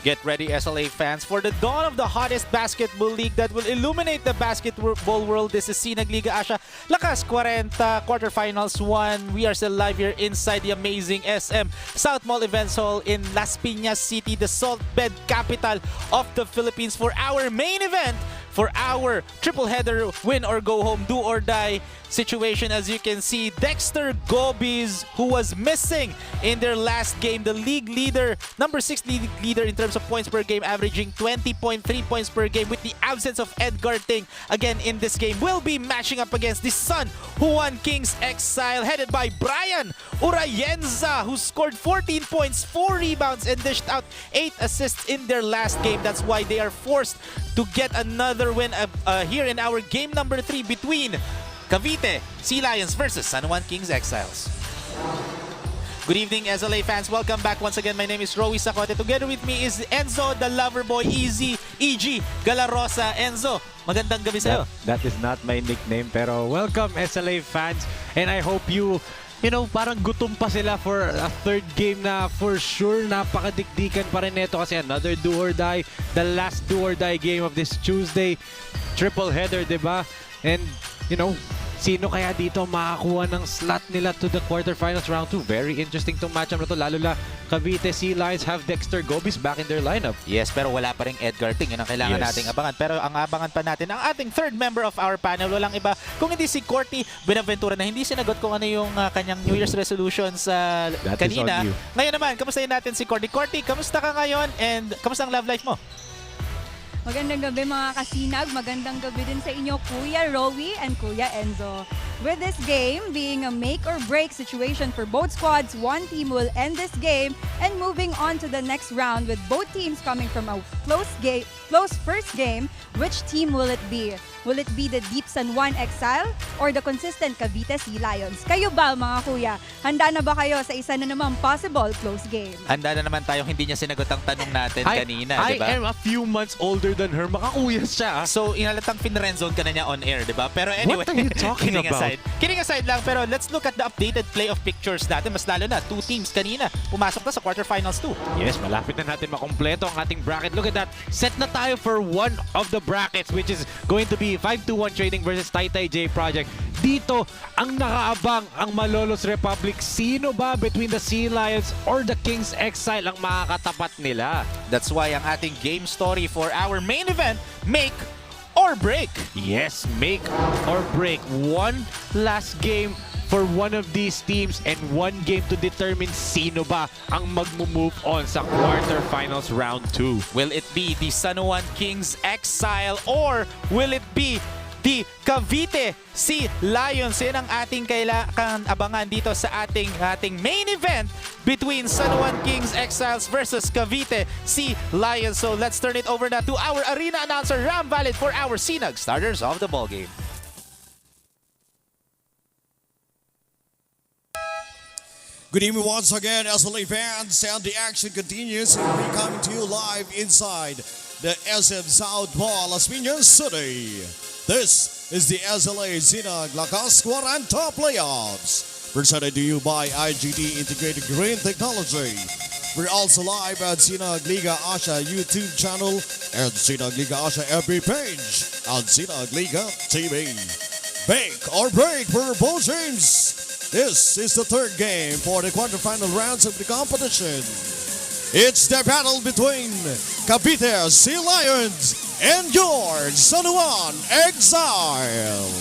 Get ready, SLA fans, for the dawn of the hottest basketball league that will illuminate the basketball world. This is SINAG Liga Asya Lakas Kwarenta quarterfinals 1. We are still live here inside the amazing SM SOUTHMALL Events Hall in Laspíñas City, the salt bed capital of the Philippines, for our main event, for our triple header win or go home, do or die situation. As you can see, Dexter Gobis, who was missing in their last game, the league leader, number 6 league leader in terms of points per game, averaging 20.3 points per game with the absence of Edgar Ting again in this game, will be matching up against the San Juan Kings Exile, headed by Brian Urayenza, who scored 14 points, 4 rebounds, and dished out 8 assists in their last game. That's why they are forced to get another win here in our game number 3 between CAVITE Sea Lions versus San Juan Kings Exiles. Good evening, SLA fans. Welcome back once again. My name is Roy Sacote. Together with me is Enzo, the lover boy, EG Galarosa. Enzo, magandang gabi sa'yo. That is not my nickname, pero welcome, SLA fans. And I hope you know, parang gutom pa sila for a third game na for sure napakadikdikan pa rin nito kasi another do or die, the last do or die game of this Tuesday. Triple header, diba? And, you know, sino kaya dito makakuha ng slot nila to the quarterfinals round 2? Very interesting tong matchup na to, lalo na CAVITE Sea Lions have Dexter Gobis back in their lineup. Yes, pero wala pa rin Edgar Ting. Yun ang kailangan nating abangan. Pero ang abangan pa natin, ang ating third member of our panel, walang iba kung hindi si Corty Benaventura, na hindi sinagot kung ano yung kanyang New Year's resolutions kanina. Ngayon naman, kamustahin natin si Corty. Corty, kamusta ka ngayon and kamusta ang love life mo? Magandang gabi mga kasinag, magandang gabi din sa inyo Kuya Rowie and Kuya Enzo. With this game being a make or break situation for both squads, one team will end this game and moving on to the next round with both teams coming from a close first game. Which team will it be? Will it be the Deep San Juan Exile or the consistent CAVITE Sea Lions? Kayo ba mga kuya? Handa na ba kayo sa isa na namang possible close game? Handa na naman tayong hindi niya sinagot ang tanong natin kanina, di ba? I am a few months older than her. Makakuya siya. So, inalatang finrenzone ka na niya on air, di ba? Pero anyway, what are you talking about? Kidding aside lang, pero let's look at the updated playoff pictures natin. Mas lalo na, 2 teams kanina pumasok na sa quarterfinals 2. Yes, malapit na natin makompleto ang ating bracket. Look at that. Set na tayo for one of the brackets, which is going to be 5-1 Trading versus Taytay J Project. Dito, ang nakaabang ang Malolos Republic. Sino ba between the Sea Lions or the Kings Exile ang makakatapat nila? That's why ang ating game story for our main event, make or break. Yes, make or break. One last game for one of these teams and one game to determine sino ba ang mag-move on sa quarterfinals round 2. Will it be the San Juan Kings Exile or will it be the CAVITE Sea Lions? Yan ang ating kailangan abangan dito sa ating main event between San Juan Kings Exiles versus CAVITE Sea Lions. So let's turn it over na to our arena announcer, Ram Valid, for our SINAG starters of the ballgame. Good evening once again, SLA fans, and the action continues. We're coming to you live inside the SM SOUTHMALL, Laspíñas City. This is the SLA SINAG Lakas Kwarenta Playoffs, presented to you by IGT Integrated Green Technology. We're also live at SINAG Liga Asya YouTube channel and SINAG Liga Asya FB page on SINAG Liga TV. Make or break for both teams. This is the third game for the quarterfinal rounds of the competition. It's the battle between CAVITE Sea Lions and your San Juan Exile.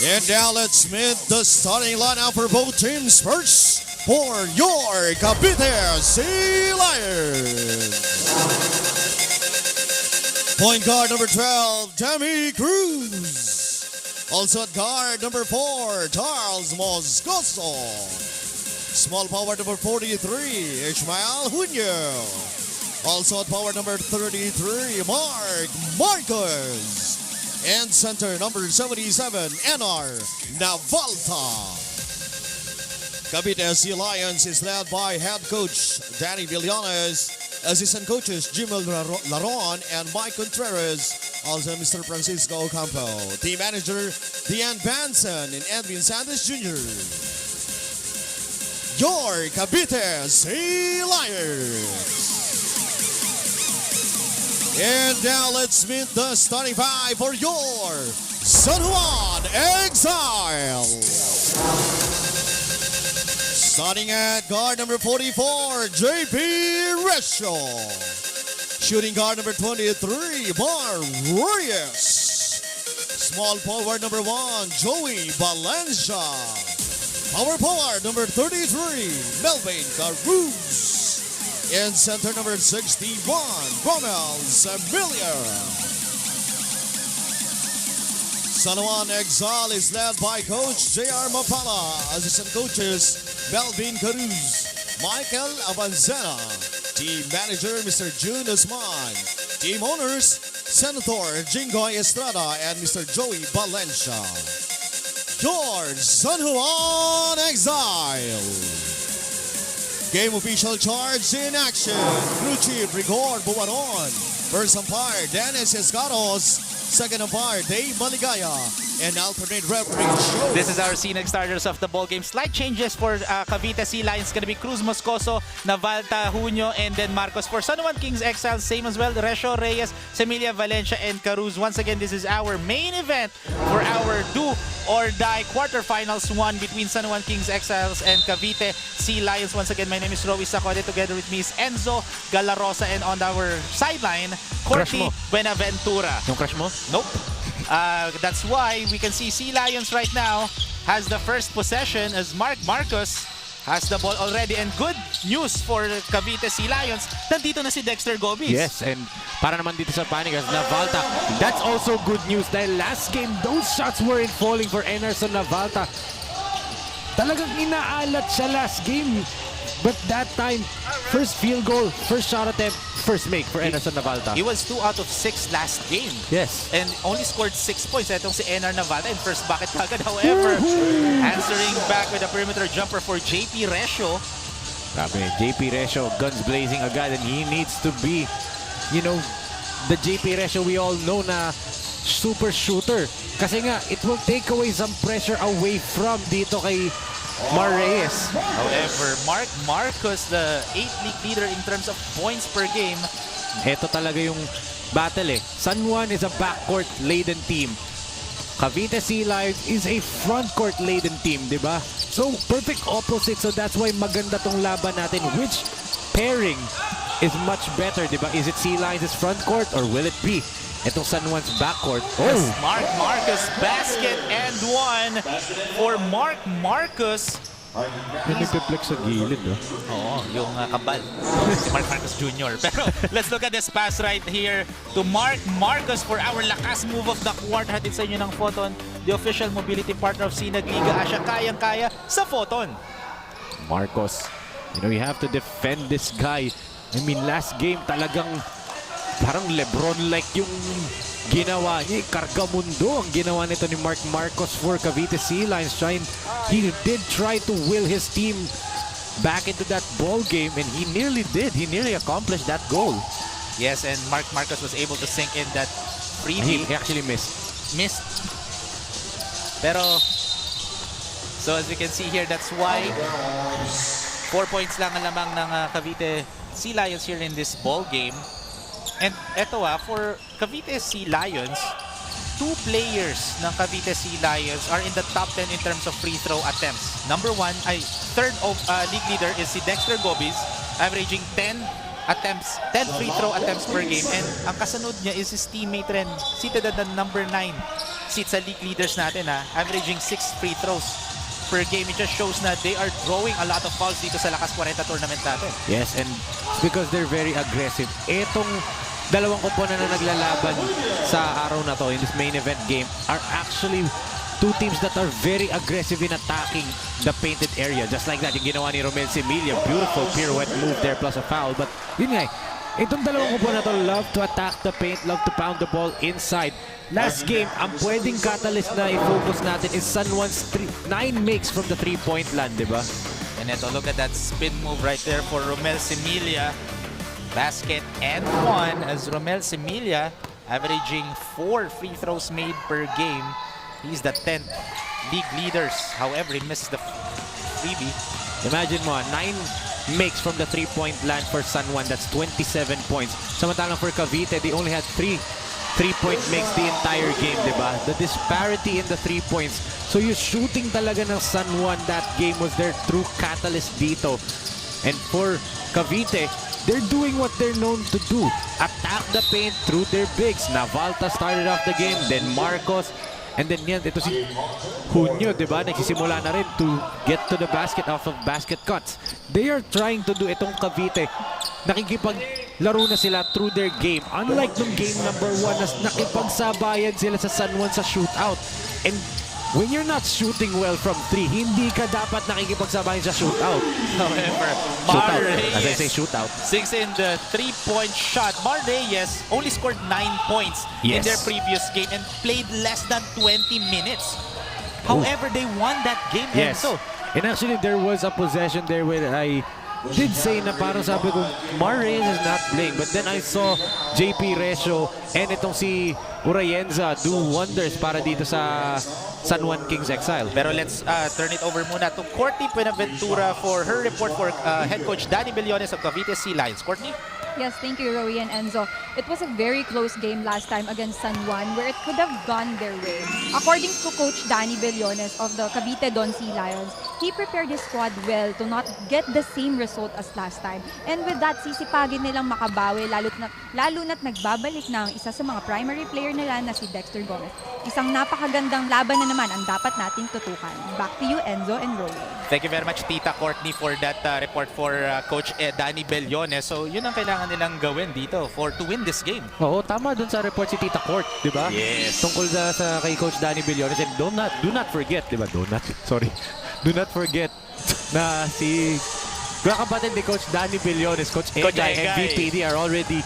And now let's meet the starting lineup for both teams. First, for your CAVITE Sea Lions. Point guard number 12, Demi Cruz. Also at guard number 4, Charles Moscoso. Small forward number 43, Ishmael Junio. Also at power number 33, Mark Marcos. And center number 77, NR Navalta. CAVITE Sea Lions is led by head coach Danny Villanes, assistant coaches Jimel Laron and Mike Contreras, also Mr. Francisco Ocampo, team manager Dean Benson and Edwin Santos Jr. your CAVITE Sea Lions. And now let's meet the starting five for your San Juan EXILE. Starting at guard number 44, JP Resho. Shooting guard number 23, Bar Reyes. Small forward number 1, Joey Valencia. Power forward number 33, Melvin Caruz. In center number 61, Romel Semilia. San Juan EXILE is led by Coach J.R. Mapala. Assistant coaches, Melvin Caruz, Michael Avanzena. Team manager, Mr. June Usman. Team owners, Senator Jingoy Estrada and Mr. Joey Valencia. Your San Juan EXILE. Game official charge in action. Crew Chief Rigor Buwaron. First umpire, Dennis Escaros. Second umpire, Dave Maligaya. And alternate referee, Show. This is our SINAG starters of the ball game. Slight changes for CAVITE Sea Lions. Gonna be Cruz Moscoso, Navalta Junio, and then Marcos. For San Juan Kings EXILE, same as well. Resho, Reyes, Semilia, Valencia, and Caruz. Once again, this is our main event for our do or die quarterfinals one between San Juan Kings EXILEs and CAVITE Sea Lions. Once again, my name is Rowy Sacode. Together with me is Enzo Galarosa, and on our sideline, Corti Buenaventura. Yung crush mo? Nope. That's why we can see Sea Lions right now has the first possession as Marcos has the ball already. And good news for CAVITE Sea Lions, nandito na si Dexter Gobis. Yes, and para naman dito sa panic as Navalta, that's also good news dahil last game, those shots weren't falling for Enerson Navalta. Talagang inaalat siya last game. But that time, first field goal, first shot attempt, first make for Enerson Navalta. He was 2 out of 6 last game. Yes. And only scored 6 points. Itong si Enar Navalta in first bucket kagad. However, answering back with a perimeter jumper for JP Resho. Grabe, JP Resho, guns blazing agad, and he needs to be, you know, the JP Resho we all know na super shooter. Kasi nga, it will take away some pressure away from dito kay Mar Reyes. However, Marcos, the 8th league leader in terms of points per game. Ito talaga yung battle eh. San Juan is a backcourt-laden team. CAVITE Sea Lions is a frontcourt-laden team, di ba? So, perfect opposite. So, that's why maganda tong laban natin. Which pairing is much better, di ba? Is it Sea Lions' frontcourt or will it be itong San Juan's backcourt? Yes, Marcus basket and one for Marcus. Yung nagpiplex sa gilid, no? Oo, yung kabal. Si Marcus Jr. Pero let's look at this pass right here to Marcus for our lakas move of the quarter. Hatid sa inyo ng Photon, the official mobility partner of SINAG Liga. Asya, kayang-kaya sa Photon. Marcos, you know, you have to defend this guy. I mean, last game talagang parang Lebron-like yung ginawa niya. Karga mundo ang ginawa nito ni Marcos for CAVITE Sea Lions. He did try to will his team back into that ball game, and he nearly did. He nearly accomplished that goal. Yes, and Marcus was able to sink in that freebie. He actually missed. Pero, so as you can see here, that's why 4 points lang ang lamang ng CAVITE Sea Lions here in this ball game. And eto for CAVITE Sea Lions, 2 players ng CAVITE Sea Lions are in the top 10 in terms of free throw attempts. Third league leader is si Dexter Gobis, averaging 10 free throw attempts per game. And ang kasunod niya is his teammate rin, seated at the number 9 seat sa league leaders natin, averaging 6 free throws per game. It just shows na they are drawing a lot of fouls dito sa Lakas 40 tournament natin. Yes, and it's because they're very aggressive. Etong dalawang komponan na naglalaban sa araw na to in this main event game are actually two teams that are very aggressive in attacking the painted area. Just like that, yung ginawa ni Romel Semilia. Beautiful pirouette move there plus a foul. But yun nga, itong dalawang komponan na to love to attack the paint, love to pound the ball inside. Last game, ang pwedeng catalyst na i-focus natin is San Juan's 9 makes from the 3-point land, di ba? And ito, look at that spin move right there for Romel Semilia. Basket and one as Romel Semilia averaging 4 free throws made per game. He's the 10th league leaders. However, he misses the freebie. Imagine mo, 9 makes from the 3-point line for San Juan. That's 27 points. Samantalang for Cavite, they only had 3 3-point makes the entire game, diba? The disparity in the 3 points. So yung shooting talaga ng San Juan that game was their true catalyst dito. And for Cavite, they're doing what they're known to do. Attack the paint through their bigs. Navalta started off the game, then Marcos. And then yan, ito si Junio, diba? Nagsisimula na rin to get to the basket off of basket cuts. They are trying to do itong Cavite. Nakikipaglaro na sila through their game. Unlike nung game number 1 na nakipagsabayan sila sa San Juan sa shootout. And when you're not shooting well from 3, hindi ka dapat nakikipagsabayan sa shootout. However, Shootout. As I say, shootout. 6 in the 3-point shot. Mar Reyes only scored 9 points in Yes. their previous game and played less than 20 minutes. However, they won that game. Yes. So, And actually, there was a possession there where I did say na parang sabi ko, Mar Reyes is not playing. But then I saw JP Resio and itong si Urayenza do wonders para dito sa San Juan Kings Exile. pero let's turn it over muna to Courtney Buenaventura for her report for head coach Danny Billones of Cavite Sea Lions. Courtney? Yes, thank you, Rowie and Enzo. It was a very close game last time against San Juan where it could have gone their way. According to Coach Danny Billones of the Cavite Sea Lions, he prepared his squad well to not get the same result as last time. And with that, sisipagin nilang makabawi lalo na't nagbabalik na ang isa sa mga primary player nila na si Dexter Gomez. Isang napakagandang laban na naman ang dapat nating tutukan. Back to you, Enzo and Rowie. Thank you very much, Tita Courtney, for that report for Coach Danny Billones. So, yun ang kailangan nilang gawin dito to win this game. Oo, tama dun sa report si Tita Court, di ba? Yes. Tungkol sa kay Coach Danny Billones. And do not forget, di ba? Do not forget na si mga kapatid ni Coach Danny Billones, Coach Egay and VPD are already,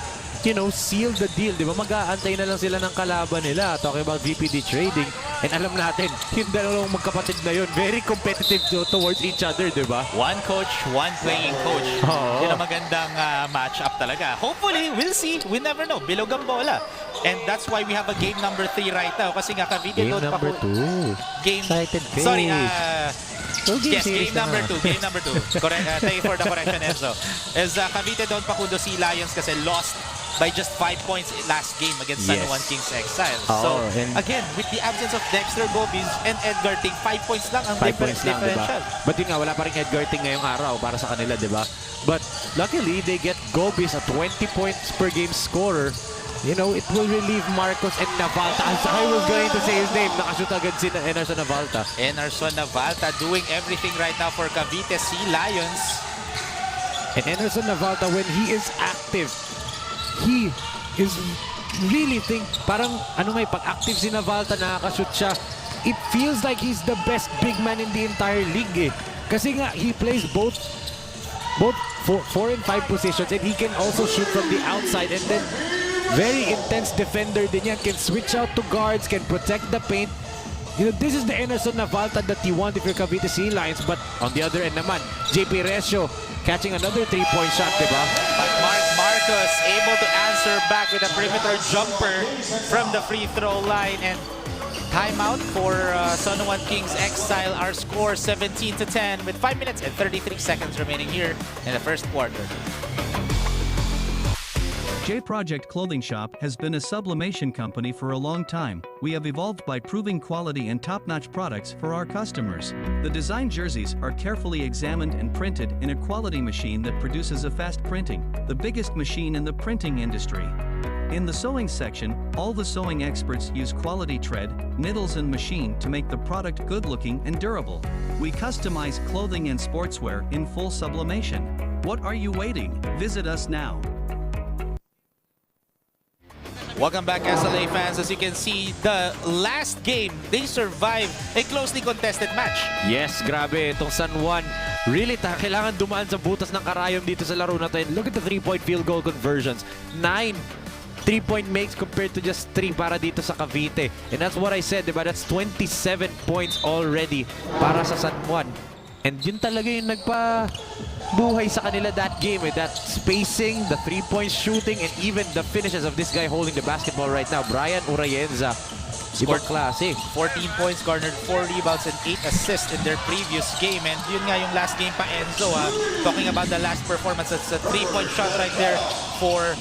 sealed the deal, di ba? Mag-aantay na lang sila ng kalaban nila. Talking about VPD trading. And alam natin, yung dalawang magkapatid na yun, very competitive towards each other, di ba? One coach, one playing coach. Oo. Yun ang magandang match-up talaga. Hopefully, we'll see. We never know. Bilog ang bola. And that's why we have a game number 3 right now. Kasi nga, Cavite Game doon number 2. Excited face. Sorry, Game yes, game number 2. Game number 2. Correct. Thank you for the correction, Enzo. Is Cavite doon PACUNDO Sea Lions kasi lost by just 5 points last game against San Yes. Juan Kings Exile. Oo, So, and again, with the absence of Dexter Gobis and Edgar Ting, 5 points lang ang 5 points lang, differential. diba? But yun nga, wala pa rin Edgar Ting ngayong araw para sa kanila, diba? But luckily, they get Gobis, a 20 points per game scorer. It will relieve Marcos and Navalta. As I was going to say his name, nakashoot agad si Enerson Navalta. Enerson Navalta doing everything right now for Cavite Sea Lions. And Enerson Navalta, when he is active, he is really parang pag-active si Navalta, nakakashoot siya. It feels like he's the best big man in the entire league. Kasi nga, he plays both 4 and 5 positions and he can also shoot from the outside and then very intense defender din yan. Can switch out to guards, can protect the paint. This is the Enerson Navalta that you want if you're Cavite Sea Lions. But on the other end naman, JP Resio catching another 3-point shot, diba? But Marcos able to answer back with a perimeter jumper from the free throw line. And timeout for San Juan Kings Exile. Our score 17-10 with 5 minutes and 33 seconds remaining here in the first quarter. J Project Clothing Shop has been a sublimation company for a long time. We have evolved by proving quality and top-notch products for our customers. The design jerseys are carefully examined and printed in a quality machine that produces a fast printing, the biggest machine in the printing industry. In the sewing section, all the sewing experts use quality thread, needles and machine to make the product good-looking and durable. We customize clothing and sportswear in full sublimation. What are you waiting? Visit us now. Welcome back, SLA fans. As you can see, the last game, they survived a closely contested match. Yes, grabe. Itong San Juan, really kailangan dumaan sa butas ng karayom dito sa laro na to. And look at the 3-point field goal conversions. 9 3-point makes compared to just 3 para dito sa Cavite. And that's what I said, diba? That's 27 points already para sa San Juan. And yun talaga yung nagpa-buhay sa kanila that game. That spacing, the 3-point shooting, and even the finishes of this guy holding the basketball right now, Brian Urayenza. Scored Ibang klase. 14 points, garnered 4 rebounds and 8 assists in their previous game. And yun nga yung last game pa, Enzo. Talking about the last performance, that's a 3-point shot right there for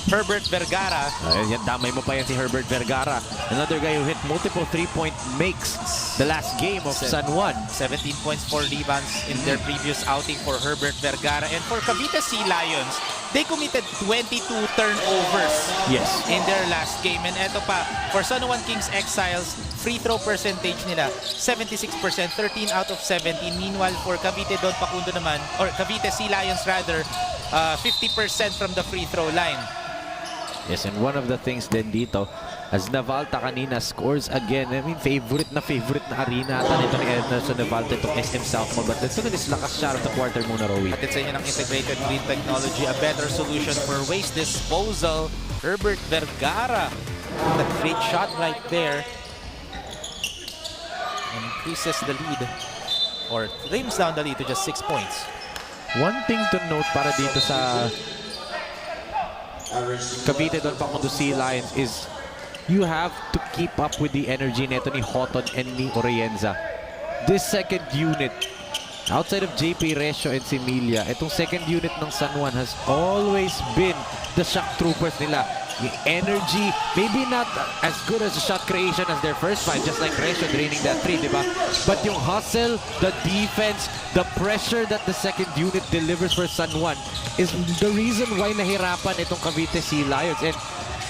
Herbert Vergara. Yan, damay mo pa yan si Herbert Vergara. Another guy who hit multiple 3-point makes the last game of San Juan. 17 points, 4 rebounds in their previous outing for Herbert Vergara. And for Cavite Sea Lions, they committed 22 turnovers in their last game. And eto pa, for San Juan Kings Exiles, free throw percentage nila, 76%, 13 out of 17. Meanwhile, for Cavite Don Pacundo naman, or Cavite Sea Lions rather, 50% from the free throw line. Yes, and one of the things din dito, as Navalta kanina scores again, I mean, favorite na arena ata nito ni Anderson Navalta itong SM Southmall. But let's look at this lakas shot of the quarter muna, Rowie. At sa inyo ng integrated green technology, a better solution for waste disposal. Herbert Vergara, that great shot right there. Increases the lead, or trims down the lead to just 6 points. One thing to note para dito sa Cavite Don Pacundo Sea Lions is you have to keep up with the energy neto ni Hoton and ni Orienza. This second unit, outside of JP Recio and Similia, itong second unit ng San Juan has always been the shock troopers nila. The energy, maybe not as good as the shot creation as their first five, just like Recio draining that 3, diba? But yung hustle, the defense, the pressure that the second unit delivers for San Juan is the reason why nahirapan itong Cavite Sea Lions. And,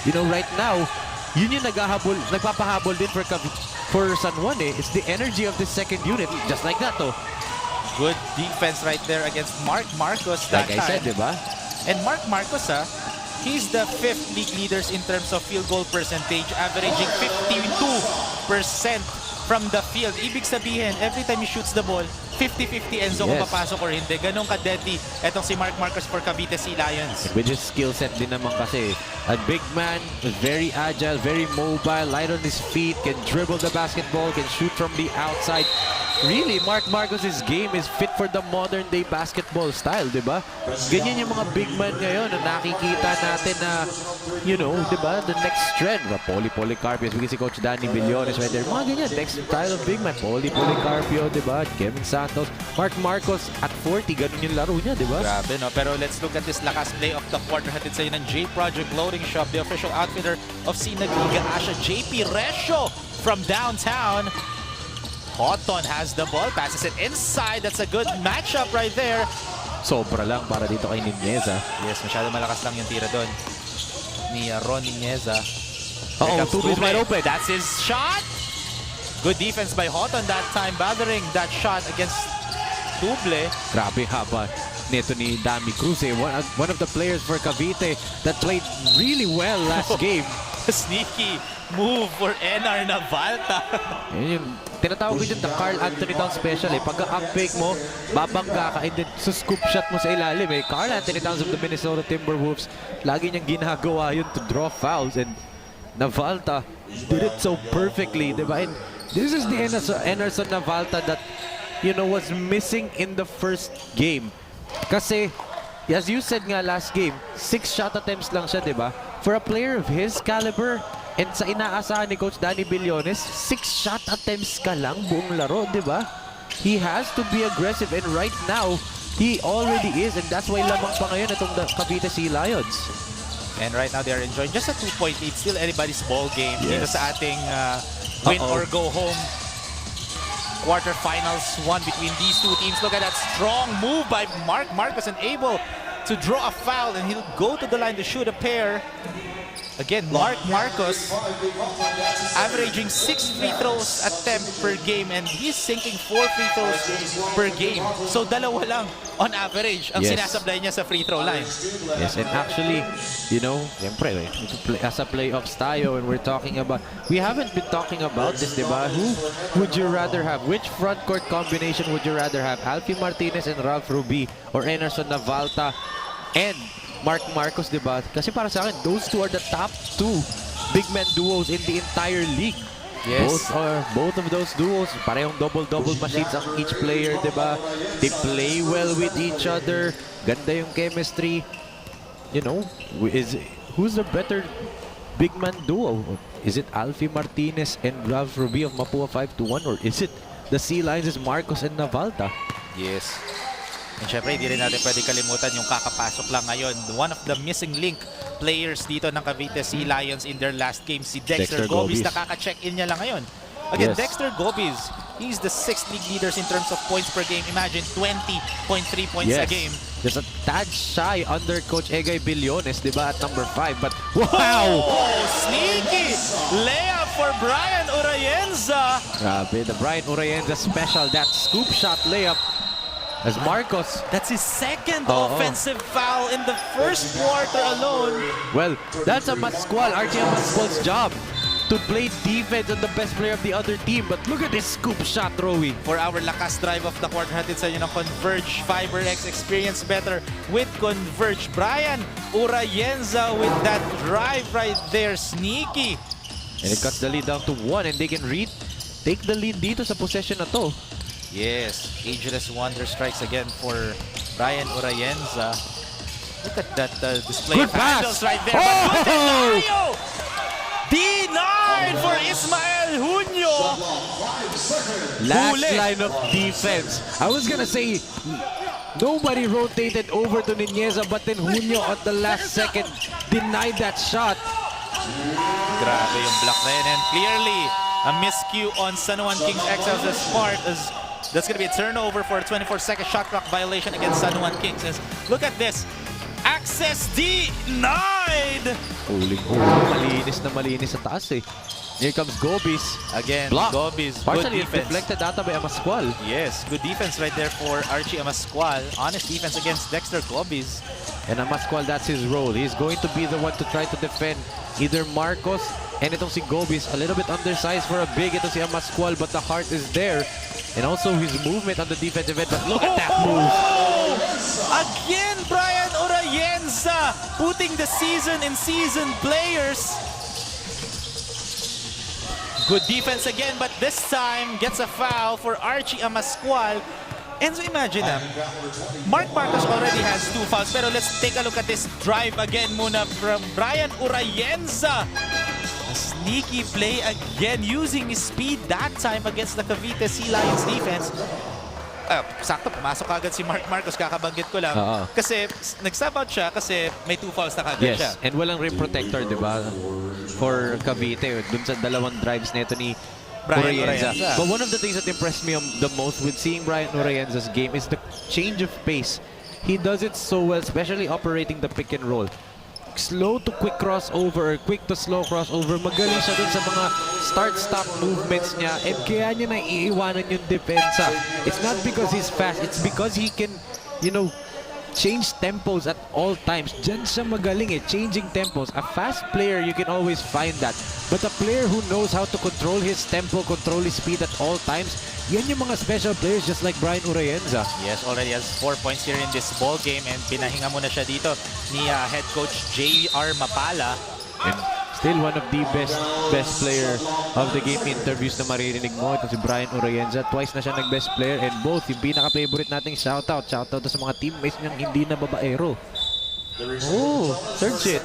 you know, right now, yun yung nagpapahabol din for San Juan eh. It's the energy of the second unit, just like that, oh. Good defense right there against Mark Marcos that Like I said, time. diba? And Mark Marcos, he's the 5th league leaders in terms of field goal percentage, averaging 52% from the field. Ibig sabihin, every time he shoots the ball, 50-50 Enzo kung papasok or hindi. Ganun ka-deadly etong si Mark Marcos for Cavite Sea Lions. With his skill set din naman kasi. A big man, very agile, very mobile, light on his feet, can dribble the basketball, can shoot from the outside. Really, Mark Marcos' game is fit for the modern day basketball style, di ba? Ganyan yung mga big man ngayon na nakikita natin na, you know, di ba, the next trend. Polycarpio, we can see Coach Danny Billones right there. Mga ganyan, next style of big man. Polycarpio, di ba? Kevin Santos. Mark Marcos at 40, ganun yung laro niya, di ba? Grabe, no? Pero let's look at this lakas play of the quarter. Hatid sa'yo ng J Project Loading Shop, the official outfitter of SINAG Liga Asya. JP Recio from downtown. Hoton has the ball, passes it inside. That's a good matchup right there. Sobra lang para dito kay Niñeza. Yes, masyado malakas lang yung tira doon ni Ron Niñeza. Tubi's wide open. That's his shot. Good defense by Hoton that time, bothering that shot against Tuble. Grabe haba neto ni Dami Cruz. One of the players for Cavite that played really well last game. Sneaky move for NR Navalta. Yun yung tinatawag ko dyan the Carl Anthony Towns special eh. Pagka-up-fake mo, babangga ka and then scoop shot mo sa ilalim eh. Carl Anthony Towns of the Minnesota Timberwolves, lagi niyang ginagawa yun to draw fouls, and Navalta did it so perfectly, diba? And this is the Enerson Navalta that, you know, was missing in the first game. Kasi, as you said nga last game, 6 shot attempts lang siya, diba? For a player of his caliber, and sa inaasahan ni Coach Danny Billones, 6 shot attempts ka lang buong laro, di ba? He has to be aggressive, and right now, he already is, and that's why lamang pa ngayon itong Cavite Sea Lions. And right now, they are enjoying just a 2-point lead. Still anybody's ball game. Dito sa ating win or go home quarterfinals one between these two teams. Look at that strong move by Mark Marcos, and able to draw a foul, and he'll go to the line to shoot a pair. Again, Mark Marcos averaging 6 free throws attempt per game, and he's sinking 4 free throws per game. So dalawa lang on average ang sinasablay niya sa free throw line. Yes, and actually, you know, siyempre, as a playoffs tayo, and we're talking about, we haven't been talking about this, diba? Who would you rather have? Which front court combination would you rather have? Alfie Martinez and Ralph Ruby, or Enerson Navalta and Mark Marcos, diba? Kasi para sa akin, those two are the top 2 big man duos in the entire league. Yes. Both of those duos, parehong double-double machines ang each player, diba? They play well with each other. Ganda yung chemistry. You know, who's the better big man duo. Is it Alfie Martinez and Rav Ruby of Mapua 5-1, or is it the Sea Lions is Marcos and Navalta? Yes. And syempre, hindi rin natin pwede kalimutan yung kakapasok lang ngayon. One of the missing link players dito ng Cavite Sea Lions in their last game, si Dexter Gobis. Nakaka-check-in niya lang ngayon. Again, Yes. Dexter Gobis, he's the 6th league leaders in terms of points per game. Imagine, 20.3 points a game. Just a tad shy under Coach Egay Billones, di ba, at number 5. But wow! Oh, sneaky layup for Brian Urayenza. Grabe, the Brian Urayenza special, that scoop shot layup. As Marcos, That's his second Oo. offensive foul in the first quarter alone. well, that's a Masqual, Archie Masqual's job to play defense on the best player of the other team. But look at this scoop shot, Rowie. For our lakas drive of the quarter, hatid sa inyo ng Converge FiberX. Experience better with Converge. Brian Urayenza with that drive right there. Sneaky. And it cuts the lead down to 1, and they can take the lead dito sa possession na to. Yes, Ageless Wonder strikes again for Brian Urayenza. Look at that display Good of handles pass. right there. Oh! But good denial! Denied for Ismael Junio. Last Huli. line of defense. I was gonna say, nobody rotated over to Niñeza, but then Junio at the last second denied that shot. Grabe yung block na yun. And clearly, a miscue on San Juan Kings Exiles as part as that's going to be a turnover for a 24-second shot clock violation against San Juan Kings. As, look at this. Access denied! Malinis na malinis sa taas eh. Here comes Gobis. Again, Block. Gobis, good Partially defense. deflected ata by Amasqual. Yes, good defense right there for Archie Amasqual. Honest defense against Dexter Gobis. And Amasqual, that's his role. He's going to be the one to try to defend either Marcos and itong si Gobis. A little bit undersized for a big. Ito si Amasqual, but the heart is there. And also his movement on the defensive end. But look at that move. Again, Brian Urayenza putting the season players. Good defense again, but this time gets a foul for Archie Amasqual. And so imagine Mark Marcos already has 2 fouls. Pero let's take a look at this drive again muna from Brian Urayenza. A sneaky play again using his speed that time against the Cavite Sea Lions defense. Sakto, pumasok agad si Mark Marcos, kakabanggit ko lang. Kasi nag-stop out siya kasi may 2 fouls na kagad siya. And walang rim protector, di ba? For Cavite, dun sa dalawang drives nito ni Brian Urayenza. Urayenza. But one of the things that impressed me the most with seeing Brian Urayenza's game is the change of pace. He does it so well, especially operating the pick and roll. Slow to quick crossover or quick to slow crossover. Magaling siya dun sa mga start-stop movements niya. And kaya niya naiiwanan yung depensa. It's not because he's fast. It's because he can, you know, change tempos at all times. Diyan siya magaling eh, changing tempos. A fast player, you can always find that. But a player who knows how to control his tempo, control his speed at all times, yan yung mga special players just like Brian Urayenza. Yes, already has 4 points here in this ball game and pinahinga muna siya dito ni head coach J.R. Mapala. And still one of the best player of the game interviews na maririnig mo. Ito si Brian Urayenza. Twice na siya nag-best player and both yung pinaka-favorite nating shoutout. Shoutout sa mga teammates niyang hindi na babaero. Oh, search it.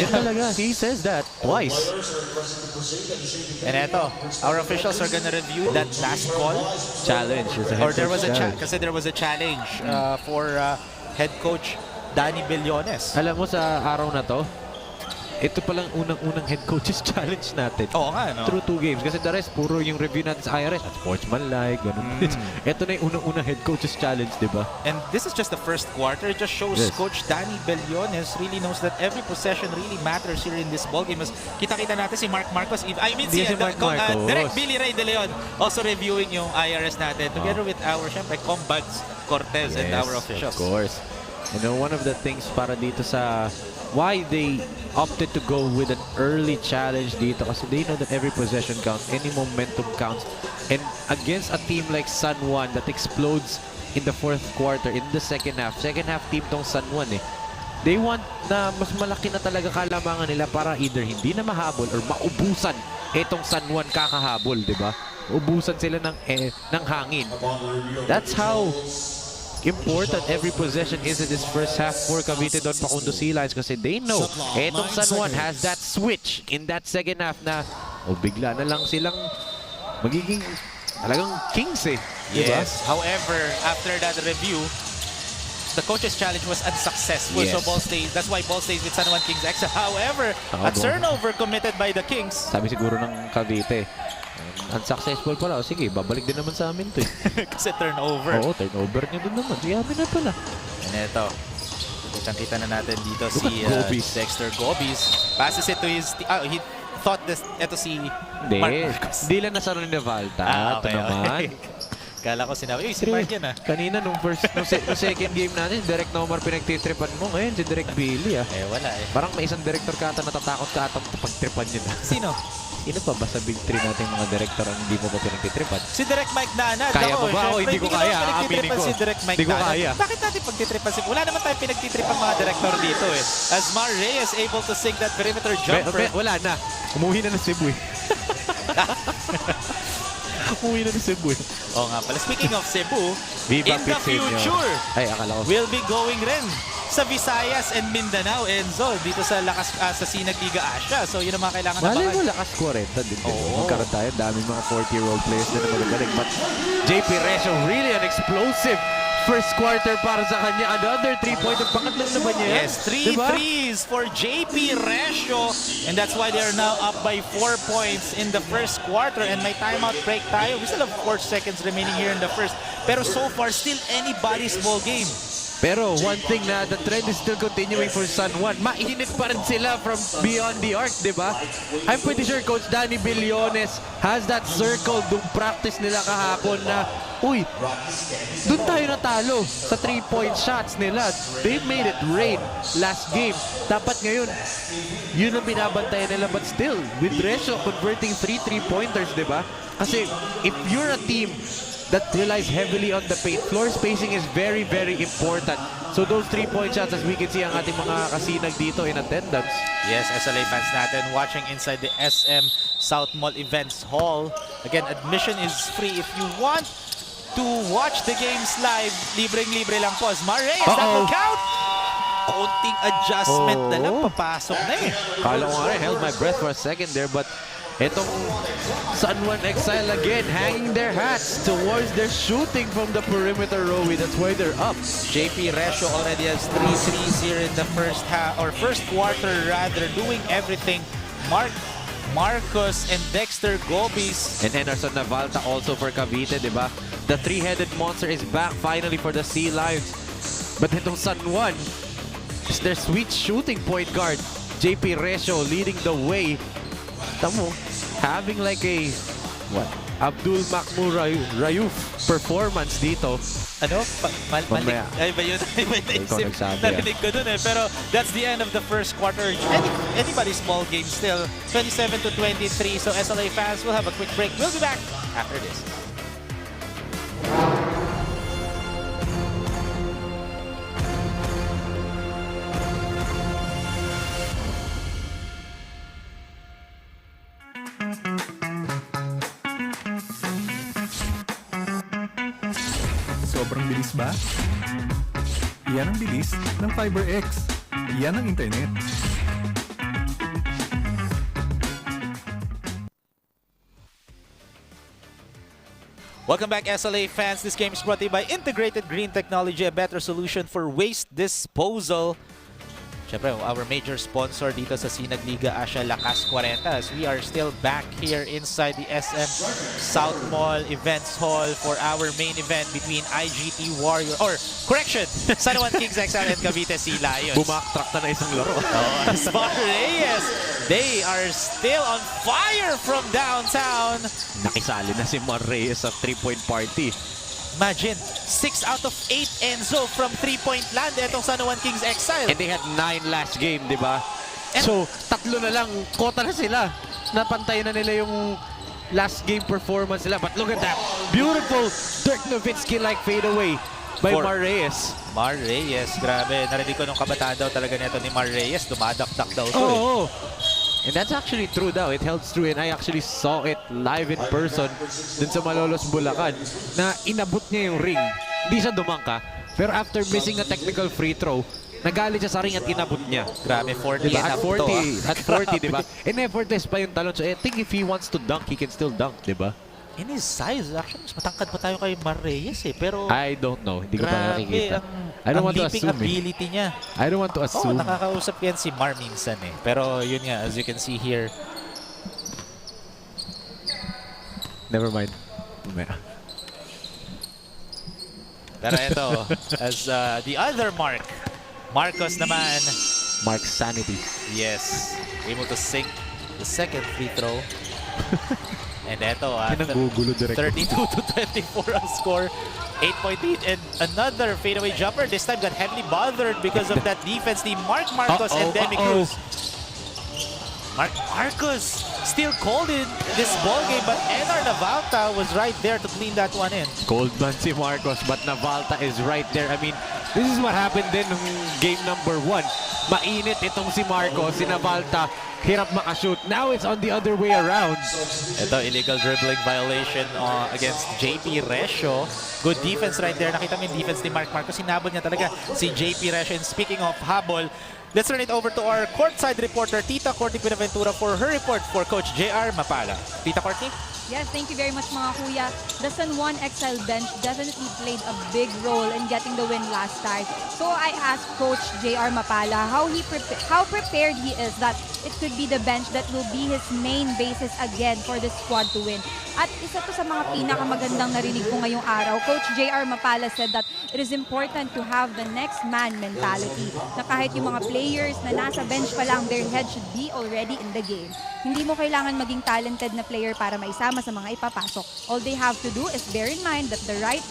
Yan talaga. He says that twice. And eto, our officials are gonna review that last call. Challenge. Or there was a kasi there was a challenge for head coach Danny Billones. Alam mo sa araw na to, ito palang unang-unang head coaches challenge natin. Oo nga, no? Through 2 games. Kasi the rest, puro yung review natin sa IRS at sportsman-like, ganun. Ito na yung unang-unang head coaches challenge, di ba? And this is just the first quarter. It just shows Coach Danny Billones really knows that every possession really matters here in this ballgame. Kita-kita natin si Mark Marcos. I mean, si Mark Marcos. Direct Billy Ray De Leon also reviewing yung IRS natin together with our, syempre, Combags Cortez and our officials. Of course. You know, one of the things para dito sa why they opted to go with an early challenge dito kasi they know that every possession counts, any momentum counts. And against a team like San Juan that explodes in the 4th quarter, in the second half team tong San Juan eh. They want na mas malaki na talaga kalamangan nila para either hindi na mahabol or maubusan etong San Juan kakahabol, di ba? Ubusan sila ng hangin. That's how important every possession is in this first half for Cavite doon Pacundo Sealions kasi they know etong San Juan has that switch in that second half na bigla na lang silang magiging talagang kings eh. Diba? Yes. However, after that review, the coach's challenge was unsuccessful. Yes. So ball stays. That's why ball stays with San Juan Kings Exile. However, a turnover committed by the Kings. Sabi siguro ng Cavite, unsuccessful pala. O sige, babalik din naman sa amin to eh. Kasi turnover. Oo, turnover niya din naman. Di amin na pala. And ito, kita na natin dito si Gobis. Dexter Gobis. Passes it to his... he thought this... Ito si Mark Marcos. Hindi lang nasaro ni Navalta. Ito naman. Kala ko sinabi, si Mark yan Kanina nung second game natin, si Direk Nomar pinagtitripan mo. Ngayon, si Direk Billy wala Parang may isang director ka ata natatakot ka atang pagtripan niya na. Sino? Sino pa ba sa Big 3 nating mga director ang hindi mo pa pinagtitripan? Si Direk Mike Nanad. Kaya mo ba? O hindi ko kaya. Aaminin ko. Si Direk Mike Hindi ko Nanad. kaya. Bakit natin pagtitripan? Wala naman tayong pinagtitripan mga director dito eh. As Mar Reyes able to sink that perimeter jumper. Wala na. Umuwi na ng Cebu eh. Umuwi na ng Cebu eh. Oo nga pala. Speaking of Cebu, Viva in the future, ay, akala ko. we'll be going rin sa Visayas and Mindanao, Enzo, dito sa sa SINAG Liga Asya. So yun ang mga kailangan na Malay mo, lakas 40 din. Oo. Magkaroon tayo. Daming mga 40-year-old players na magagaling. But JP Resio, really an explosive first quarter para sa kanya. Another 3-pointer. Pangatlan na ba niya? Yes, 3 threes for JP Resio. And that's why they're now up by 4 points in the first quarter. And may timeout break tayo. We still have 4 seconds remaining here in the first. Pero so far, still anybody's ball game. Pero one thing na the trend is still continuing for San Juan. Mainit pa rin sila from beyond the arc, di ba? I'm pretty sure Coach Danny Billones has that circle dung practice nila kahapon na, uy, dun tayo natalo sa 3-point shots nila. They made it rain last game. Dapat ngayon, yun ang binabantayan nila. But still, with Resio converting 3 3-pointers, di ba? Kasi if you're a team that relies heavily on the paint, floor spacing is very, very important. So those 3-point shots, as we can see ang ating mga kasinag dito in attendance. Yes, SLA fans natin watching inside the SM SOUTHMALL Events Hall. Again, admission is free. If you want to watch the games live, libreng-libre lang po. Mar Reyes, that will count! Konting adjustment na lang, papasok na eh. Kala ko nga rin, held my breath for a second there, but itong San Juan Exile again, hanging their hats towards their shooting from the perimeter, Rowie. That's why they're up. JP Resio already has 3 threes here in the first half, or first quarter rather, doing everything. Marcos and Dexter Gobis. And Anderson Navalta also for Cavite, di ba? The three-headed monster is back finally for the Sea Lions. But itong San Juan is their sweet shooting point guard. JP Resio leading the way. Tamo, having like a Abdul Makmur Rayouf performance dito. Ano? Mamaya. Ay ba yun? Ay ba naisip? nagsabi, Narinig ko dun eh. Pero that's the end of the first quarter. Anybody's ball game still. 27-23. So SLA fans will have a quick break. We'll be back after this. Sobrang bilis ba? Iyan ang bilis ng FiberX. Iyan ang internet. Welcome back, SLA fans. This game is brought to you by Integrated Green Technology, a better solution for waste disposal. Siyempre, our major sponsor dito sa SINAG Liga Asya, Lakas Kwaraenta, as we are still back here inside the SM SOUTHMALL Events Hall for our main event between IGT Warrior, or correction, San Juan Kings Exile and Cavite Sea Lions. Bumaktrack na isang laro. Mar Reyes, they are still on fire from downtown. Nakisali na si Mar Reyes sa 3-point party. Imagine, 6 out of 8 Enzo from 3-point land etong San Juan Kings Exile. And they had 9 last game, di ba? So, tatlo na lang, kota na sila. Napantay na nila yung last game performance nila. But look at that. Beautiful Dirk Nowitzki-like fadeaway by Mar Reyes. Mar Reyes, grabe. Narinig ko nung kabataan daw talaga nito ni Mar Reyes. Dumadakdak daw to Oh. And that's actually true daw. It helps true. And I actually saw it live in person dun sa Malolos, Bulacan na inabot niya yung ring. Hindi siya dumangka. Pero after missing a technical free throw, nagalit siya sa ring at inabot niya. Grabe, 40 Diba? and At up 40, to. at 40, diba? And effortless pa yung talon. So I think if he wants to dunk, he can still dunk, diba? In his size, actually, mas matangkad pa tayo kay Mar Reyes eh. Pero I don't know. Hindi ko pa grabe, nakikita. I ang don't want to leaping assume. ability niya. I don't want to Oh, assume. nakakausap yan si Mar minsan eh. Pero yun nga, as you can see here. Never mind. Pero ito, as the other Marcos naman. Mark's sanity. Yes, able to sink the second free throw. And ito, Pinanggugulo direct. 32 to 24 ang score. 8 point lead and another fadeaway jumper. This time got heavily bothered because of that defense ni Marcos and Demi Cruz. Marcos still called in this ball game, but Enar Navalta was right there to clean that one in. Cold man si Marcos, but Navalta is right there. I mean, this is what happened din nung game number 1. Mainit itong si Marcos, si Navalta, hirap makashoot. Now it's on the other way around. Ito, illegal dribbling violation against JP Resho. Good defense right there. Nakita mo yung defense ni Marcos. Hinabol niya talaga si JP Resho. And speaking of habol, let's turn it over to our courtside reporter, Tita Courtney Pinaventura, for her report for Coach JR Mapala. Tita Courtney? Yes, thank you very much mga kuya. The San Juan Exile bench definitely played a big role in getting the win last time. So I asked Coach JR Mapala how prepared he is that it could be the bench that will be his main basis again for the squad to win. At isa to sa mga pinakamagandang narinig ko ngayong araw. Coach JR Mapala said that it is important to have the next man mentality. Na kahit yung mga players na nasa bench pa lang, their head should be already in the game. Hindi mo kailangan maging talented na player para maisama sa mga ipapasok. All they have to do is bear in mind that the right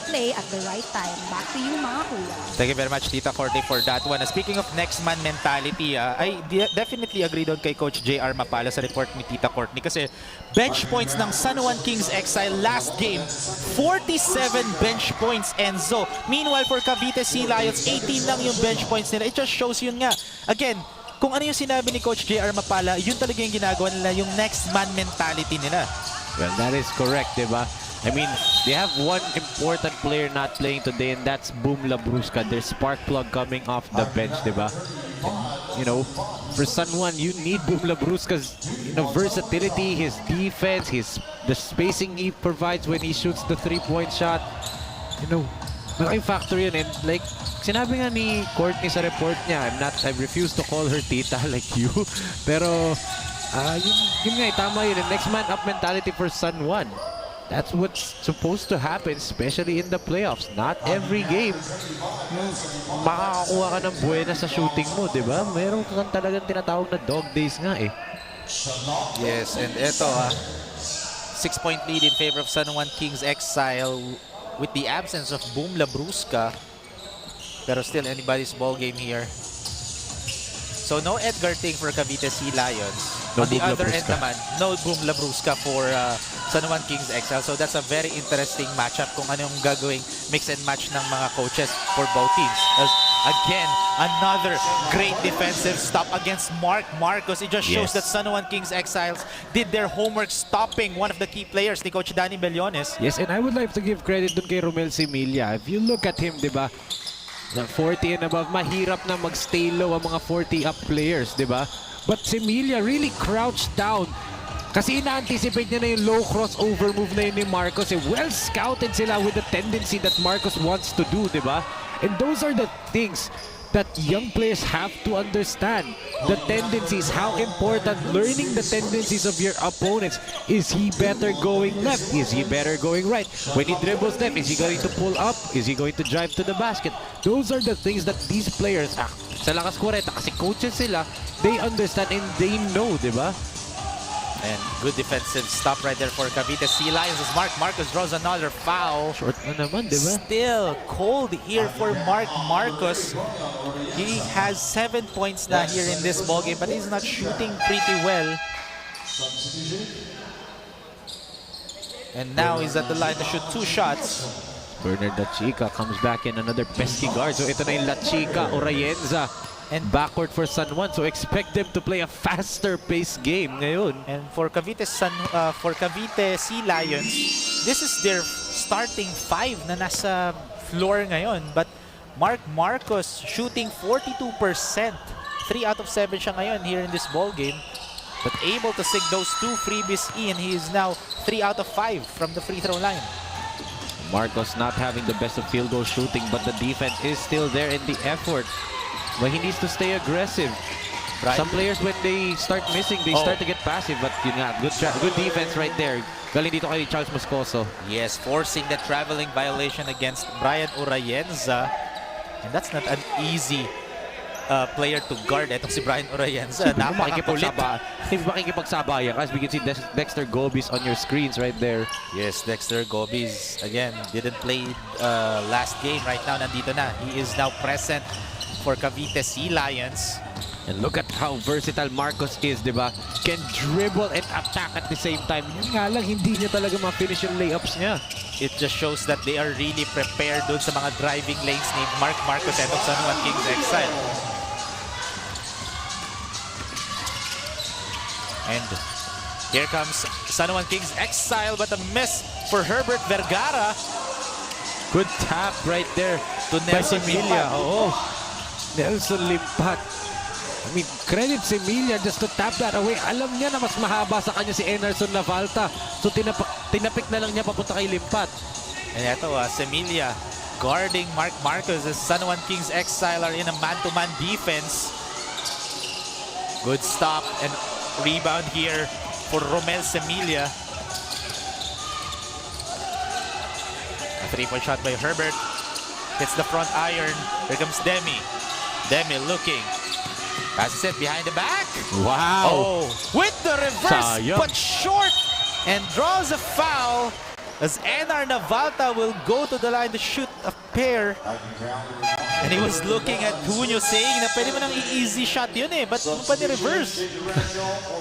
play at the right time. Back to you mga kuya. Thank you very much, Tita Courtney, for that one. Speaking of next man mentality, I definitely agree doon kay Coach JR Mapala sa report ni Tita Courtney kasi bench points ng San Juan Kings Exile last game, 47 bench points, Enzo. Meanwhile, for Cavite Sea Lions, 18 lang yung bench points nila. It just shows yun nga. Again, kung ano yung sinabi ni Coach JR Mapala, yun talaga yung ginagawa nila, yung next man mentality nila. Well, that is correct, diba? I mean, they have one important player not playing today, and that's Boom Labrusca, their spark plug coming off the bench, diba? And, you know, for San Juan, you need Boom Labrusca's versatility, his defense, the spacing he provides when he shoots the three-point shot. You know, malaking factor yun. And like, sinabi nga ni Courtney sa report niya, I refuse to call her tita like you. Pero, yun nga, tama yun. And next man up mentality for San Juan. That's what's supposed to happen, especially in the playoffs. Not every game, makakakuha ka ng buena sa shooting mo, di ba? Meron kang talagang tinatawag na dog days nga eh. Yes, and eto 6-point lead in favor of San Juan Kings Exile with the absence of Boom Labrusca. Pero still anybody's ball game here. So no Edgar Ting for Cavite Sea Lions. No On the Boom other end Labrusca. naman, no Boom Labrusca for San Juan Kings Exile. So that's a very interesting matchup kung anong gagawing mix and match ng mga coaches for both teams. As again, another great defensive stop against Marcos. It just shows Yes. that San Juan Kings Exiles did their homework stopping one of the key players ni Coach Danny Bellones. Yes, and I would like to give credit dun kay Romel Similia. If you look at him, di ba, na 40 and above, mahirap na mag-stay low ang mga 40 up players, di ba? But Similia really crouched down kasi ina-anticipate niya na yung low crossover move na yun ni Marcos. Well scouted sila with the tendency that Marcos wants to do, di ba? And those are the things that young players have to understand. The tendencies, how important learning the tendencies of your opponents. Is he better going left? Is he better going right? When he dribbles left, is he going to pull up? Is he going to drive to the basket? Those are the things that these players, sa Lakas Kwarenta, kasi coaches sila, they understand and they know, di ba? And good defensive stop right there for Cavite Sea Lions as Marcos draws another foul. Short na naman, di ba? Still cold here for Marcos. He has 7 points na here in this ballgame, but he's not shooting pretty well. And now he's at the line to shoot 2 shots. Bernard La Chica comes back in, another pesky guard. So ito na yung La Chica, Orayenza, and backward for San Juan. So expect them to play a faster paced game ngayon. And for Cavite Sea Lions, this is their starting 5 na nasa floor ngayon. But Mark Marcos shooting 42%. 3 out of 7 siya ngayon here in this ball game. But able to sink those 2 freebies in. He is now 3 out of 5 from the free throw line. Marcos not having the best of field goal shooting, but the defense is still there in the effort. But he needs to stay aggressive. Right. Some players, when they start missing, they start to get passive. But yun nga, good defense right there. Galing dito kay Charles Moscoso. Yes, forcing the traveling violation against Brian Urayenza. And that's not an easy player to guard. Etong si Brian Urayenza. Napakakulit. Hindi makikipagsabayan. As we can see Dexter Gobis on your screens right there. Yes, Dexter Gobis, again, didn't play last game. Right now, nandito na. He is now present for Cavite Sea Lions. And look at how versatile Marcos is, di ba? Can dribble and attack at the same time. Yun nga lang, hindi niya talaga ma-finish yung layups niya. It just shows that they are really prepared dun sa mga driving lanes ni Mark Marcos at San Juan Kings Exile. And here comes San Juan Kings Exile, but a miss for Herbert Vergara. Good tap right there To Nelson Limpat. Oo. Nelson Limpat. I mean, credit si Emilia just to tap that away. Alam niya na mas mahaba sa kanya si Enerson Navalta. So tinapik na lang niya papunta kay Limpat. And ito, Semilia guarding Mark Marcos as San Juan Kings Exile are in a man-to-man defense. Good stop and rebound here for Romel Semilia. A three-point shot by Herbert. Hits the front iron. Here comes Demi. Demi looking. Passes it behind the back. Wow! Oh, with the reverse, Sayang. but short, and draws a foul as NR Navalta will go to the line to shoot a pair. And he was looking at Junio saying na pwede mo nang easy shot yun eh, but ano pa ni-reverse?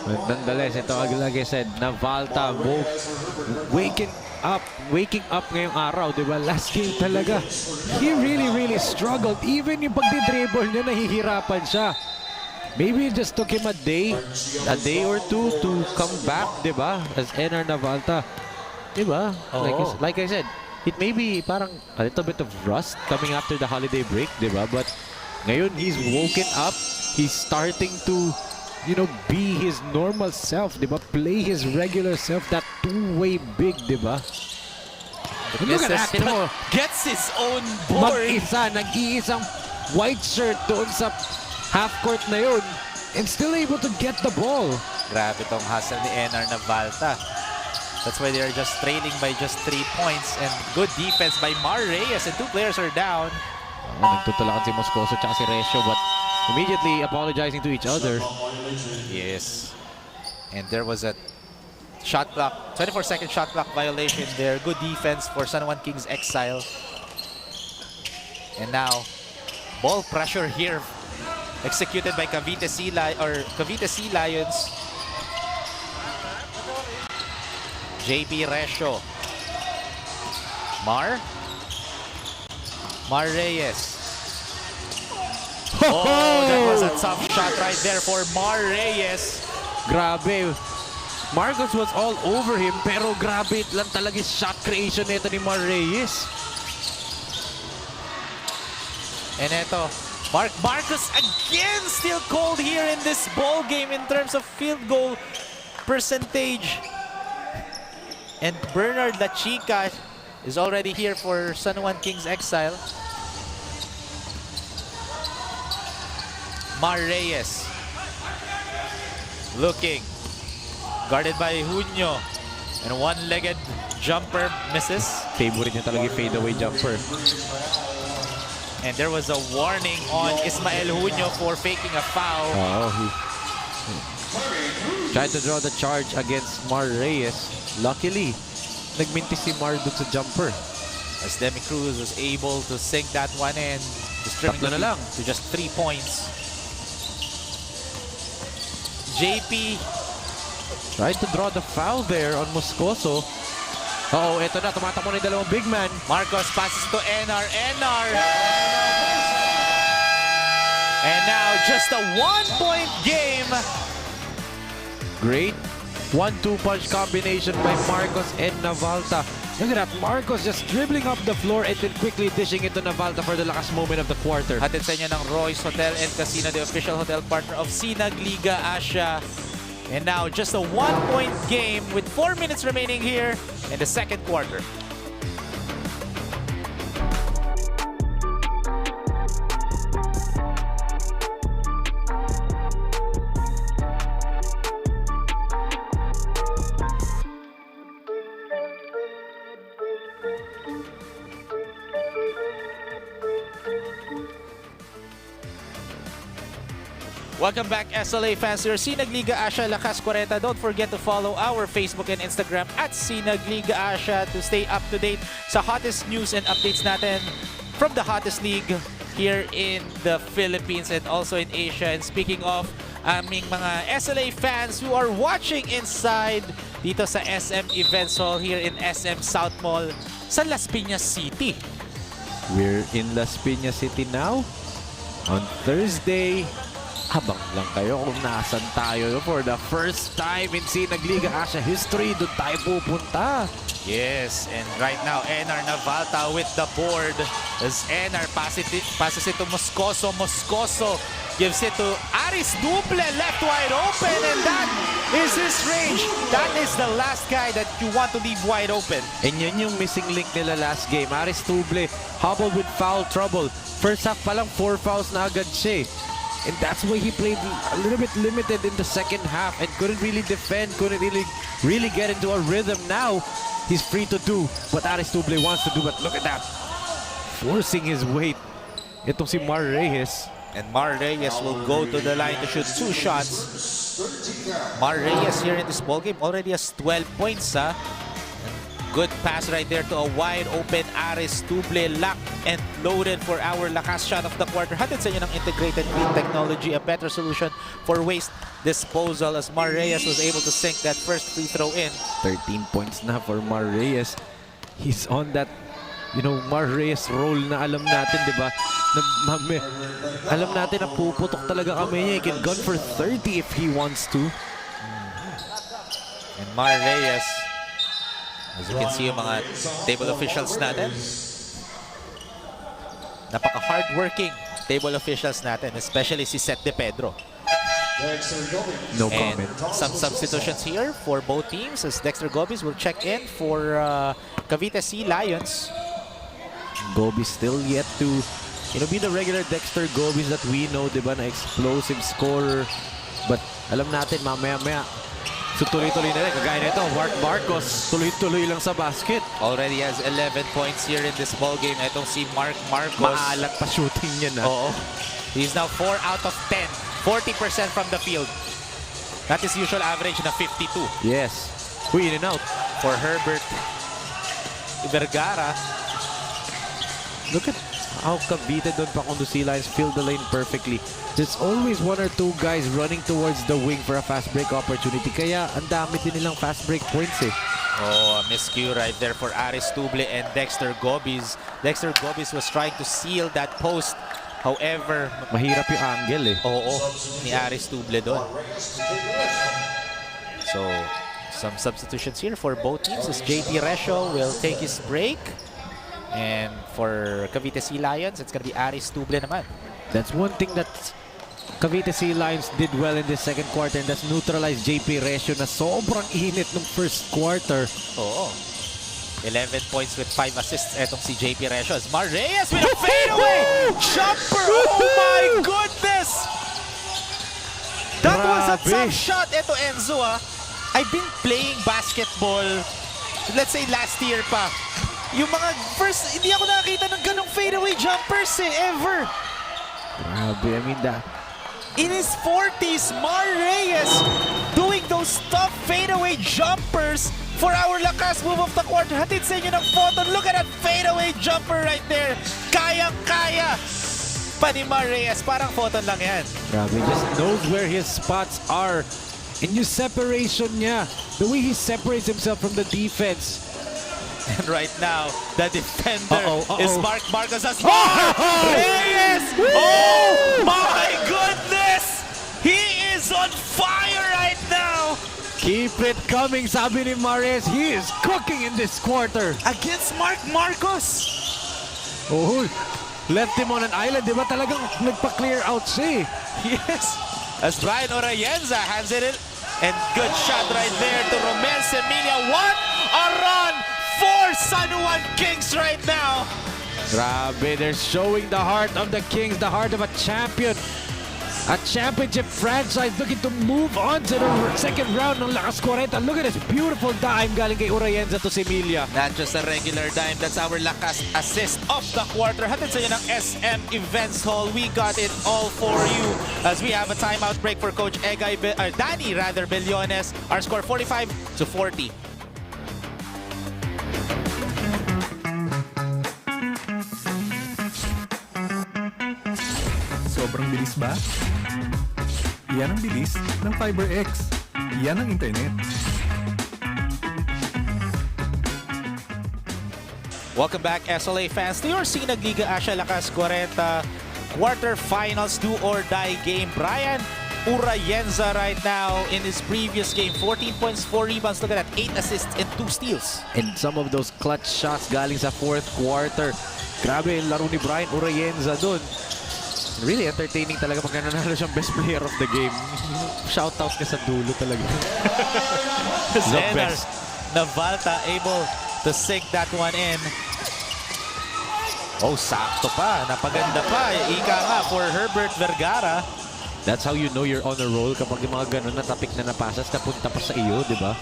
But nonetheless, ito like I said, Navalta waking up ngayong araw, di ba? Last game talaga. He really struggled. Even yung pagdi-dribble niya, nahihirapan siya. Maybe it just took him a day or two to come back, di ba? As NR Navalta, di ba? Like I said, it may be parang a little bit of rust coming after the holiday break, di ba? But ngayon, he's woken up. He's starting to, you know, be his normal self, di ba? Play his regular self, that two-way big, di ba? Look at that, mo. Gets his own board. Mag-isa, nag-iisang white shirt doon sa half-court na yun and still able to get the ball. Grabe tong hustle ni NR Navalta. That's why they're just trailing by just 3 points, and good defense by Mar Reyes, and 2 players are down. Nagtutulakan si Moscoso at si Resio, but immediately apologizing to each other. Yes. And there was a shot clock, 24-second shot clock violation there. Good defense for San Juan Kings Exile. And now, ball pressure here, executed by Cavite Sea Lions. JP Resio. Mar Reyes. Oh, that was a tough shot right there for Mar Reyes. Grabe. Marcos was all over him, pero grabe lang talaga yung shot creation nito ni Mar Reyes. And eto, Marcos again still cold here in this ball game in terms of field goal percentage. And Bernard La Chica is already here for San Juan Kings Exile. Mar Reyes looking, guarded by Junio, and one-legged jumper misses. Favorite niya talaga yung fadeaway jumper. And there was a warning on Ismael Junio for faking a foul. Oh, he tried to draw the charge against Mar Reyes. Luckily, nagmintis si Mar dun sa jumper. As Demi Cruz was able to sink that one in, just trimming Tatlo na lang to just 3 points. JP tried to draw the foul there on Moscoso. Uh-oh, eto na, tumatakbo na yung dalawang big man. Marcos passes to NR. And now just a 1-point game. Great 1-2 punch combination by Marcos and Navalta. Look at that, Marcos just dribbling up the floor and then quickly dishing it to Navalta for the lakas moment of the quarter. Hatid sa inyo ng Royce Hotel and Casino, the official hotel partner of SINAG Liga Asya. And now just a 1-point game with 4 minutes remaining here in the second quarter. Welcome back, SLA fans. Your SINAG Liga Asya Lakas Kwarenta. Don't forget to follow our Facebook and Instagram at SINAG Liga Asya to stay up to date sa hottest news and updates natin from the hottest league here in the Philippines and also in Asia. And speaking of aming mga SLA fans who are watching inside dito sa SM Events Hall here in SM SOUTHMALL sa Laspíñas City. We're in Laspíñas City now on Thursday. Habang lang kayo kung nasan tayo for the first time in SINAG Liga Asya history. Doon tayo pupunta. Yes, and right now, Enar Navalta with the board. As Enar passes it to Moscoso. Moscoso gives it to Aris Duple, left wide open, and that is his range. That is the last guy that you want to leave wide open. And yun yung missing link nila last game. Aris Duple hobbled with foul trouble. First half pa lang 4 fouls na agad siya. And that's why he played a little bit limited in the second half and couldn't really defend, couldn't really get into a rhythm. Now, he's free to do what Aris Duple wants to do, but look at that. Forcing his weight. Itong si Mar Reyes. And Mar Reyes will go to the line to shoot 2 shots. Mar Reyes here in this ballgame already has 12 points. Good pass right there to a wide open Aris Duple, locked and loaded for our lakas shot of the quarter. Hatid sa inyo ng integrated green technology, a better solution for waste disposal as Mar Reyes was able to sink that first free throw in. 13 points na for Mar Reyes. He's on that, Mar Reyes role na alam natin, di ba? Alam natin na puputok talaga kami niya. He can gun for 30 if he wants to. And Mar Reyes, as you can see yung mga table officials natin, napaka-hardworking table officials natin, especially si Seth De Pedro. No And comment. some substitutions here for both teams as Dexter Gobis will check in for Cavite Sea Lions. Gobis still yet to be the regular Dexter Gobis that we know, diba, na explosive scorer. But alam natin, mamaya-maya, so tuloy-tuloy na rin. Kagaya nito, Marcos, tuloy-tuloy lang sa basket. Already has 11 points here in this ball game. Itong si Marcos. Maalat pa shooting niya na. Oo. He's now 4 out of 10. 40% from the field. That is usual average na 52. Yes. In and out. For Herbert Vergara. Look at how Cavite doon PACUNDO Sealions fill the lane perfectly. There's always 1 or 2 guys running towards the wing for a fast break opportunity. Kaya ang dami din nilang fast break points eh. Oh, a miscue right there for Aris Duple and Dexter Gobis. Dexter Gobis was trying to seal that post. However, Mahirap yung angle eh. oo, ni Aris Duple doon. So, some substitutions here for both teams as JP Resho will take his break. And for Cavite Sea Lions, it's gonna be Aris Duple naman. That's one thing that Cavite Sea Lions did well in the second quarter, and that's neutralize JP Resho na sobrang init ng first quarter. Oo. 11 points with 5 assists etong si JP Resho. As Mar Reyes with a fadeaway jumper! Oh my goodness! That was a tough shot. Eto Enzo I've been playing basketball, let's say last year pa. Yung mga first, hindi ako nakakita ng ganong fadeaway jumpers ever. Grabe, I mean that. In his 40s, Mar Reyes doing those tough fadeaway jumpers for our lakas move of the quarter. Hatid sa inyo ng photo. Look at that fadeaway jumper right there. Kayang-kaya pa ni Mar Reyes. Parang photo lang yan. Grabe, just knows where his spots are. And yung separation niya, the way he separates himself from the defense. And right now, the defender is Marcos as Reyes! Oh my goodness! He is on fire right now! Keep it coming, sabi ni Mares. He is cooking in this quarter. Against Mark Marcos. Oh, left him on an island. Di ba talagang nagpa-clear out siya eh. Yes. As Brian Orayenza hands it in. And good shot right there to Romel Semilia. What a run for San Juan Kings right now. Grabe, they're showing the heart of the Kings, the heart of a champion. A championship franchise looking to move on to the second round ng Lakas Kwarenta. Look at this beautiful dime galing kay Orayenza to Semilia. Not just a regular dime, that's our Lakas assist of the quarter. Hatid sa inyo ng SM Events Hall. We got it all for you as we have a timeout break for Coach Danny Bellones. Our score 45-40. Sobrang bilis ba? Yan ang bilis ng FiberX. Yan ang internet. Welcome back, SLA fans, to your SINAG Asya Lakas Kwarenta quarterfinals do-or-die game. Brian Orayenza right now in his previous game, 14 points, 4 rebounds. Look at that, 8 assists and 2 steals. And some of those clutch shots galing sa fourth quarter. Grabe yung laro ni Brian Orayenza dun. Really entertaining talaga pag nanalo siyang best player of the game. Shoutouts ka sa dulo talaga. The best. Navalta able to sink that one in. Oh, sakto pa. Napaganda pa. Ika nga for Herbert Vergara. That's how you know you're on a roll kapag yung mga ganun na topic na napasas napunta pa sa iyo, di ba?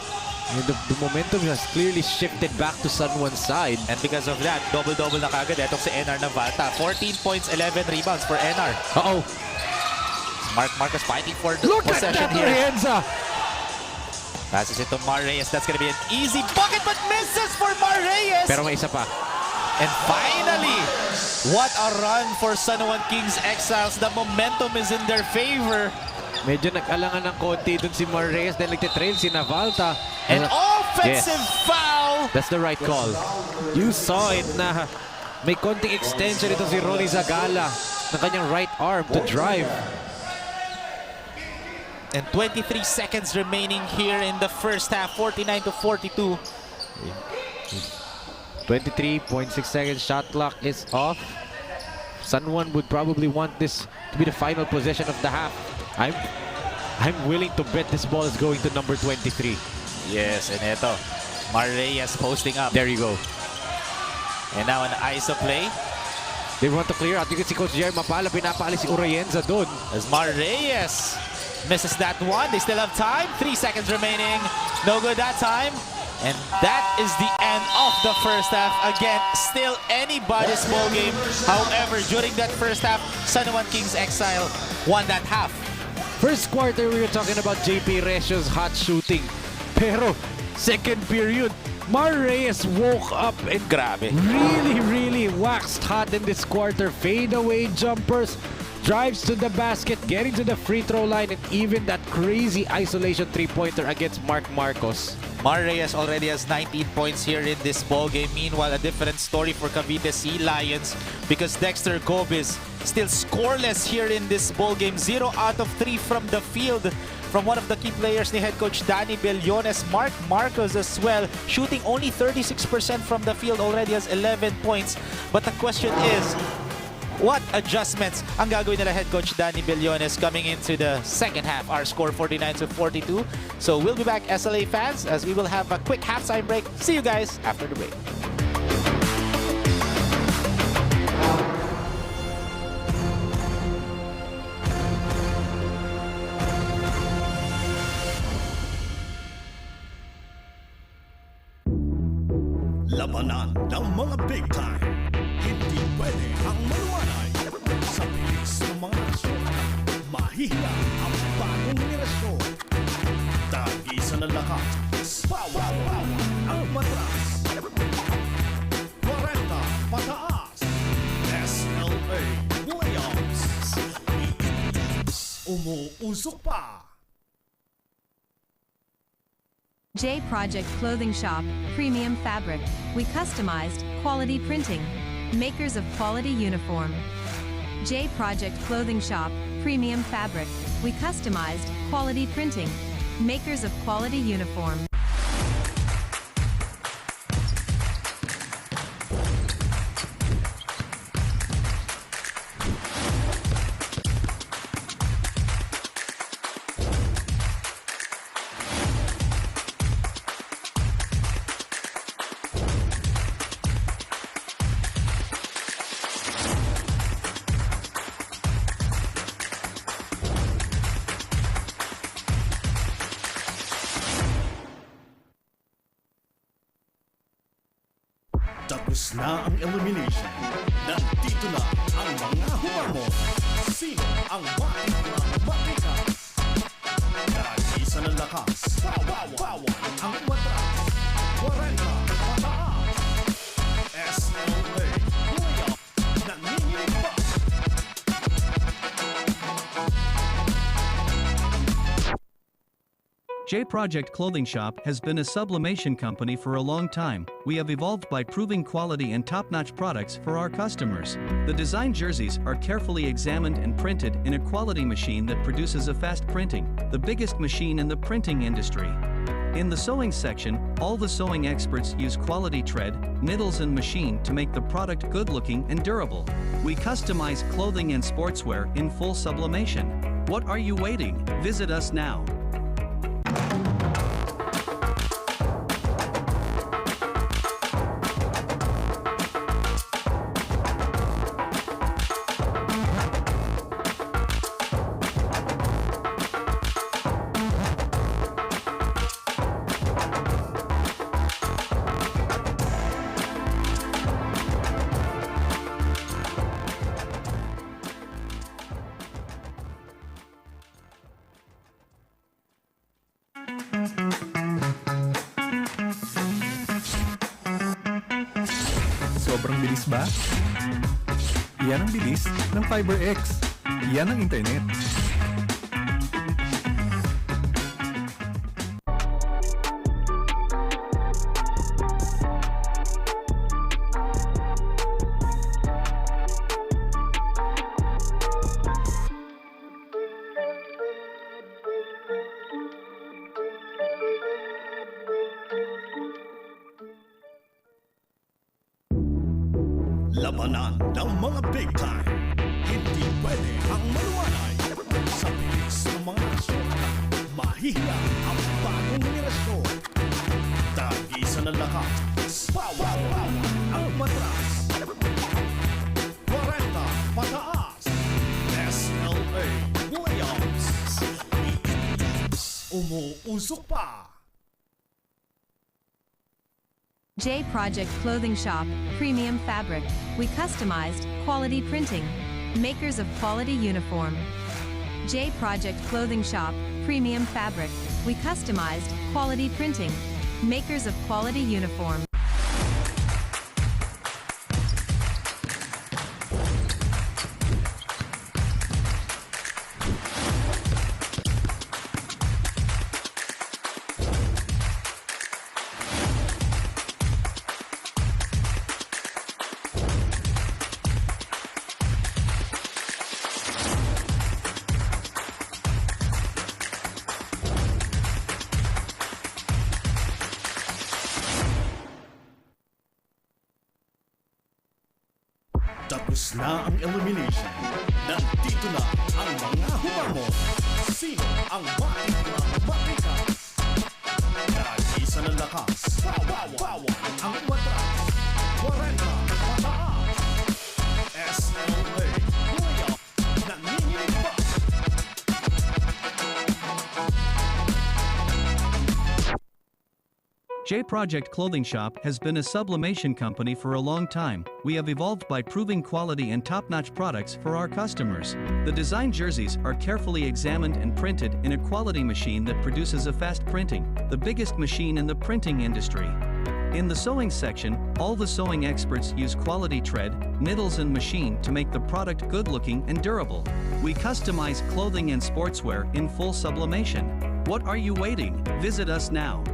The momentum has clearly shifted back to San Juan's side. And because of that, double-double na kagad. Etong si NR Navalta. 14 points, 11 rebounds for NR. Uh-oh. Mark Marcos fighting for the Look at possession that, here. Orayenza! Passes it to Mar Reyes. That's gonna be an easy bucket, but misses for Mar Reyes. Pero may isa pa. And finally, what a run for San Juan Kings Exiles. The momentum is in their favor. Medyo nag-alangan ng konti dun si Mar Reyes dahil nagtitrail si Navalta. An offensive foul. That's the right call. You saw it na may konting extension ito si Ronnie Zagala ng kanyang right arm to drive. And 23 seconds remaining here in the first half, 49-42. 23.6 seconds, shot clock is off. San Juan would probably want this to be the final possession of the half. I'm willing to bet this ball is going to number 23. Yes, and eto, Mar Reyes posting up. There you go. And now an ISO play. They want to clear out. You can see Coach Jerry Mapala pinapaalis si Orayenza doon. As Mar Reyes misses that one. They still have time. 3 seconds remaining. No good that time. And that is the end of the first half. Again, still anybody's ball game. However, during that first half, San Juan Kings Exile won that half. First quarter, we were talking about JP Recio's hot shooting. Pero, second period, Mar Reyes woke up and Grabe. really waxed hot in this quarter. Fadeaway jumpers, drives to the basket, getting to the free throw line, and even that crazy isolation three-pointer against Mark Marcos. Mar Reyes already has 19 points here in this ball game. Meanwhile, a different story for Cavite Sea Lions because Dexter Gobis still scoreless here in this ball game. 0 out of 3 from the field from one of the key players ni head coach Danny Bellones. Mark Marcos as well, shooting only 36% from the field, already has 11 points. But the question is, what adjustments ang gagawin nila head coach Danny Bellones coming into the second half? Our score 49-42. So we'll be back, SLA fans, as we will have a quick halftime break. See you guys after the break. Labanan ng mga big time. Hindi pwede ang maluwanay. Sa bilis ng mga aksyon, mahihila ang bagong henerasyon. Tag-isa na lakas, power ang matras. 40 pataas. SLA Williams. Umuusok pa. J Project Clothing Shop, Premium Fabric. We customized, quality printing. Makers of quality uniform. J Project Clothing Shop, Premium Fabric. We customized, quality printing. makers of quality uniform. Tapos na ang elimination. Nandito na ang mga humamon. Sino ang matikas? Nag-isa ng lakas. Bawal ang matras. 40 pataas. SLA Liga. Nanginginig pa. J Project Clothing Shop has been a sublimation company for a long time. We have evolved by proving quality and top-notch products for our customers. The design jerseys are carefully examined and printed in a quality machine that produces a fast printing, the biggest machine in the printing industry. In the sewing section, all the sewing experts use quality thread, needles and machine to make the product good-looking and durable. We customize clothing and sportswear in full sublimation. What are you waiting? Visit us now. Sobrang bilis ba? Yan ang bilis ng FiberX. Yan ang internet. Labanan ng mga big time. Hindi pwede ang maluwanay. Sa bilis ng mga asyon, mahihiya ang bagong henerasyon. Tag-isa ng lakas. Bawal ang matras. 40 pataas. SLA Williams. Umuusok pa. J Project Clothing Shop, Premium Fabric. We customized quality printing, makers of quality uniform. J Project Clothing Shop, Premium Fabric. We customized quality printing, makers of quality uniform. Tapos na ang elimination. Nandito na ang mga humamon. Sino ang matikas? Nag-isa ng lakas. Bawal ang matras. 40 pataas. SLA Liga. Nanginginig pa. J Project Clothing Shop has been a sublimation company for a long time. We have evolved by proving quality and top-notch products for our customers. The design jerseys are carefully examined and printed in a quality machine that produces a fast printing, the biggest machine in the printing industry. In the sewing section, all the sewing experts use quality thread, needles and machine to make the product good-looking and durable. We customize clothing and sportswear in full sublimation. What are you waiting? Visit us now.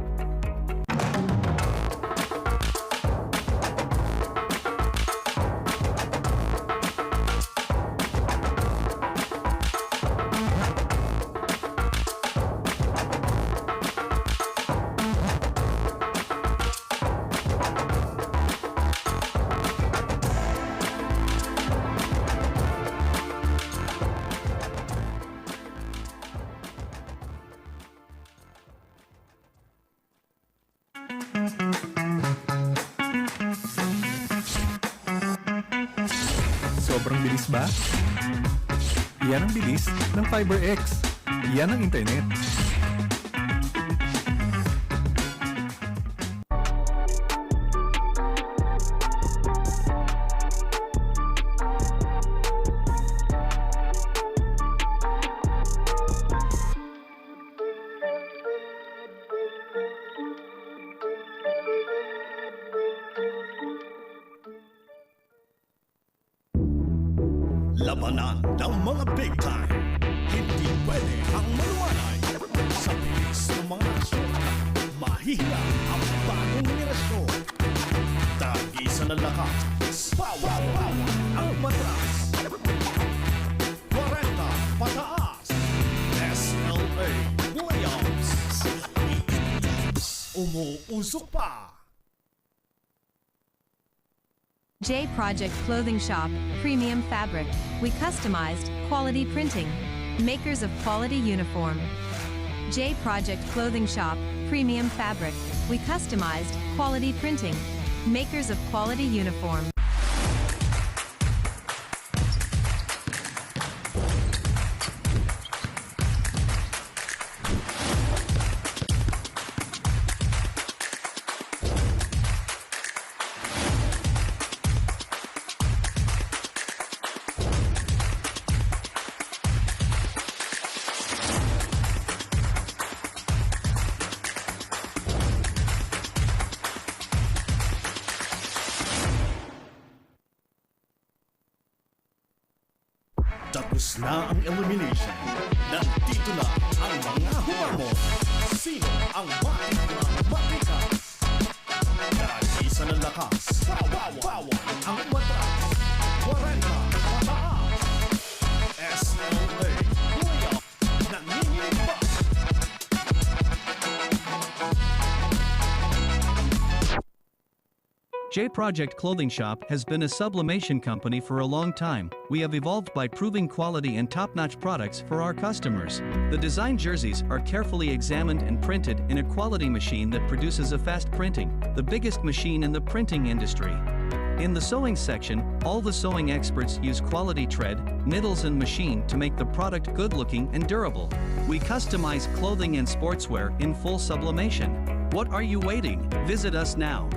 Sobrang bilis ba? Yan ang bilis ng FiberX. Yan ang internet. Labanan ng mga big time. Hindi pwede ang maluwanay. Sa bilis ng mga nasyon, mahihila ang bagong henerasyon. Tag-isa na lakas, power ang matras. 40 pataas, SLA Williams. Umuusok pa. J Project Clothing Shop, Premium Fabric. We customized, quality printing. Makers of quality uniform. J Project Clothing Shop, Premium Fabric. We customized, quality printing. Makers of quality uniform. Tapos na ang elimination. Nandito na ang mga humamon. Sino ang matikas? Tag-isa ng lakas. Power ang matras. 40 pataas. SLA Liga. Nanginginig pa. J Project Clothing Shop has been a sublimation company for a long time. We have evolved by proving quality and top-notch products for our customers. The design jerseys are carefully examined and printed in a quality machine that produces a fast printing, the biggest machine in the printing industry. In the sewing section, all the sewing experts use quality thread, needles and machine to make the product good-looking and durable. We customize clothing and sportswear in full sublimation. What are you waiting? Visit us now.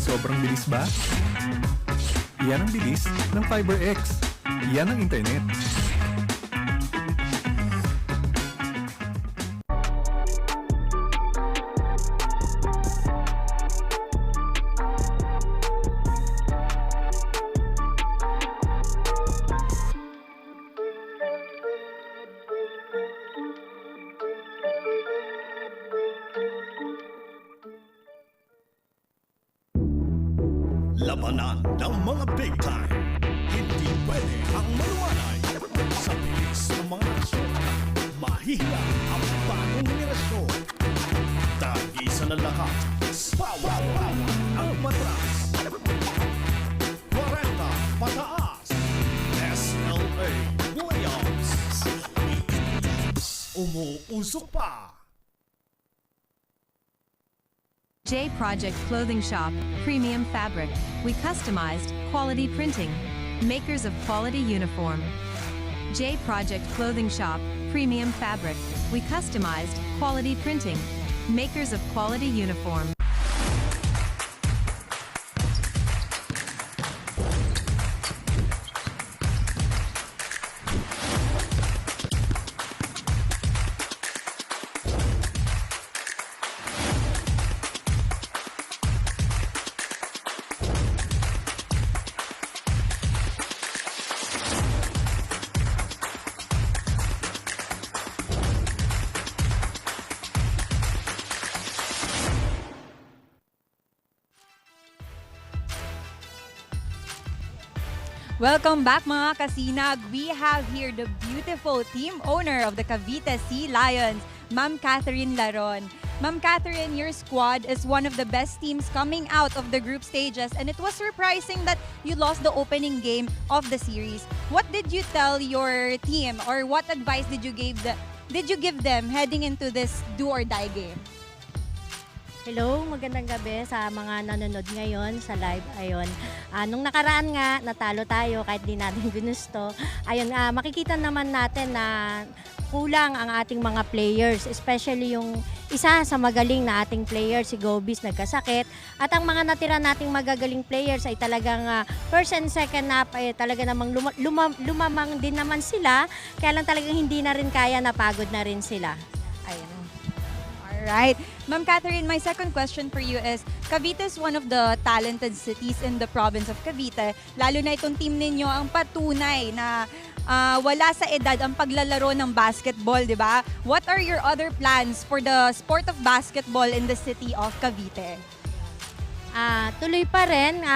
Sobrang bilis ba? Yan ang bilis ng FiberX. Yan ang internet. Labanan ng mga big time. Hindi pwede ang maluwanay. Sa bilis ng mga nasyon, mahihila ang bagong henerasyon. Tag-isa na lakas, power ang matras. 40 pataas, SLA Williams. Umuusok pa. J Project Clothing Shop, Premium Fabric. We customized, quality printing. Makers of quality uniform. J Project Clothing Shop, Premium Fabric. We customized, quality printing. Makers of quality uniform. Welcome back mga kasinag. We have here the beautiful team owner of the Cavite Sea Lions, Ma'am Catherine Laron. Ma'am Catherine, your squad is one of the best teams coming out of the group stages, and it was surprising that you lost the opening game of the series. What did you tell your team, or what advice did you give them heading into this do or die game? Hello, magandang gabi sa mga nanonood ngayon sa live. Ayun, nung nakaraan nga, natalo tayo kahit di natin ginusto. Ayun, makikita naman natin na kulang ang ating mga players, especially yung isa sa magaling na ating players, si Gobis, nagkasakit. At ang mga natira nating magagaling players ay talagang first and second half ay talaga namang lumamang din naman sila. Kaya lang talagang hindi na rin kaya, napagod na rin sila. Ayun. Alright. Ma'am Catherine, my second question for you is, Cavite is one of the talented cities in the province of Cavite. Lalo na itong team ninyo ang patunay na wala sa edad ang paglalaro ng basketball, di ba? What are your other plans for the sport of basketball in the city of Cavite? Tuloy pa rin.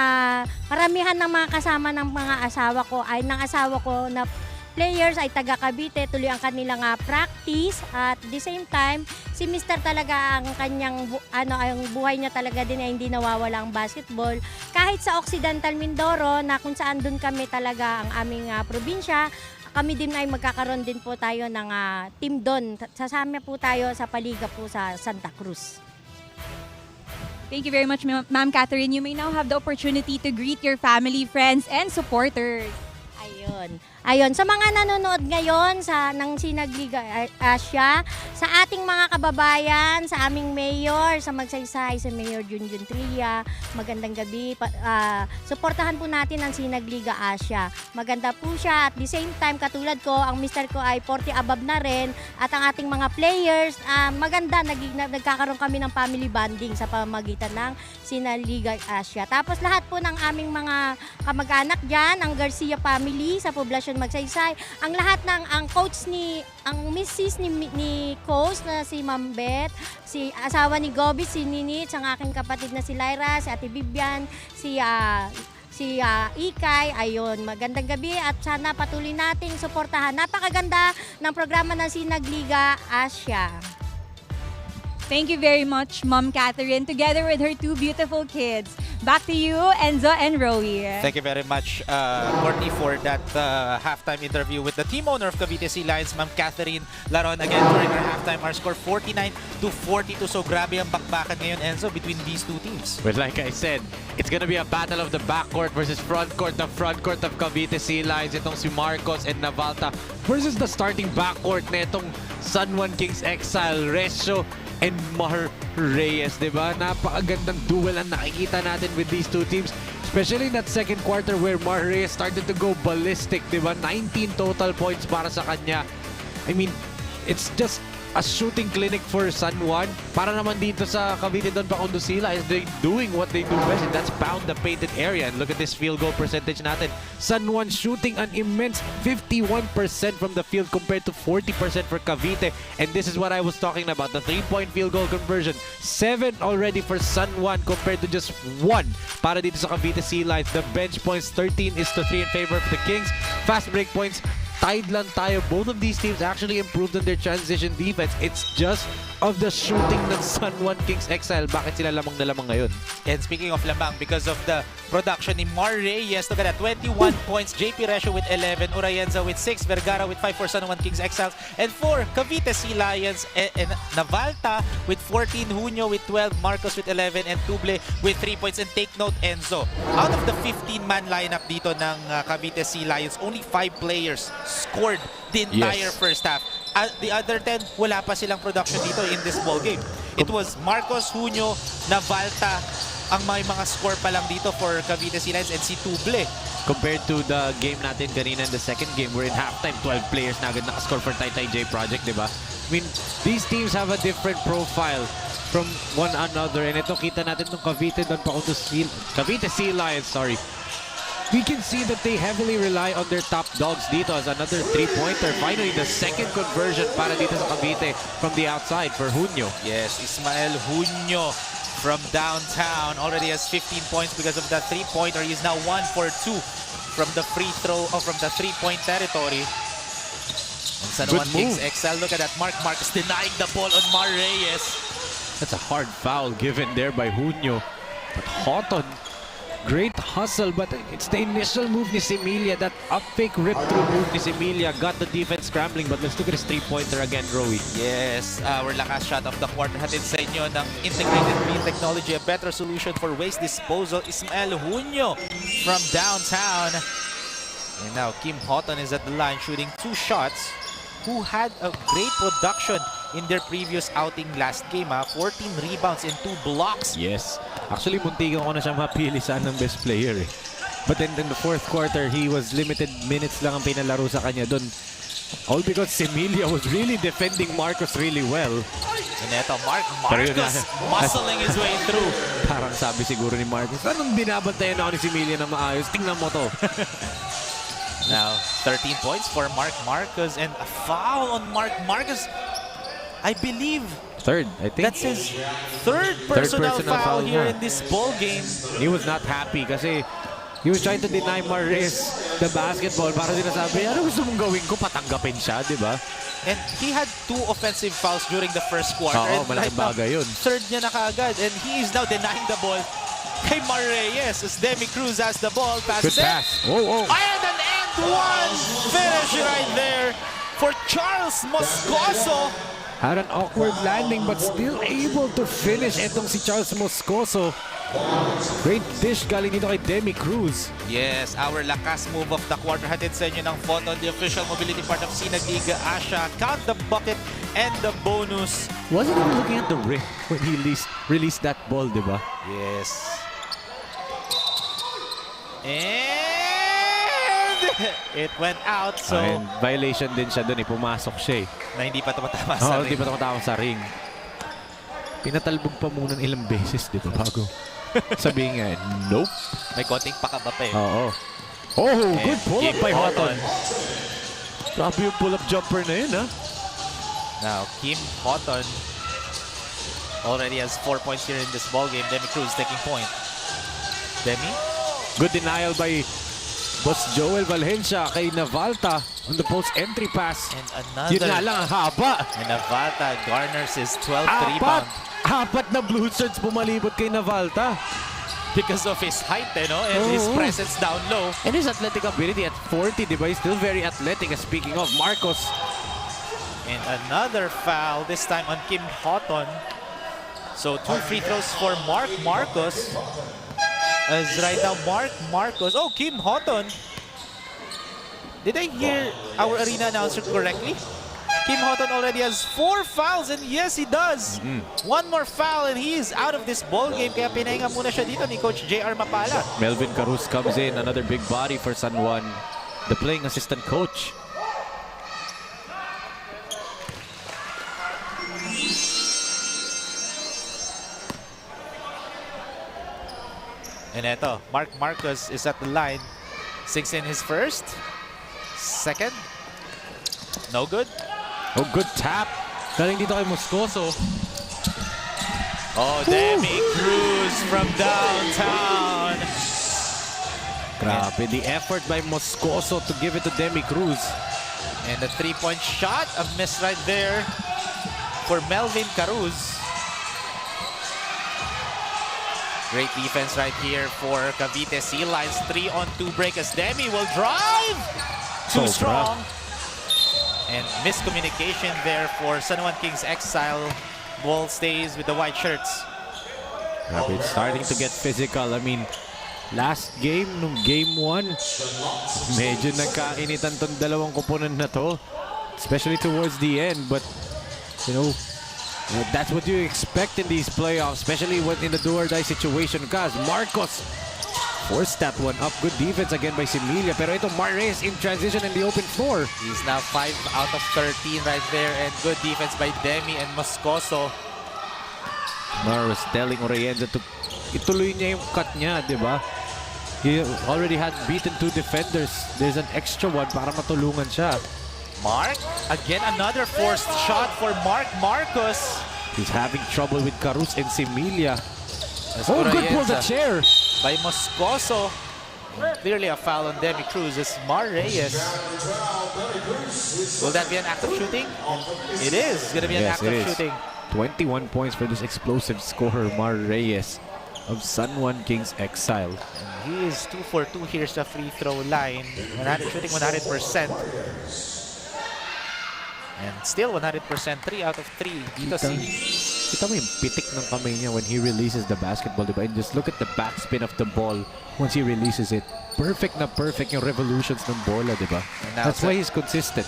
Maramihan ng mga kasama ng mga asawa ko na players ay taga Cavite, tuloy ang kanilang practice at the same time si Mr. talaga ang kanyang ang buhay niya talaga din ay hindi nawawala ang basketball. Kahit sa Occidental Mindoro na kung saan doon kami talaga ang aming probinsya, kami din ay magkakaroon din po tayo ng team doon. Sasama po tayo sa paliga po sa Santa Cruz. Thank you very much, Ma'am Catherine. You may now have the opportunity to greet your family, friends, and supporters. Ayun, sa mga nanonood ngayon ng SINAG Liga Asya, sa ating mga kababayan, sa aming mayor, sa Magsaysay, sa Mayor Junjun Tria, magandang gabi. Suportahan po natin ang SINAG Liga Asya. Maganda po siya at the same time, katulad ko, ang mister ko ay 40 above na rin at ang ating mga players, maganda, nagkakaroon kami ng family bonding sa pamamagitan ng SINAG Liga Asya. Tapos lahat po ng aming mga kamag-anak dyan, ang Garcia family sa poblasyon Magsaysay, ang lahat ng ang misis ni Coach na si Ma'am Beth, si asawa ni Gobi, si Ninit, ang aking kapatid na si Lyra, si Ate Bibian, si Ikay. Ayun, magandang gabi at sana patuloy nating suportahan. Napakaganda ng programa ng SINAG Liga Asya. Thank you very much, Ma'am Catherine, together with her two beautiful kids. Back to you, Enzo and Rowie. Thank you very much, Courtney, for that halftime interview with the team owner of Cavite Sea Lions, Ma'am Catherine Laron. Again, during our halftime, our score 49-42. So grabe ang bakbakan ngayon, Enzo, between these two teams. But like I said, it's gonna be a battle of the backcourt versus frontcourt. The frontcourt of Cavite Sea Lions, itong si Marcos and Navalta versus the starting backcourt na itong San Juan Kings Exile, Resio and Mar Reyes, diba? Napakagandang duel ang nakikita natin with these two teams. Especially in that second quarter where Mar Reyes started to go ballistic, diba? 19 total points para sa kanya. I mean, it's just a shooting clinic for San Juan. Para naman dito sa Cavite Don Pacundo Sila is they doing what they do best, and that's pound the painted area. And look at this field goal percentage natin. San Juan shooting an immense 51% from the field compared to 40% for Cavite. And this is what I was talking about, the 3-point field goal conversion. 7 already for San Juan compared to just 1 para dito sa Cavite Sea Lions. The bench points 13-3 in favor of the Kings. Fast break points, tied lang tayo. Both of these teams actually improved on their transition defense. It's just of the shooting ng San Juan Kings Exile. Bakit sila lamang na lamang ngayon? And speaking of lamang, because of the production ni Mar Reyes, look at that, 21 points. JP Resio with 11, Urayenza with 6, Vergara with 5 for San Juan Kings Exiles, and 4 Cavite Sea Lions, and Navalta with 14, Junio with 12, Marcos with 11, and Tuble with 3 points. And take note, Enzo, out of the 15-man lineup dito ng Cavite Sea Lions, only 5 players scored the entire first half. The other 10, wala pa silang production dito in this ball game. It was Marcos, Junio, Navalta, ang may mga score pa lang dito for Cavite Sea Lions, and si Tuble. Compared to the game natin kanina in the second game, where in halftime, 12 players na agad nakascore for Taytay J Project, diba? I mean, these teams have a different profile from one another. And ito, kita natin itong Cavite Sea Lions, sorry. We can see that they heavily rely on their top dogs dito as another 3-pointer. Finally, the second conversion para dito sa Cavite from the outside for Junio. Yes, Ismael Junio from downtown already has 15 points because of that 3-pointer. He's now 1 for 2 from the free throw or from the three-point territory. And San Juan Kings Exile. Look at that. Mark Marcus denying the ball on Mar Reyes. That's a hard foul given there by Junio. But Houghton, great hustle, but it's the initial move ni Similia. That up fake rip-through move ni Similia got the defense scrambling. But let's look at his three-pointer again, Rowie. Yes, our lakas shot of the quarter hatid sa inyo ng integrated beam technology, a better solution for waste disposal. Ismael Junio from downtown. And now Kim Houghton is at the line shooting 2 shots. Who had a great production in their previous outing last game. 14 rebounds and 2 blocks. Yes. Actually, muntikan ko na siya mapili saan ng best player eh. But then in the fourth quarter, he was limited minutes lang ang pinalaro sa kanya doon. All because Similia was really defending Marcos really well. And eto, Marcos muscling his way through. Parang sabi siguro ni Marcos, anong binabantayan ako ni Similia na maayos? Tingnan mo to. Now, 13 points for Mark Marcos and a foul on Mark Marcos. I believe Third, I think. that's his third personal foul here in this ball game. He was not happy kasi he was trying to deny Maris the basketball. Para sinasabi, ano gusto mong gawin ko? Patanggapin siya, di ba? And he had 2 offensive fouls during the first quarter. Oo, And malaking right now, bagay yun. third niya na kaagad. And he is now denying the ball kay Mar Reyes as Demi Cruz has the ball. Good pass. Oh, oh. And an end-one finish right there for Charles Moscoso. Had an awkward landing but still able to finish itong si Charles Moscoso. Great dish galing dito kay Demi Cruz. Yes, our lakas move of the quarter hatid sa inyo ng photo, the official mobility part of SINAG Liga Asya. Count the bucket and the bonus. Wasn't even looking at the rim when he released that ball, di ba? Yes. And it went out, so And violation din siya doon eh. Pumasok siya eh. na hindi pa tumatama sa Hindi ring. pa tumatama sa ring. Pinatalbog pa muna ng ilang beses, di ba? Bago sabihin nga, nope. May konting pakaba pa eh. Oo. Oh, good pull-up Kim by Houghton. Houghton. Grabe yung pull-up jumper na yun, ha? Now, Kim Houghton already has 4 points here in this ball game. Demi Cruz taking point. Demi? Good denial by Boss Joel Valencia kay Navalta on the post entry pass. And Yun nga another. lang, ang haba. And Navalta garners his 12th rebound Apat na blue shirts pumalibot kay Navalta. because of his height, no? And his Oo. presence down low. And his athletic ability at 40, di ba? He's still very athletic. Speaking of Marcos. And another foul, this time on Kim Houghton. So 2 free throws for Mark Marcos. As right now, Mark Marcos. Oh, Kim Houghton. Did I hear our arena announcer correctly? Kim Houghton already has 4 fouls, and yes, he does. 1 more foul, and he is out of this ball game. Kaya pinahinga muna siya dito ni Coach JR Mapala. Melvin Carus comes in, another big body for San Juan, the playing assistant coach. And eto, Mark Marcos is at the line. 6 in his first. Second. No good. Oh, good tap. Galing dito kay Moscoso. Oh, Demi Cruz from downtown. Grabe, the effort by Moscoso to give it to Demi Cruz. And the 3-point shot, a miss right there for Melvin Caruz. Great defense right here for Cavite Sea Lions. 3-on-2 break as Demi will drive. Too Sobra. strong. And miscommunication there for San Juan Kings Exile. Ball stays with the white shirts. Grabe, it's starting to get physical. I mean, last game, nung game 1, medyo nagkainitan tong dalawang koponan na to. Especially towards the end. But, you know, that's what you expect in these playoffs. Especially when in the do-or-die situation. Because Marcos forced that one up. Good defense again by Similia. Pero ito, Mares in transition in the open floor. He's now 5 out of 13 right there. And good defense by Demi and Moscoso. Mares telling Orienza to ituloy niya yung cut niya, di ba? He already had beaten 2 defenders. There's an extra one para matulungan siya. Mark, again another forced shot for Mark Marcos. He's having trouble with Carus and Similia. As Oh, good pull the Orienza chair. by Moscoso. Clearly a foul on Demi Cruz as Mar Reyes. Will that be an act of shooting? It is going to be an act of shooting. 21 points for this explosive scorer, Mar Reyes of San Juan Kings Exile. He is 2 for 2 here sa free throw line. Shooting 100%. And still 100%, 3 out of 3. Dito Kita mo yung pitik ng kamay niya when he releases the basketball, diba? And just look at the backspin of the ball once he releases it. Perfect na perfect yung revolutions ng bola, diba? That's why he's consistent.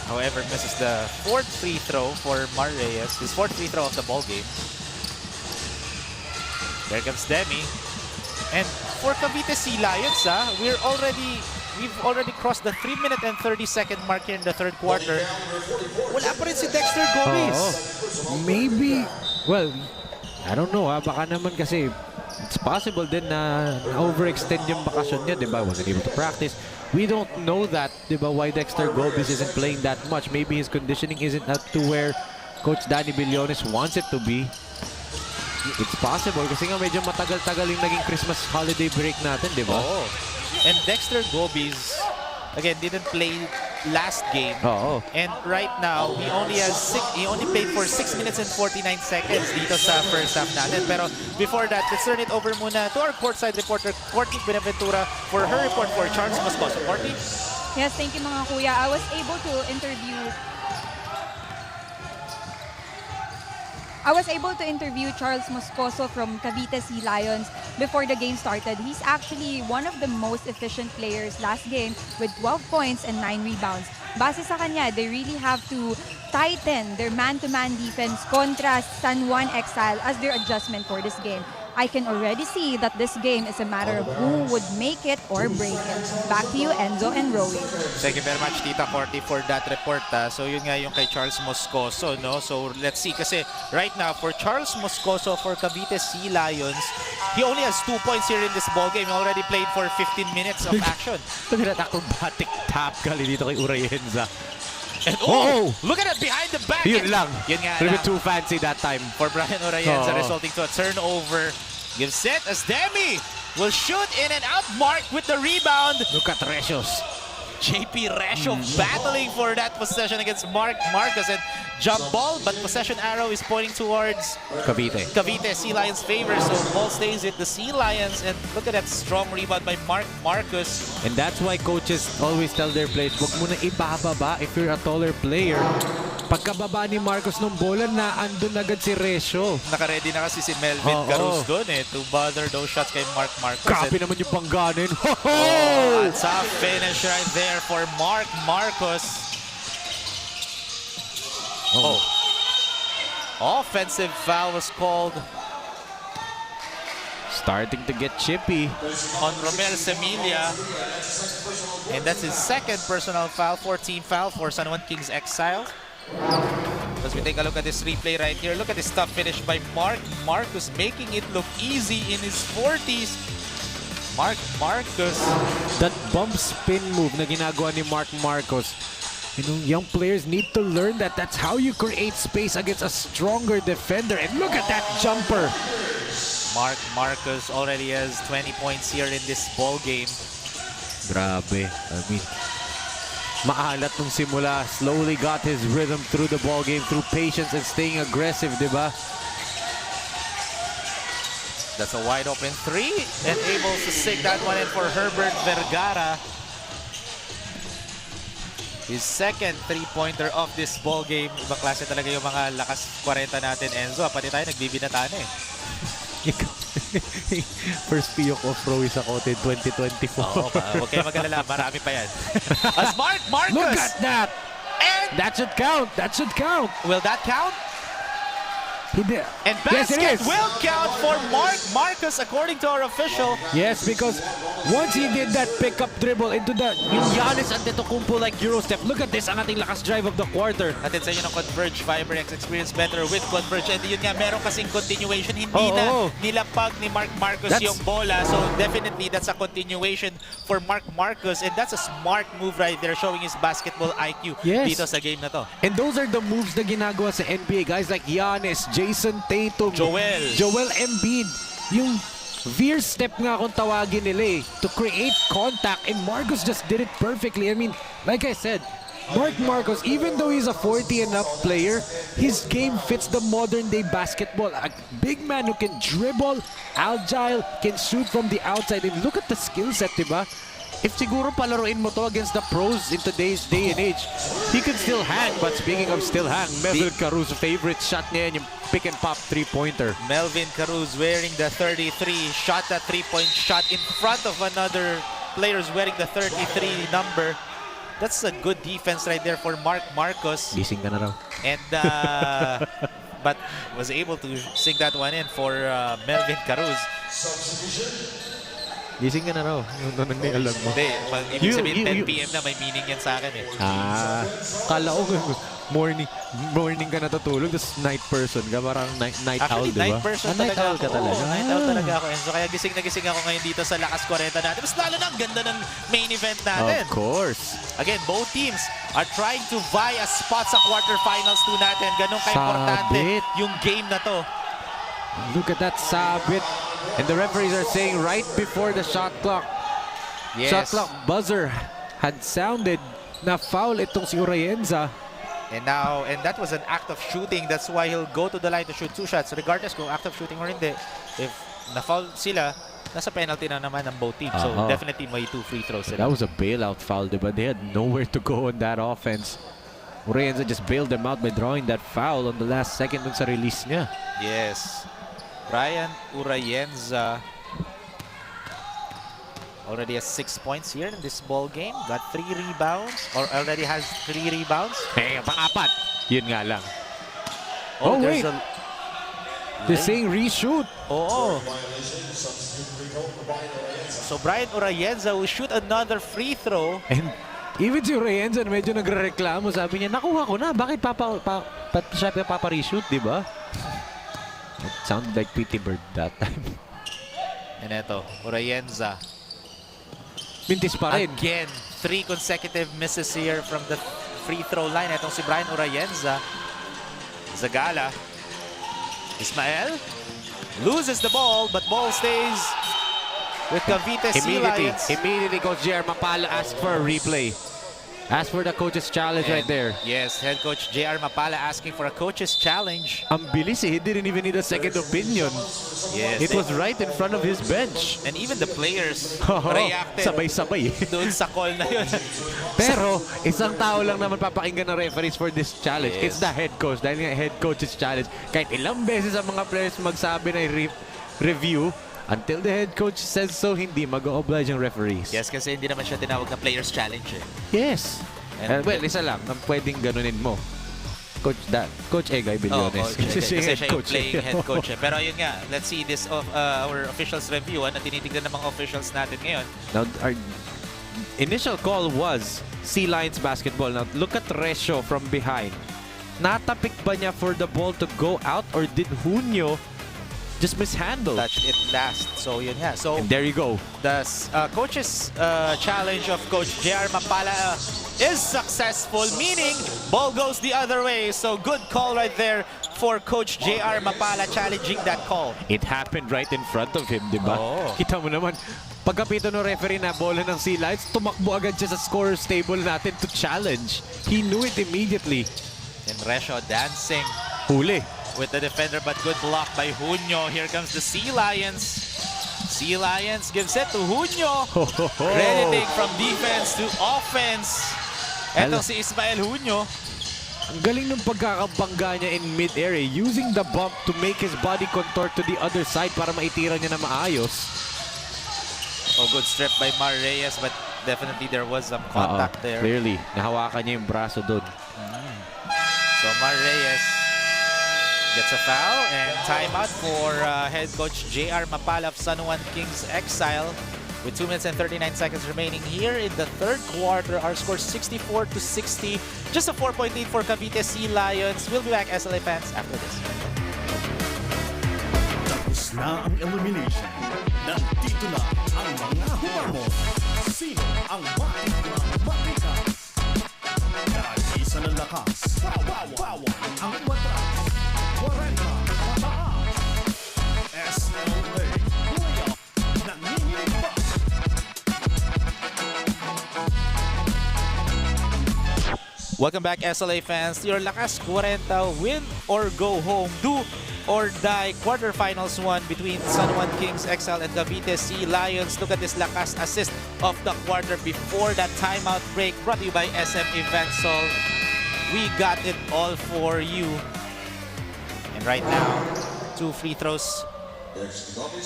However, misses the 4th free throw for Mar Reyes. His 4th free throw of the ball game. There comes Demi. And for Cavite Sea Lions, we've already crossed the 3-minute and 30-second mark here in the third quarter. Wala pa rin si Dexter Gomez. Maybe, well, I don't know, baka naman kasi it's possible din na overextend yung bakasyon niya, diba? Wasn't able to practice. We don't know that, diba, why Dexter Gomez isn't playing that much. Maybe his conditioning isn't up to where Coach Danny Billones wants it to be. It's possible kasi nga medyo matagal-tagal yung naging Christmas holiday break natin, di ba? Oo. And Dexter Gomez, again, didn't play last game. Oo. And right now, he only played for 6 minutes and 49 seconds dito sa first half natin. Pero before that, let's turn it over muna to our courtside reporter, Courtney Benaventura, for her report for Charles Moscoso. Courtney? Yes, thank you mga kuya. I was able to interview Charles Moscoso from Cavite Sea Lions before the game started. He's actually one of the most efficient players last game with 12 points and 9 rebounds. Base sa kanya, they really have to tighten their man-to-man defense kontra San Juan Exile as their adjustment for this game. I can already see that this game is a matter of who would make it or break it. Back to you, Enzo and Rowie. Thank you very much, Tita Corty, for that report. So yun nga yung kay Charles Moscoso, no? So let's see, kasi right now, for Charles Moscoso, for Cavite Sea Lions, he only has 2 points here in this ballgame. He already played for 15 minutes of action. Look at that acrobatic tap gali dito kay Urayenza. And look at it behind the back. Yun lang. Yun nga A little bit lang. too fancy that time. For Brian Urayenza, resulting to a turnover. Gives it as Demi will shoot in and out. Mark with the rebound. Look at Recios. JP Resho battling for that possession against Marcus and jump ball, but possession arrow is pointing towards Cavite. Sea Lions' favor, so ball stays with the Sea Lions. And look at that strong rebound by Marcus. And that's why coaches always tell their players, wag mo na ibababa if you're a taller player. Pagkababa ni Marcos ng bola, na andun agad si Resho. Naka-ready na kasi si Melvin Carus doon to bother those shots kay Marcus. Grabe naman yung pangganin. It's a finish right there for Marcus. Offensive foul was called Starting to get chippy on Romel Semilia. And that's his second personal foul, 14 foul for San Juan Kings Exile. As we take a look at this replay right here, look at this tough finish by Marcus, making it look easy in his 40s. Marcus. That bump spin move na ginagawa ni Marcos. You know, young players need to learn that. That's how you create space against a stronger defender. And look at that jumper. Marcus already has 20 points here in this ball game. Grabe. I mean, maalat nung simula. Slowly got his rhythm through the ball game, through patience and staying aggressive, diba? That's a wide open 3 and able to sink that one in for Herbert Vergara. His second 3-pointer of this ball game. Ibang klase talaga yung mga lakas 40 natin, Enzo. Pati tayo nagbibinatan eh. First PIOC off-row sa Kote 2024. Huwag kayo mag-alala. Marami pa yan. As Marcus! Look at that! And that should count. That should count. Will that count? He did. And basket will count for Marcus according to our official. Yes, because once he did that pickup dribble into the Giannis Antetokounmpo like Euro step. Look at this, ang ating lakas drive of the quarter. Natin sa inyo ng Converge FiberX, experience better with Converge. And yun nga, meron kasing continuation. Hindi na nilapag ni Marcus yung bola. So definitely that's a continuation for Marcus. And that's a smart move right there, showing his basketball IQ dito sa game na to. And those are the moves na ginagawa sa NBA. Guys like Giannis, Jason Tatum, Joel Embiid. Yung veer step nga kung tawagin nila to create contact, and Marcos just did it perfectly. I mean, like I said, Marcos, even though he's a 40 and up player, his game fits the modern day basketball. A big man who can dribble, agile, can shoot from the outside, and look at the skill set, diba? If siguro palaruin mo to against the pros in today's day and age, he could still hang. But speaking of still hang, Melvin Caruso's favorite shot niya yung pick and pop three-pointer. Melvin Caruz wearing the 33, shot that three-point shot in front of another player who's wearing the 33 number. That's a good defense right there for Marcos. Gising ka na raw. And but was able to sink that one in for Melvin Caruz. Gising ka na raw. Ano nang alam mo? Hindi, ibig sabihin 10 PM na may meaning yan sa akin eh. Kala ko morning ka natutulog, tapos night person ka, parang night owl, Actually, diba? night person night talaga owl ako. ka talaga. Night owl talaga ako. And so kaya gising na gising ako ngayon dito sa Lakas 40 natin. Mas lalo na ang ganda ng main event natin. Of course. Again, both teams are trying to vie a spot sa quarterfinals 2 natin. Ganun ka-importante Sabit. yung game na to. Look at that sabit. And the referees are saying right before the shot clock. Yes. Shot clock buzzer had sounded na foul itong si Urayenza. And that was an act of shooting. That's why he'll go to the line to shoot 2 shots. Regardless kung act of shooting or hindi. If na-foul sila, nasa penalty na naman ng both teams. So definitely may 2 free throws sila. That was a bailout foul, diba? They had nowhere to go on that offense. Urayenza just bailed them out by drawing that foul on the last second dun sa release niya. Yes. Brian Urayenza already has 6 points here in this ball game. Got 3 rebounds, or already has 3 rebounds. Hey, pang-apat. Yun nga lang. Oh, wait. there's They're saying reshoot. Oo. So Brian Urayenza will shoot another free throw. And even si Urayenza medyo nagre-reklamo. Sabi niya, nakuha ko na. Bakit siya papa-reshoot, di ba? It sounded like P.T. Bird that time. And eto, Urayenza. Mintis pa rin. Again, 3 consecutive misses here from the free throw line. Etong si Brian Urayenza. Zagala. Ismael loses the ball, but ball stays with Cavite Sea Lions. Immediately, Coach JR Mapala asked for a replay. Asked for the coach's challenge right there. Yes, head coach JR Mapala asking for a coach's challenge. Ang bilis eh. He didn't even need a second opinion. Yes, It was right in front of his bench. and even the players Oo, reacted sabay-sabay. doon sa call na yun. Pero isang tao lang naman papakinggan ng referees for this challenge. Yes. It's the head coach. Dahil nga head coach's challenge. Kahit ilang beses ang mga players magsabi na review, until the head coach says so, hindi mag-oblige ang referees. Yes, kasi hindi naman siya tinawag na players challenge eh. Yes. And Well, isa lang ang pwedeng ganunin mo. Coach Egay Oh, Billones. kasi siya yung coach. playing head coach eh. Pero yun nga, let's see this of our officials review na tinitignan ng mga officials natin ngayon. Now, our initial call was Sea Lions basketball. Now, look at Resio from behind. Natapik ba niya for the ball to go out, or did Junio just mishandle? Touched it last. So yun nga. So And there you go. the coach's challenge of Coach JR Mapala is successful, meaning ball goes the other way. So good call right there for Coach JR Mapala challenging that call. It happened right in front of him, di ba? Oo. Kita mo naman, pagkapito ng referee na bola ng Sea Lions, tumakbo agad siya sa scorer's table natin to challenge. He knew it immediately. And Resio dancing Huli. with the defender, but good block by Junio. Here comes the Sea Lions. Sea Lions gives it to Junio. Ready from defense to offense. Eto si Ismael Junio. Ang galing ng pagkakabangga niya in mid-air, using the bump to make his body contort to the other side para maitira niya na maayos. Oh, good strip by Mar Reyes, but definitely there was some contact there. Clearly, nahawakan niya yung braso doon. So Mar Reyes gets a foul and timeout for head coach JR Mapala of San Juan Kings Exile. With 2 minutes and 39 seconds remaining here in the third quarter, our score 64-60. Just a 4-point lead for Cavite Sea Lions. We'll be back, SLA fans, after this. Tapos na ang elimination. Nandito na ang mga humamon. Sino ang matika? Nag-isa ng lakas. Bawal ang matras. 40 mataas. SLA Playoff Welcome back, SLA fans, to your Lakas Kwarenta win or go home, do or die quarterfinals one between San Juan Kings Exile and Cavite Sea Lions. Look at this Lakas assist of the quarter before that timeout break, brought to you by SM Events Hall. We got it all for you. And right now, 2 free throws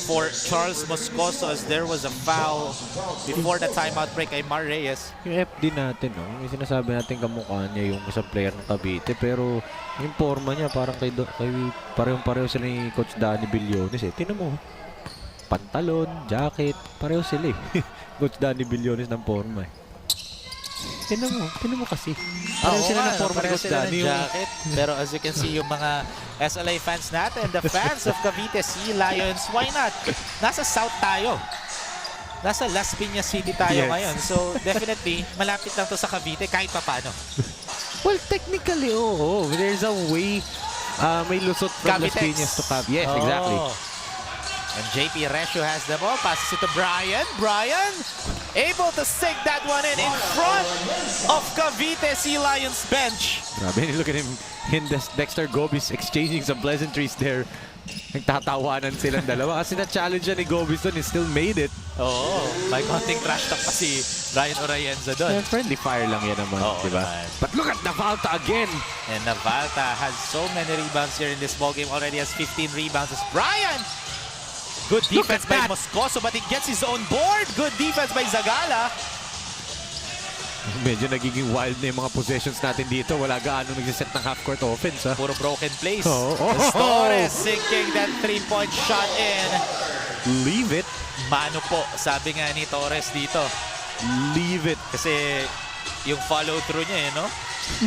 for Charles Moscoso as there was a foul before the timeout break kay Mar Reyes. Yung FD natin, no? Yung sinasabi natin kamukha niya yung isang player ng Cavite, pero yung forma niya parang kay parehong-pareho sila ni Coach Danny Billones eh. Tingnan mo, pantalon, jacket, pareho sila eh. Coach Danny Billones ng forma eh. Tingnan mo kasi. Pareho sila ng forma ni Coach Danny. Jacket. Pero as you can see, yung mga SLA fans natin, the fans of Cavite Sea Lions, why not? Nasa South tayo. Nasa Laspíñas City tayo ngayon. So definitely, malapit lang to sa Cavite kahit papano. Well, technically, oo. There's a way may lusot from Laspíñas to Cavite. Yes, exactly. And JP Resio has the ball, passes it to Brian. Brian able to sink that one in front of Cavite Sea Lions bench. Grabe, look at him. Dexter Gobis exchanging some pleasantries there. Nagtatawanan silang dalawa kasi na-challenge ni Gobis doon, he still made it. Oo, may konting trash talk pa si Brian Orayenza doon. Friendly fire lang yan naman, diba? But look at Navalta again. And Navalta has so many rebounds here in this ballgame. Already has 15 rebounds as Brian. Good defense by Moscoso, but he gets his own board. Good defense by Zagala. Medyo nagiging wild na yung mga possessions natin dito. Wala gaano nagsiset ng half-court offense, ha? Puro broken plays. Torres sinking that 3-point shot in. Leave it. Mano po, sabi nga ni Torres dito. Leave it. Kasi yung follow-through niya, no?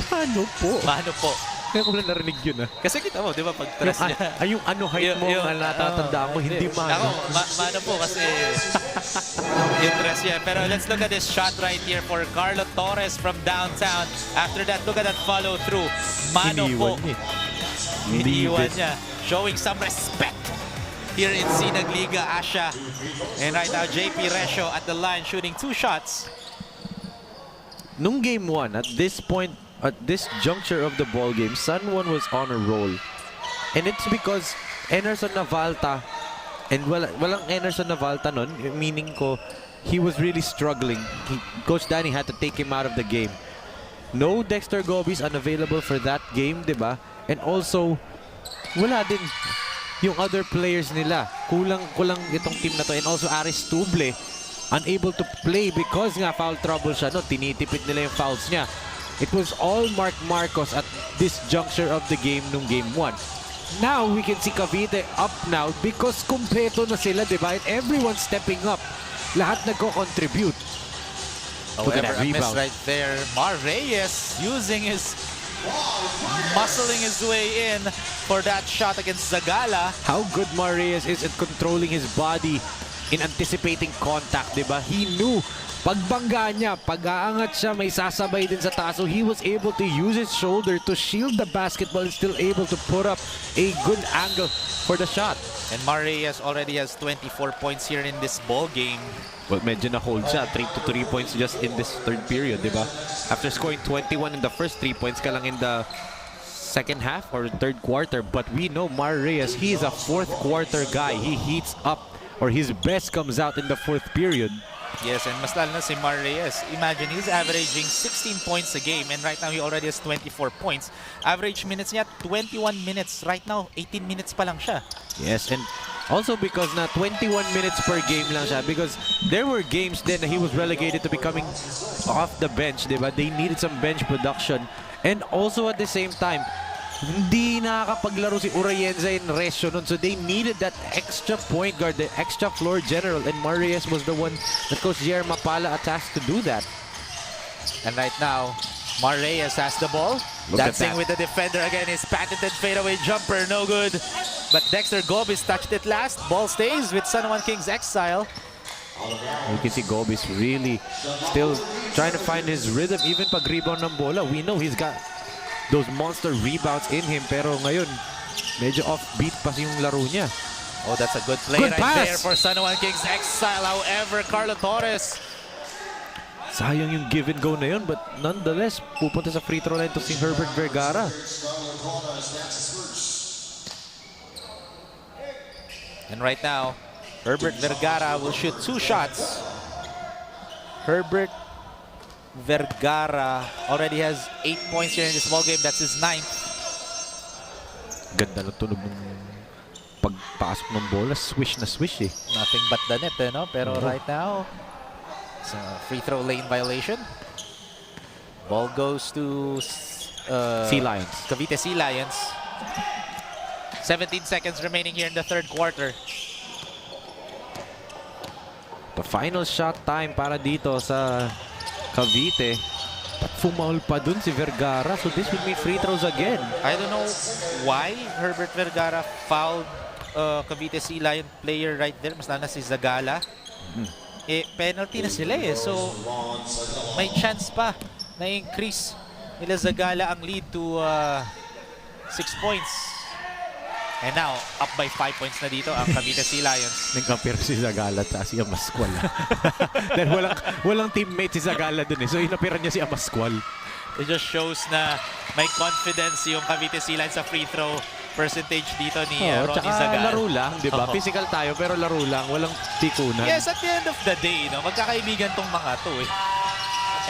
Mano po. Mano po. Kaya ko lang narinig yun, ha? Kasi kita mo, di ba, pag trust niya. Ay, yung ano height mo, ang natatandaan ko, hindi mano. Ako, mano po kasi yung trust niya. Pero let's look at this shot right here for Carlo Torres from downtown. After that, look at that follow-through. Mano po. Iniwan niya. Showing some respect here in SINAG Liga, Asya. And right now, JP Resio at the line shooting 2 shots. Nung game 1, at this point, at this juncture of the ball game, San Juan was on a roll. And it's because Enerson Navalta, and walang Enerson Navalta nun, meaning ko, he was really struggling. Coach Danny had to take him out of the game. No Dexter Gobis unavailable for that game, diba? And also, wala din yung other players nila. Kulang itong team na to. And also Aristuble, unable to play because nga foul trouble siya. No? Tinitipid nila yung fouls niya. It was all Mark Marcos at this juncture of the game nung game 1. Now, we can see Cavite up now because kumpleto na sila, diba? And everyone's stepping up. Lahat nagko-contribute. However, a miss right there. Mar Reyes using his muscling his way in for that shot against Zagala. How good Mar Reyes is at controlling his body in anticipating contact, diba? He knew pagbangga niya, pag-aangat siya, may sasabay din sa taas. So he was able to use his shoulder to shield the basketball and still able to put up a good angle for the shot. And Mar Reyes already has 24 points here in this ball game. Well, medyo na-hold siya. 3 points just in this third period, diba? After scoring 21 in the first 3 points ka lang in the second half or third quarter. But we know Mar Reyes, he is a fourth quarter guy. He heats up, or his best comes out in the fourth period. Yes, and mas lalo na si Mar Reyes. Imagine, he's averaging 16 points a game and right now he already has 24 points. Average minutes niya, 21 minutes. Right now, 18 minutes pa lang siya. Yes, and also because na 21 minutes per game lang siya, because there were games then that he was relegated to becoming off the bench, diba? They needed some bench production. And also at the same time, hindi nakakapaglaro si Orayenza in Resio nun. So they needed that extra point guard, the extra floor general. And Mar Reyes was the one that Coach Jer Mapala tasked to do that. And right now, Mar Reyes has the ball. Dancing with the defender again. His patented fadeaway jumper, no good. But Dexter Gobis touched it last. Ball stays with San Juan Kings Exile. You can see Gobis really still trying to find his rhythm. Even pag rebound ng bola, we know he's got those monster rebounds in him, pero ngayon medyo offbeat pa yung laro niya. Oh, that's a good play right there for San Juan Kings Exile. However, Carlo Torres Sayang yung give and go na yun, but nonetheless, pupunta sa free throw line to si Herbert Vergara. And right now, Herbert Vergara will shoot 2 shots. Herbert Vergara already has 8 points here in this ball game. That's his 9th. Ganda ng tunog ng pagpasok ng bola. Swish na swish eh. Nothing but the net, no? Pero right now, it's a free throw lane violation. Ball goes to Sea Lions. Cavite Sea Lions. 17 seconds remaining here in the third quarter. The final shot time para dito sa Cavite. But fumaul pa dun si Vergara, so this will be free throws again. I don't know why Herbert Vergara fouled Cavite Sea Lion player right there. Mas na si Zagala. Eh, penalty na sila eh. So, may chance pa na increase nila Zagala ang lead to 6 points. And now, up by 5 points na dito ang Cavite Sea Lions. Nag-compare si Zagala at si Amascual. Dahil walang teammate si Zagala dun eh. So inapiran niya si Amascual. It just shows na may confidence yung Cavite Sea Lions sa free throw percentage dito ni Ronnie Zagala. Laro lang, di ba? Physical tayo pero laro lang. Walang tikunan. Yes, at the end of the day, no, magkakaibigan tong mga to eh.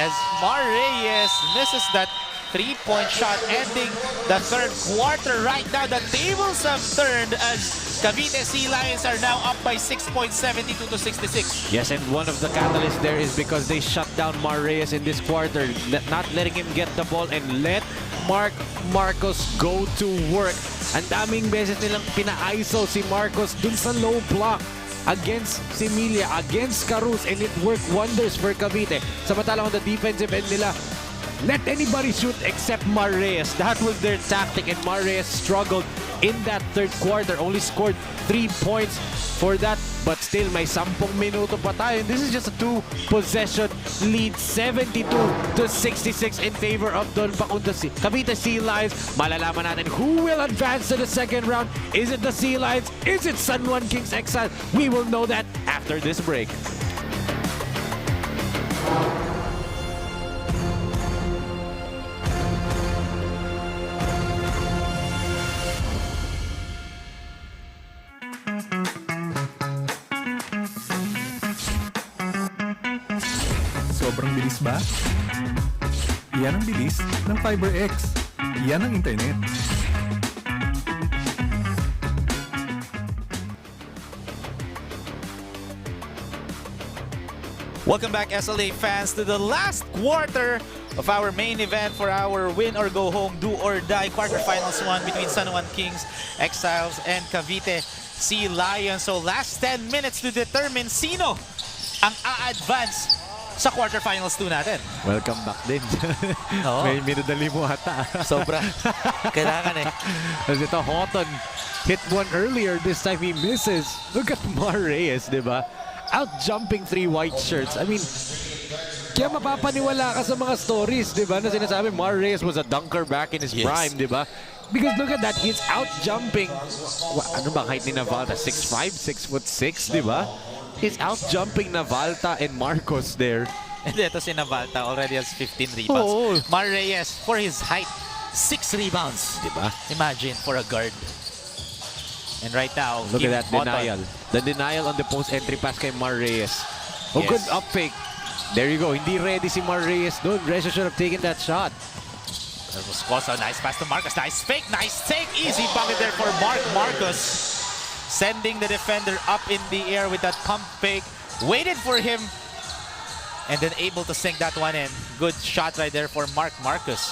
As Mar Reyes misses that 3-point shot ending the third quarter. Right now, the tables have turned as Cavite Sea Lions are now up by 6 points, 72-66. Yes, and one of the catalysts there is because they shut down Mar Reyes in this quarter, not letting him get the ball and let Marcos go to work. Ang daming beses nilang pina-ISO si Marcos dun sa low block against Similia, against Carus, and it worked wonders for Cavite. Samantalang on the defensive end nila, let anybody shoot except Mar Reyes. That was their tactic, and Mar Reyes struggled in that third quarter. Only scored 3 points for that, but still may 10 minuto pa tayo. And this is just a 2-possession lead, 72-66 in favor of Don Pacundo Cavite Sea Lions. Malalaman natin who will advance to the second round. Is it the Sea Lions? Is it San Juan Kings Exile? We will know that after this break. Sobrang bilis ba? Yan ang bilis ng FiberX. Yan ang internet. Welcome back, SLA fans, to the last quarter of our main event for our win or go home, do or die quarterfinals one between San Juan Kings, Exiles, and Cavite Sea Lions. So last 10 minutes to determine sino ang a-advance sa quarterfinals 2 natin. Welcome back din. Oo. May minudali mo ata. Sobra. Kailangan eh. As ito, Houghton hit one earlier. This time he misses. Look at Mar Reyes, di ba? Out-jumping 3 white shirts. I mean, kaya mapapaniwala ka sa mga stories, di ba? Na sinasabi, Mar Reyes was a dunker back in his prime, di ba? Because look at that, he's out-jumping. Ano ba height ni Navalta? 6'5", 6'6", di ba? He's out-jumping Navalta and Marcos there. And ito si Navalta already has 15 rebounds. Oo. Mar Reyes, for his height, 6 rebounds. Diba? Imagine, for a guard. And right now, Look at that Houghton. denial. The denial on the post-entry pass kay Mar Reyes. Oh, Yes. good up fake. There you go. Hindi ready si Mar Reyes doon. Reza should have taken that shot. That was also a nice pass to Marcus. Nice fake, nice take. Easy bucket there for Marcus. Sending the defender up in the air with that pump fake. Waited for him. And then able to sink that one in. Good shot right there for Marcus.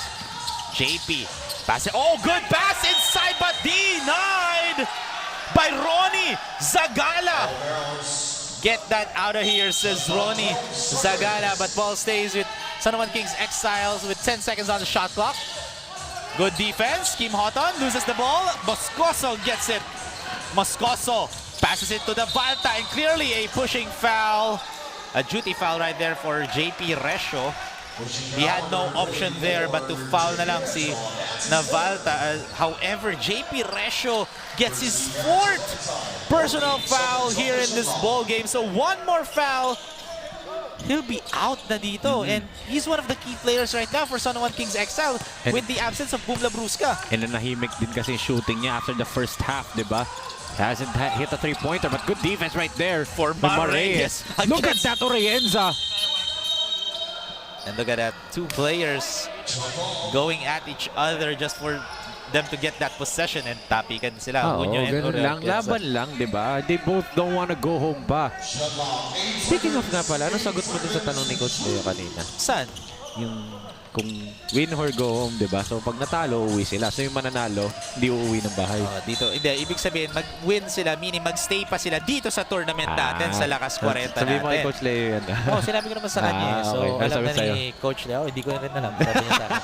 JP. Pass it. Oh, good pass inside, but denied by Ronnie Zagala. Get that out of here, says Ronnie Zagala. But ball stays with San Juan Kings Exiles with 10 seconds on the shot clock. Good defense. Kim Houghton loses the ball. Moscoso gets it. Moscoso passes it to the Valta, and clearly a pushing foul. A duty foul right there for JP Resho. He had no option there but to foul na lang si Navalta. However, JP Resho gets his 4th personal foul here in this ball game. So one more foul he'll be out na dito. And he's one of the key players right now for Sun1 Kings Exile And- with the absence of Boom Labrusca. And nanahimik din kasi yung shooting niya after the first half, di ba? Hasn't hit a three-pointer, but good defense right there For by Marreyes. Look at that, Oreyenza. And look at that, two players going at each other just for them to get that possession, and tapikan sila. Oo, Unyo and ganun lang. Oreyenza. Laban lang, di ba? They both don't wanna go home pa. Speaking of nga pala, ano sagot mo dun sa tanong ni Coach Leo kanina? Saan? Yung kung win or go home, di ba? So pag natalo, uwi sila. So yung mananalo, hindi uuwi ng bahay. Dito, hindi. Ibig sabihin, mag-win sila, meaning mag-stay pa sila dito sa tournament natin sa Lakas 40 Sabi mo kay natin. Coach Leo yan. Oo, sinabi ko naman sa kanya. So, okay. alam Sabi na sa'yo. ni Coach Leo. Hindi ko rin alam. Sabi niya sa akin.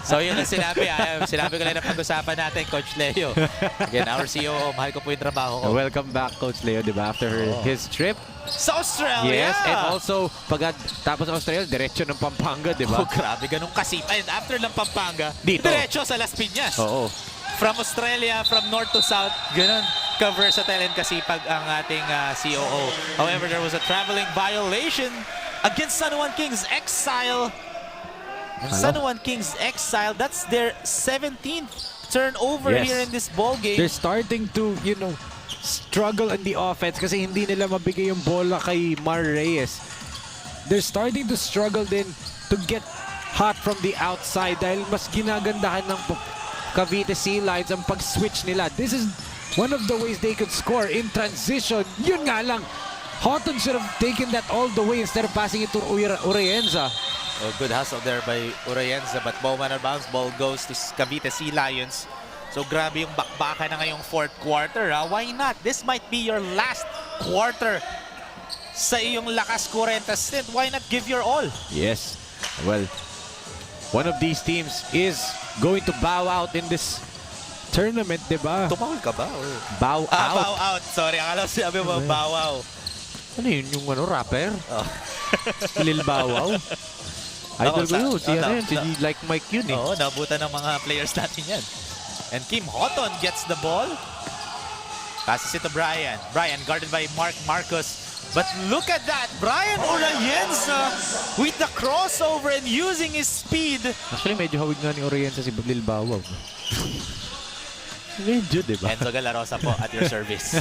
So, yun ang sinabi. Sinabi ko lang na pag-usapan natin, Coach Leo. Again, our CEO, mahal ko po yung trabaho ko. Welcome back, Coach Leo, di ba? After his trip. Sa Australia! Yes, and also, pag tapos ng Australia, diretso ng Pampanga, di ba? Oh, grabe, ganun kasi. And after ng Pampanga, Dito. diretso sa Laspíñas. Oo. From Australia, from north to south, ganun ka-versatile and kasipag ang ating COO. However, there was a traveling violation against Sun1 Kings Exile. And Sun1 Kings Exile, that's their 17th turnover Yes. here in this ball game. They're starting to, struggle in the offense kasi hindi nila mabigay yung bola kay Marreyes. They're starting to struggle din to get hot from the outside dahil mas ginagandahan ng Cavite Sea Lions ang pag-switch nila. This is one of the ways they could score in transition. Yun nga lang, Houghton should have taken that all the way instead of passing it to Oreyenza. Oh, good hustle there by Oreyenza, but ball man on bounce, ball goes to Cavite Sea Lions. So grabe yung bakbakan na ngayong fourth quarter. Why not? This might be your last quarter sa iyong Lakas 40 stint. Why not give your all? Yes. Well, one of these teams is going to bow out in this tournament, di ba? Tumawal ka ba? Or? Bow out. Bow out. Sorry, akala ko sinabi mo bow out. Ano yun? Yung rapper? Oh. Lil Bow Wow? Idol ko yun. Si ano yun? Si Like Mike yun eh. Oo, nabutan ng mga players natin yan. And Kim Houghton gets the ball. Passes it to Brian. Brian guarded by Marcus. But look at that. Brian Oreyenza with the crossover and using his speed. Actually, medyo hawig nga ni Oreyenza si Lil Bow Wow. Medyo, di ba? Enzo Galarosa po at your service.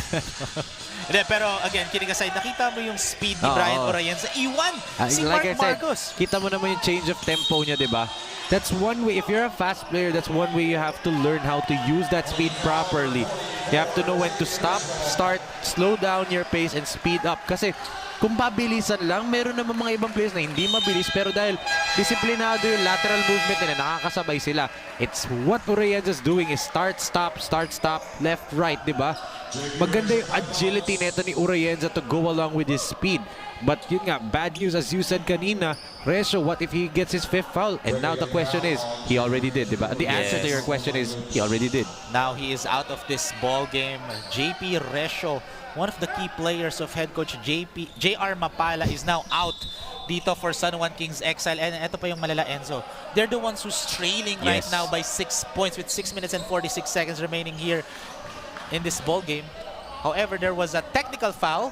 Hindi, pero again, kidding aside, nakita mo yung speed ni Brian Oreyenza. Iwan si Like I said, Marcos. kita mo naman yung change of tempo niya, di ba? That's one way. If you're a fast player, that's one way you have to learn how to use that speed properly. You have to know when to stop, start, slow down your pace, and speed up. Kasi kung pabilisan lang, meron naman mga ibang players na hindi mabilis, pero dahil disiplinado yung lateral movement nila, nakakasabay sila. It's what Oreyenza's doing is start, stop, left, right, di ba? Maganda yung agility nito ni Oreyenza to go along with his speed. But yun nga, bad news as you said kanina, Resho, what if he gets his fifth foul? And now the question is, he already did, di ba? The answer to your question is, he already did. Now he is out of this ball game. JP Resho, one of the key players of head coach JR Mapala, is now out dito for Sun1 Kings Exile. And ito pa yung malala, Enzo. They're the ones who's trailing right now by 6 points with 6 minutes and 46 seconds remaining here in this ball game. However, there was a technical foul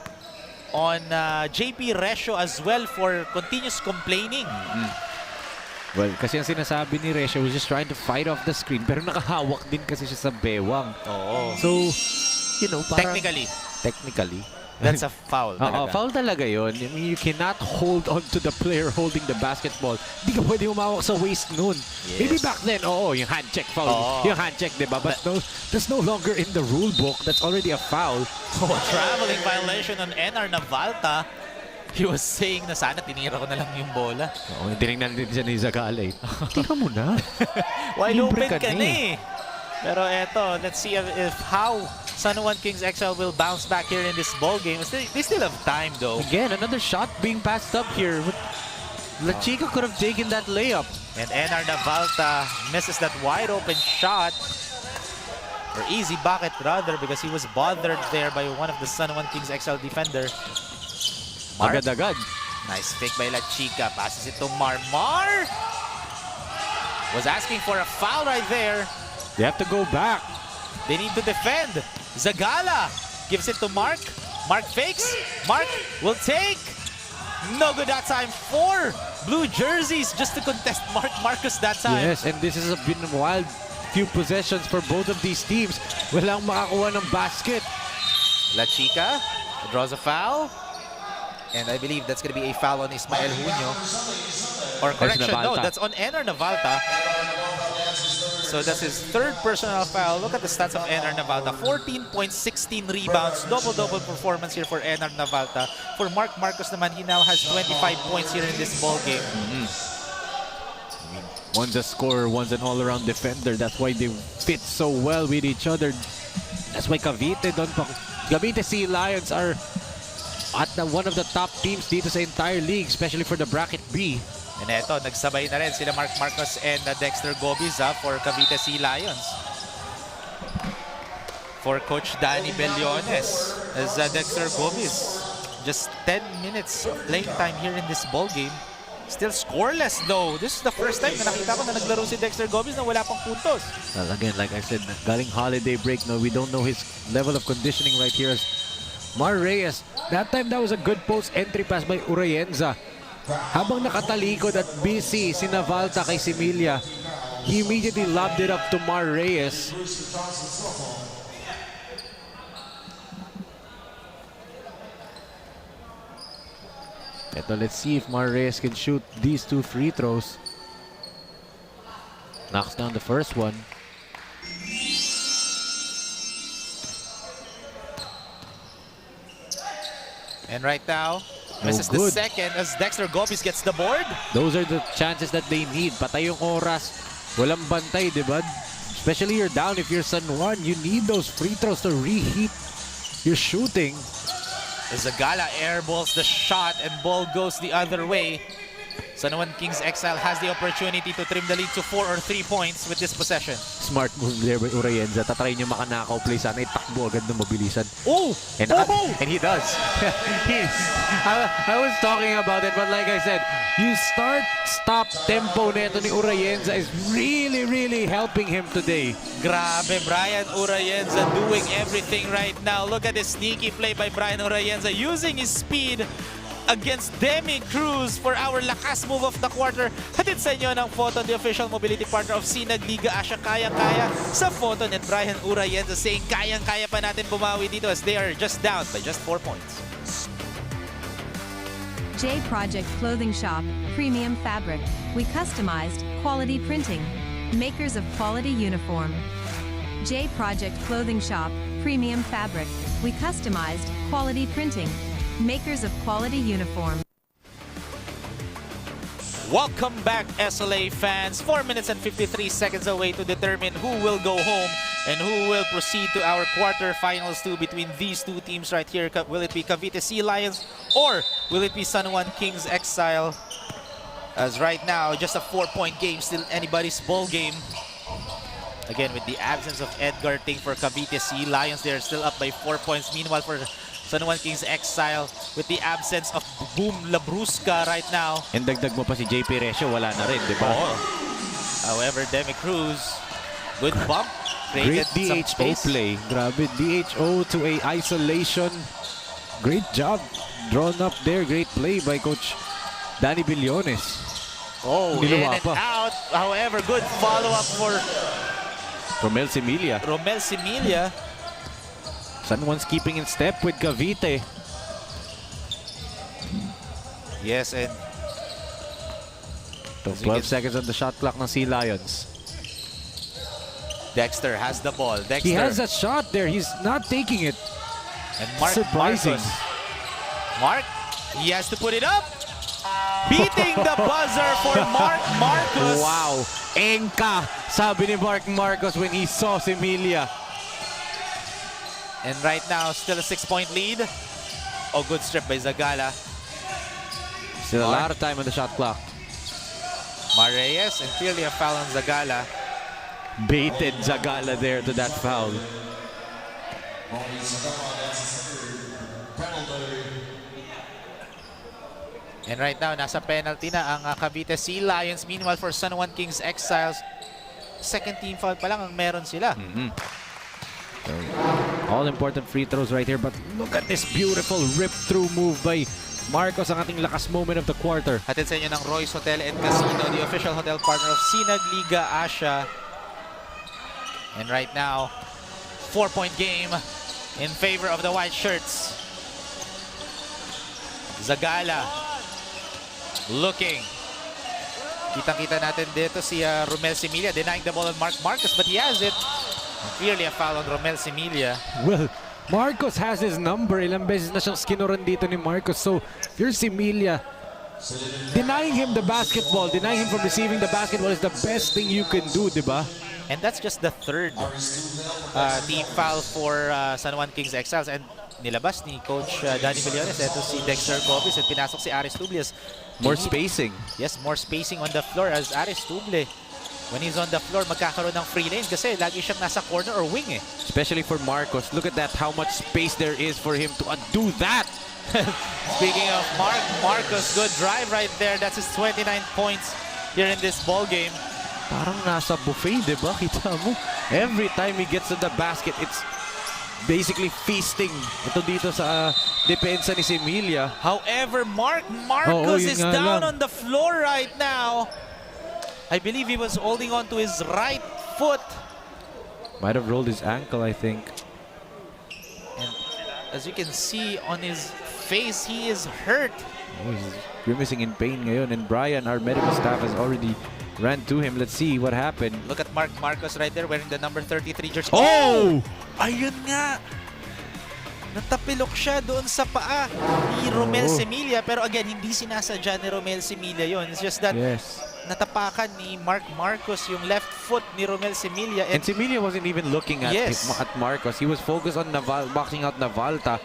on JP Resho as well for continuous complaining. Well, kasi ang sinasabi ni Resho was just trying to fight off the screen, pero nakahawak din kasi siya sa bewang. Oo. So, parang... Technically, that's a foul. Oo, foul talaga yun. I mean, you cannot hold on to the player holding the basketball. Hindi ka pwede umawak sa waist nun. Yes. Maybe back then, yung hand check foul. Yung hand check, diba? But no, that's no longer in the rule book. That's already a foul. Traveling violation on NR Navalta. He was saying na sana tinira ko na lang yung bola. Oo, tinignan din siya ni Zagale. Tika mo na. Wide Libre open ka ka na na eh. Pero eto, let's see if how Sun1 Kings Exile will bounce back here in this ball game. They still have time though. Again, another shot being passed up here. La Chica could have taken that layup. And NR Navalta misses that wide open shot. Or easy bucket rather, because he was bothered there by one of the Sun1 Kings Exile defender. Agad-agad. Nice pick by La Chica. Passes it to Mar. Was asking for a foul right there. They have to go back. They need to defend. Zagala gives it to Mark. Mark fakes. Mark will take. No good that time for blue jerseys just to contest Mark Marcos that time. Yes, and this has been a wild few possessions for both of these teams. Walang makakuha ng basket. La Chica draws a foul. And I believe that's going to be a foul on Ismael Junio. Or correction, no, that's on Ener Navalta. So that's his third personal foul. Look at the stats of Ener Navalta. 14.16 rebounds. Double-double performance here for Ener Navalta. For Mark Marcos naman, he now has 25 points here in this ball game. One's a scorer, one's an all-around defender. That's why they fit so well with each other. That's why Cavite Sea Lions are at one of the top teams dito sa entire league, especially for the bracket B. And eto, nagsabay na rin sila Mark Marcos and Dexter Gobis for Cavite Sea Lions. For Coach Danny Bellones as Dexter Gobis. Just 10 minutes of playing time here in this ball game. Still scoreless though. This is the first time na nakita ko na naglaro si Dexter Gobis na wala pang puntos. Well, again, like I said, galing holiday break, no, we don't know his level of conditioning right here. As Mar Reyes, that time that was a good post entry pass by Urayenza. Habang nakatalikod at busy si Navalta kay Similia, he immediately lobbed it up to Mar Reyes. Ito, let's see if Mar Reyes can shoot these two free throws. Knocks down the first one. And right now, misses the second as Dexter Gobis gets the board. Those are the chances that they need. Patay yung oras. Walang bantay, diba? Especially you're down if you're San Juan. You need those free throws to reheat your shooting. Zagala airballs the shot and ball goes the other way. San Juan Kings Exile has the opportunity to trim the lead to 4 or 3 points with this possession. Smart move there by Urayenza. Tatry niyo makanakaw play sana. Itakbo agad na mabilisan. Oh! And he does. I was talking about it, but like I said, you stop tempo neto ni Urayenza is really, really helping him today. Grabe, Brian Urayenza doing everything right now. Look at this sneaky play by Brian Urayenza using his speed against Demi Cruz for our lakas move of the quarter. Hatid sa inyo ng photo, the official mobility partner of SINAG Liga Asya. Kayang-kaya sa photo ni Brian Urayenza saying kayang-kaya pa natin bumawi dito as they are just down by just 4 points. J Project Clothing Shop, Premium Fabric. We customized quality printing. Makers of quality uniform. J Project Clothing Shop, Premium Fabric. We customized quality printing. Makers of quality uniform. Welcome back, SLA fans. 4 minutes and 53 seconds away to determine who will go home and who will proceed to our quarterfinals two between these two teams right here. Will it be Cavite Sea Lions or will it be San Juan Kings Exile? As right now, just a 4-point game, still anybody's ball game. Again, with the absence of Edgar Ting for Cavite Sea Lions, they're still up by 4 points. Meanwhile, for San Juan Kings Exile, with the absence of Boom Labrusca right now. And dagdag mo pa si JP Recio, wala na rin, di ba? Oh. However, Demi Cruz, good bump. Great DHO play. Grabe, DHO to a isolation. Great job drawn up there. Great play by Coach Danny Bellones. Oh, in and out. However, good follow-up for Romel Similia. Romel Similia. San Juan's keeping in step with Cavite. Yes, and 12 seconds on the shot clock ng Sea Lions. Dexter has the ball. Dexter. He has a shot there. He's not taking it. And Mark Surprising. Mark, he has to put it up. Beating the buzzer for Mark Marcos. Wow. Engka, sabi ni Mark Marcos when he saw Similia. And right now, still a 6-point lead. Oh, good strip by Zagala. Still a lot of time on the shot clock. Mar Reyes and clearly a foul on Zagala. Baited Zagala there to that foul. And right now, nasa penalty na ang Cavite Sea Lions. Meanwhile, for San Juan Kings Exiles, second team foul pa lang ang meron sila. All important free throws right here, but look at this beautiful rip-through move by Marcos ang ating lakas moment of the quarter. Hatid sa inyo ng Royce Hotel and Casino, the official hotel partner of SINAG Liga Asya. And right now, 4-point game in favor of the white shirts. Zagala looking. Kitang-kita natin dito si Romel Similia denying the ball on Mark Marcos, but he has it. And clearly a foul on Romel Similia. Well, Marcos has his number. Ilang beses na siyang skinuran dito ni Marcos. So, if you're Similia, denying him the basketball, denying him from receiving the basketball is the best thing you can do, di ba? And that's just the third team foul for San Juan Kings Exiles. And nilabas ni Coach Danny Villones. Ito si Dexter Gobis at pinasok si Aris Tubles. More spacing. Yes, more spacing on the floor as Aris Tuble. When he's on the floor, magkakaroon ng free lanes kasi lagi siyang nasa corner or wing eh. Especially for Marcos. Look at that, how much space there is for him to do that. Speaking of Marcos, good drive right there. That's his 29 points here in this ball game. Parang nasa buffet, di ba? Kita mo, every time he gets to the basket, it's basically feasting. Ito dito sa depensa ni Similia. However, Marcos is down on the floor right now. I believe he was holding on to his right foot. Might have rolled his ankle, I think. And as you can see on his face, he is hurt. Oh, he's grimacing in pain ngayon. And Brian, our medical staff, has already ran to him. Let's see what happened. Look at Marcos right there wearing the number 33 jersey. Oh! Ayun nga! Natapilok siya doon sa paa ni Romel Similia. Pero again, hindi sinasadya ni Romel Similia yon. It's just that natapakan ni Marcos yung left foot ni Romel Similia. And Similia wasn't even looking at Marcos. He was focused on boxing out Navalta.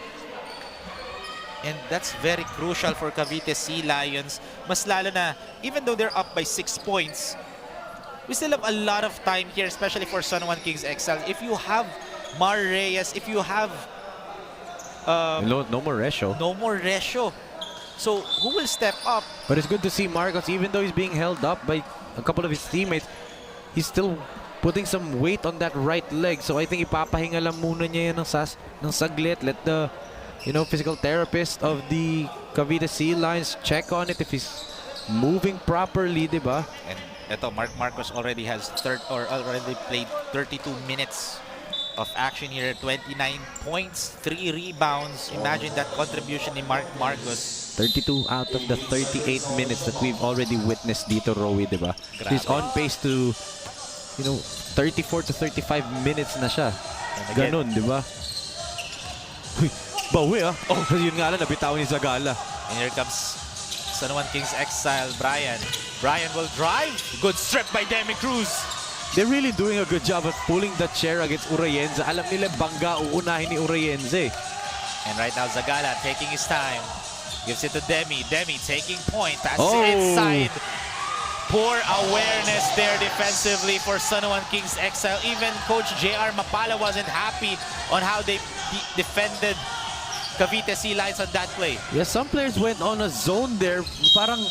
And that's very crucial for Cavite Sea Lions. Mas lalo na, even though they're up by 6 points, we still have a lot of time here, especially for San Juan Kings Exile. If you have Mar Reyes, if you have no more Resho. No more Resho. So, who will step up? But it's good to see Marcos, even though he's being held up by a couple of his teammates, he's still putting some weight on that right leg. So I think ipapahinga lang muna niya yan ng saglit. Let the physical therapist of the Cavite Sea Lions check on it if he's moving properly, di ba? And ito, Marcos already already played 32 minutes of action here. 29 points, 3 rebounds. Imagine that contribution ni Marcos. 32 out of the 38 minutes that we've already witnessed dito, Rowie, di ba? He's on pace to, 34 to 35 minutes na siya. Ganun, di ba? Bawi yun nga lang, nabitawan ni Zagala. And here comes San Juan Kings Exile, Brian. Brian will drive. Good strip by Demi Cruz. They're really doing a good job of pulling the chair against Urayenza. Alam nila bangga uunahin ni Urayenza. And right now, Zagala taking his time. Gives it to Demi. Demi taking point. Passes inside. Poor awareness there defensively for San Juan Kings Exile. Even Coach JR Mapala wasn't happy on how they defended Cavite Sea Lions on that play. Yes, some players went on a zone there. Parang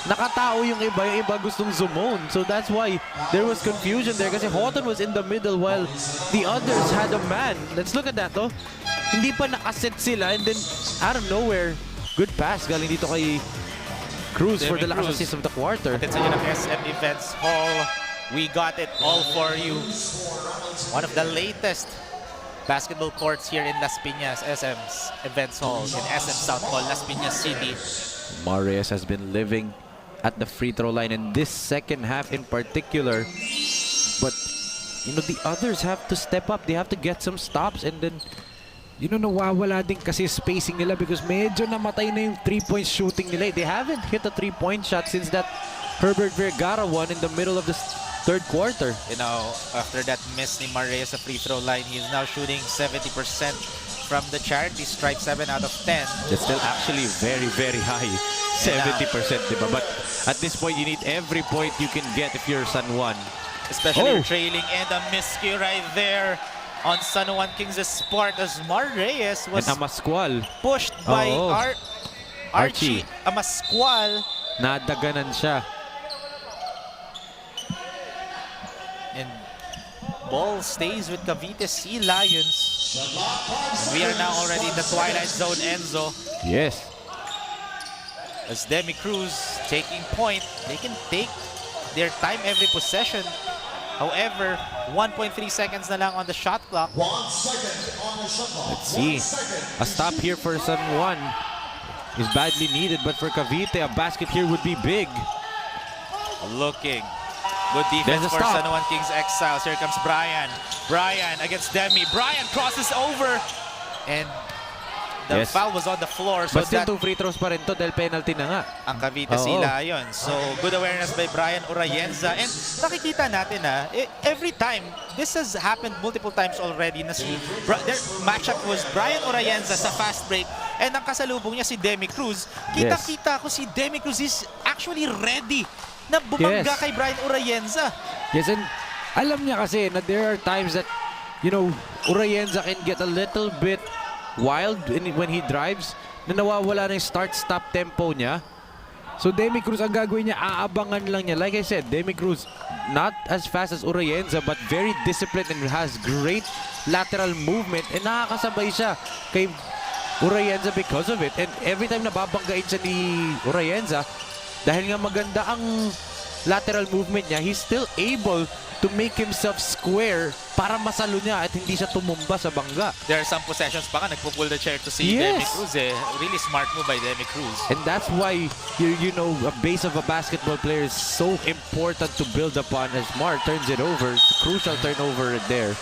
nakatao yung iba gustong zone. So that's why there was confusion there kasi Houghton was in the middle while the others had a man. Let's look at that, Hindi pa nakaset sila and then out of nowhere, good pass galing dito kay Cruz for the last assist of the quarter. At sa inyo ng SM Events Hall, we got it all for you. One of the latest basketball courts here in Laspíñas, SM's Events Hall in SM SOUTHMALL, Laspíñas City. Marias has been living at the free throw line in this second half in particular. But, the others have to step up. They have to get some stops and then, nawawala din kasi spacing nila because medyo namatay na yung 3-point shooting nila. They haven't hit a 3-point shot since that Herbert Vergara one in the middle of the third quarter. After that miss ni Marias sa free throw line, he is now shooting 70% from the charity stripe, 7 out of 10. That's still actually very, very high. 70%, diba? But at this point, you need every point you can get if you're San Juan. Especially trailing, and a miscue right there on San Juan Kings' part as Mar Reyes was pushed by Archie Amascual. Nadaganan siya. And ball stays with Cavite Sea Lions. We are now already in the twilight zone, Enzo. Yes. As Demi Cruz taking point, they can take their time every possession. However, 1.3 seconds na lang on the shot clock. 1 second on the shot clock. Let's see. A stop here for San Juan is badly needed, but for Cavite, a basket here would be big. Looking. Good There's defense a for stop. San Juan Kings Exiles. Here comes Brian. Brian against Demi. Brian crosses over. And the Yes. foul was on the floor. So But still that 2 free throws pa rin to dahil penalty na nga. ang Cavite Oo. Sea Lions. So good awareness by Brian Urayenza. And nakikita natin every time, this has happened multiple times already na their matchup was Brian Urayenza sa fast break. And ang kasalubong niya si Demi Cruz. Kita-kita ko si Demi Cruz is actually ready na bumangga Yes. kay Brian Urayenza. Yes, and alam niya kasi na there are times that, you know, Urayenza can get a little bit wild when he drives, na nawawala na yung start-stop tempo niya. So Demi Cruz, ang gagawin niya, aabangan lang niya. Like I said, Demi Cruz, not as fast as Urayenza, but very disciplined and has great lateral movement. And nakakasabay siya kay Urayenza because of it. And every time nababanggain siya ni Urayenza, dahil nga maganda ang lateral movement niya, he's still able to make himself square para masalo niya at hindi siya tumumba sa bangga. There are some possessions pa nga, nagpo-pull the chair to see Yes. Demi Cruz. Really smart move by Demi Cruz. And that's why, you know, a base of a basketball player is so important to build upon. As Mar turns it over, it's a crucial turnover there.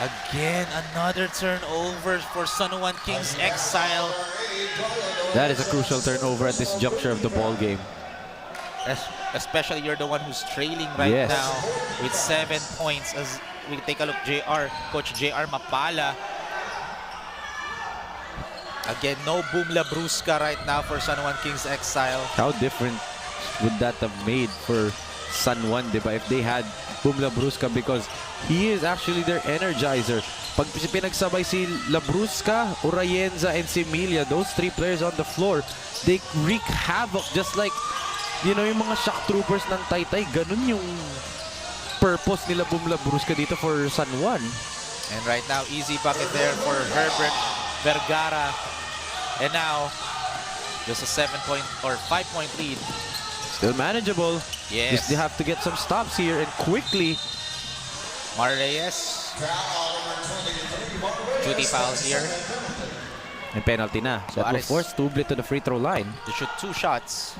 Again, another turnover for San Juan Kings Exile. That is a crucial turnover at this juncture of the ball game. Especially you're the one who's trailing right Yes. now with 7 points. As we take a look, Coach JR Mapala. Again, no boom labrusca right now for San Juan Kings Exile. How different would that have made for San Juan, diba, if they had Boom Labrusca, because he is actually their energizer. Pag pinagsabay si Labrusca, Urayenza, and si Emilia, those 3 players on the floor, they wreak havoc just like, you know, yung mga shock troopers ng Taytay. Ganun yung purpose nila Boom Labrusca dito for San Juan. And right now, easy bucket there for Herbert Vergara. And now, just a 7-point or 5-point lead. Still manageable. Yes. Just they have to get some stops here and quickly. Mar Reyes. Duty foul here. And penalty na. So that will Aris force Tuble to the free throw line. to shoot 2 shots.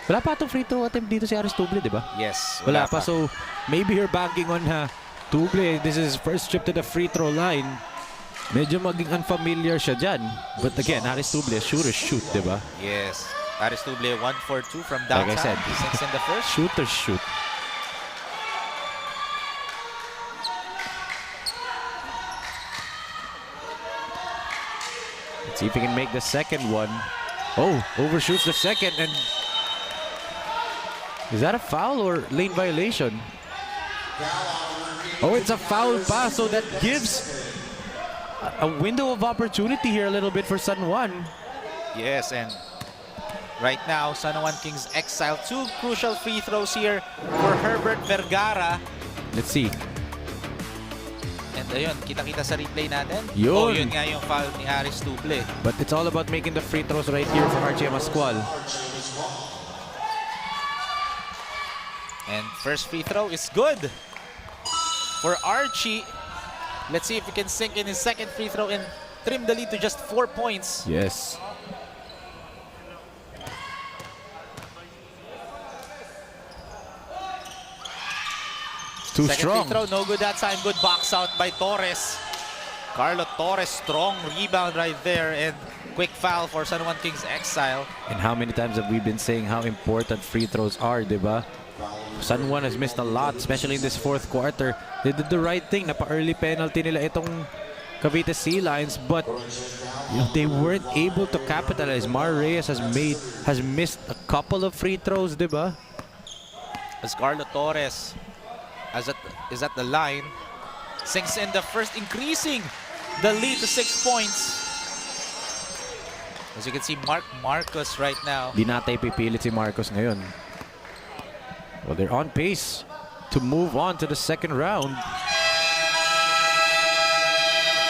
Wala pa itong free throw attempt dito si Aris Tuble, di ba? Yes. Wala pa. So maybe you're banking on Tuble. This is his first trip to the free throw line. Medyo maging unfamiliar siya dyan. But again, Aris Tuble, shooter shoot, di ba? Yes. Aris Tuble 1 for 2 from downtown. Like I said, He sinks in the first. Shooter shoot. Let's see if he can make the second one. Oh, overshoots the second, and is that a foul or lane violation? Oh, it's a foul pass, so that gives a window of opportunity here a little bit for San Juan. Yes, and right now, San Juan Kings Exile. 2 crucial free throws here for Herbert Vergara. Let's see. And ayun, kita-kita sa replay natin. Yun. Oh, yun nga yung foul ni Aris Tuble. But it's all about making the free throws right here for Archie Mascual. And first free throw is good for Archie. Let's see if he can sink in his second free throw and trim the lead to just 4 points. Yes. Too Second strong. free throw, no good that time. Good box out by Torres. Carlo Torres, strong rebound right there, and quick foul for San Juan Kings Exile. And how many times have we been saying how important free throws are, diba? San Juan has missed a lot, especially in this fourth quarter. They did the right thing. Napa-early penalty nila itong Cavite Sea Lions, but you know, they weren't able to capitalize. Mar Reyes has missed a couple of free throws, diba? As Carlo Torres is at the line, sinks in the first, increasing the lead to 6 points. As you can see, Marcos right now. Di natin ipipilit si Marcos ngayon. Well, they're on pace to move on to the second round.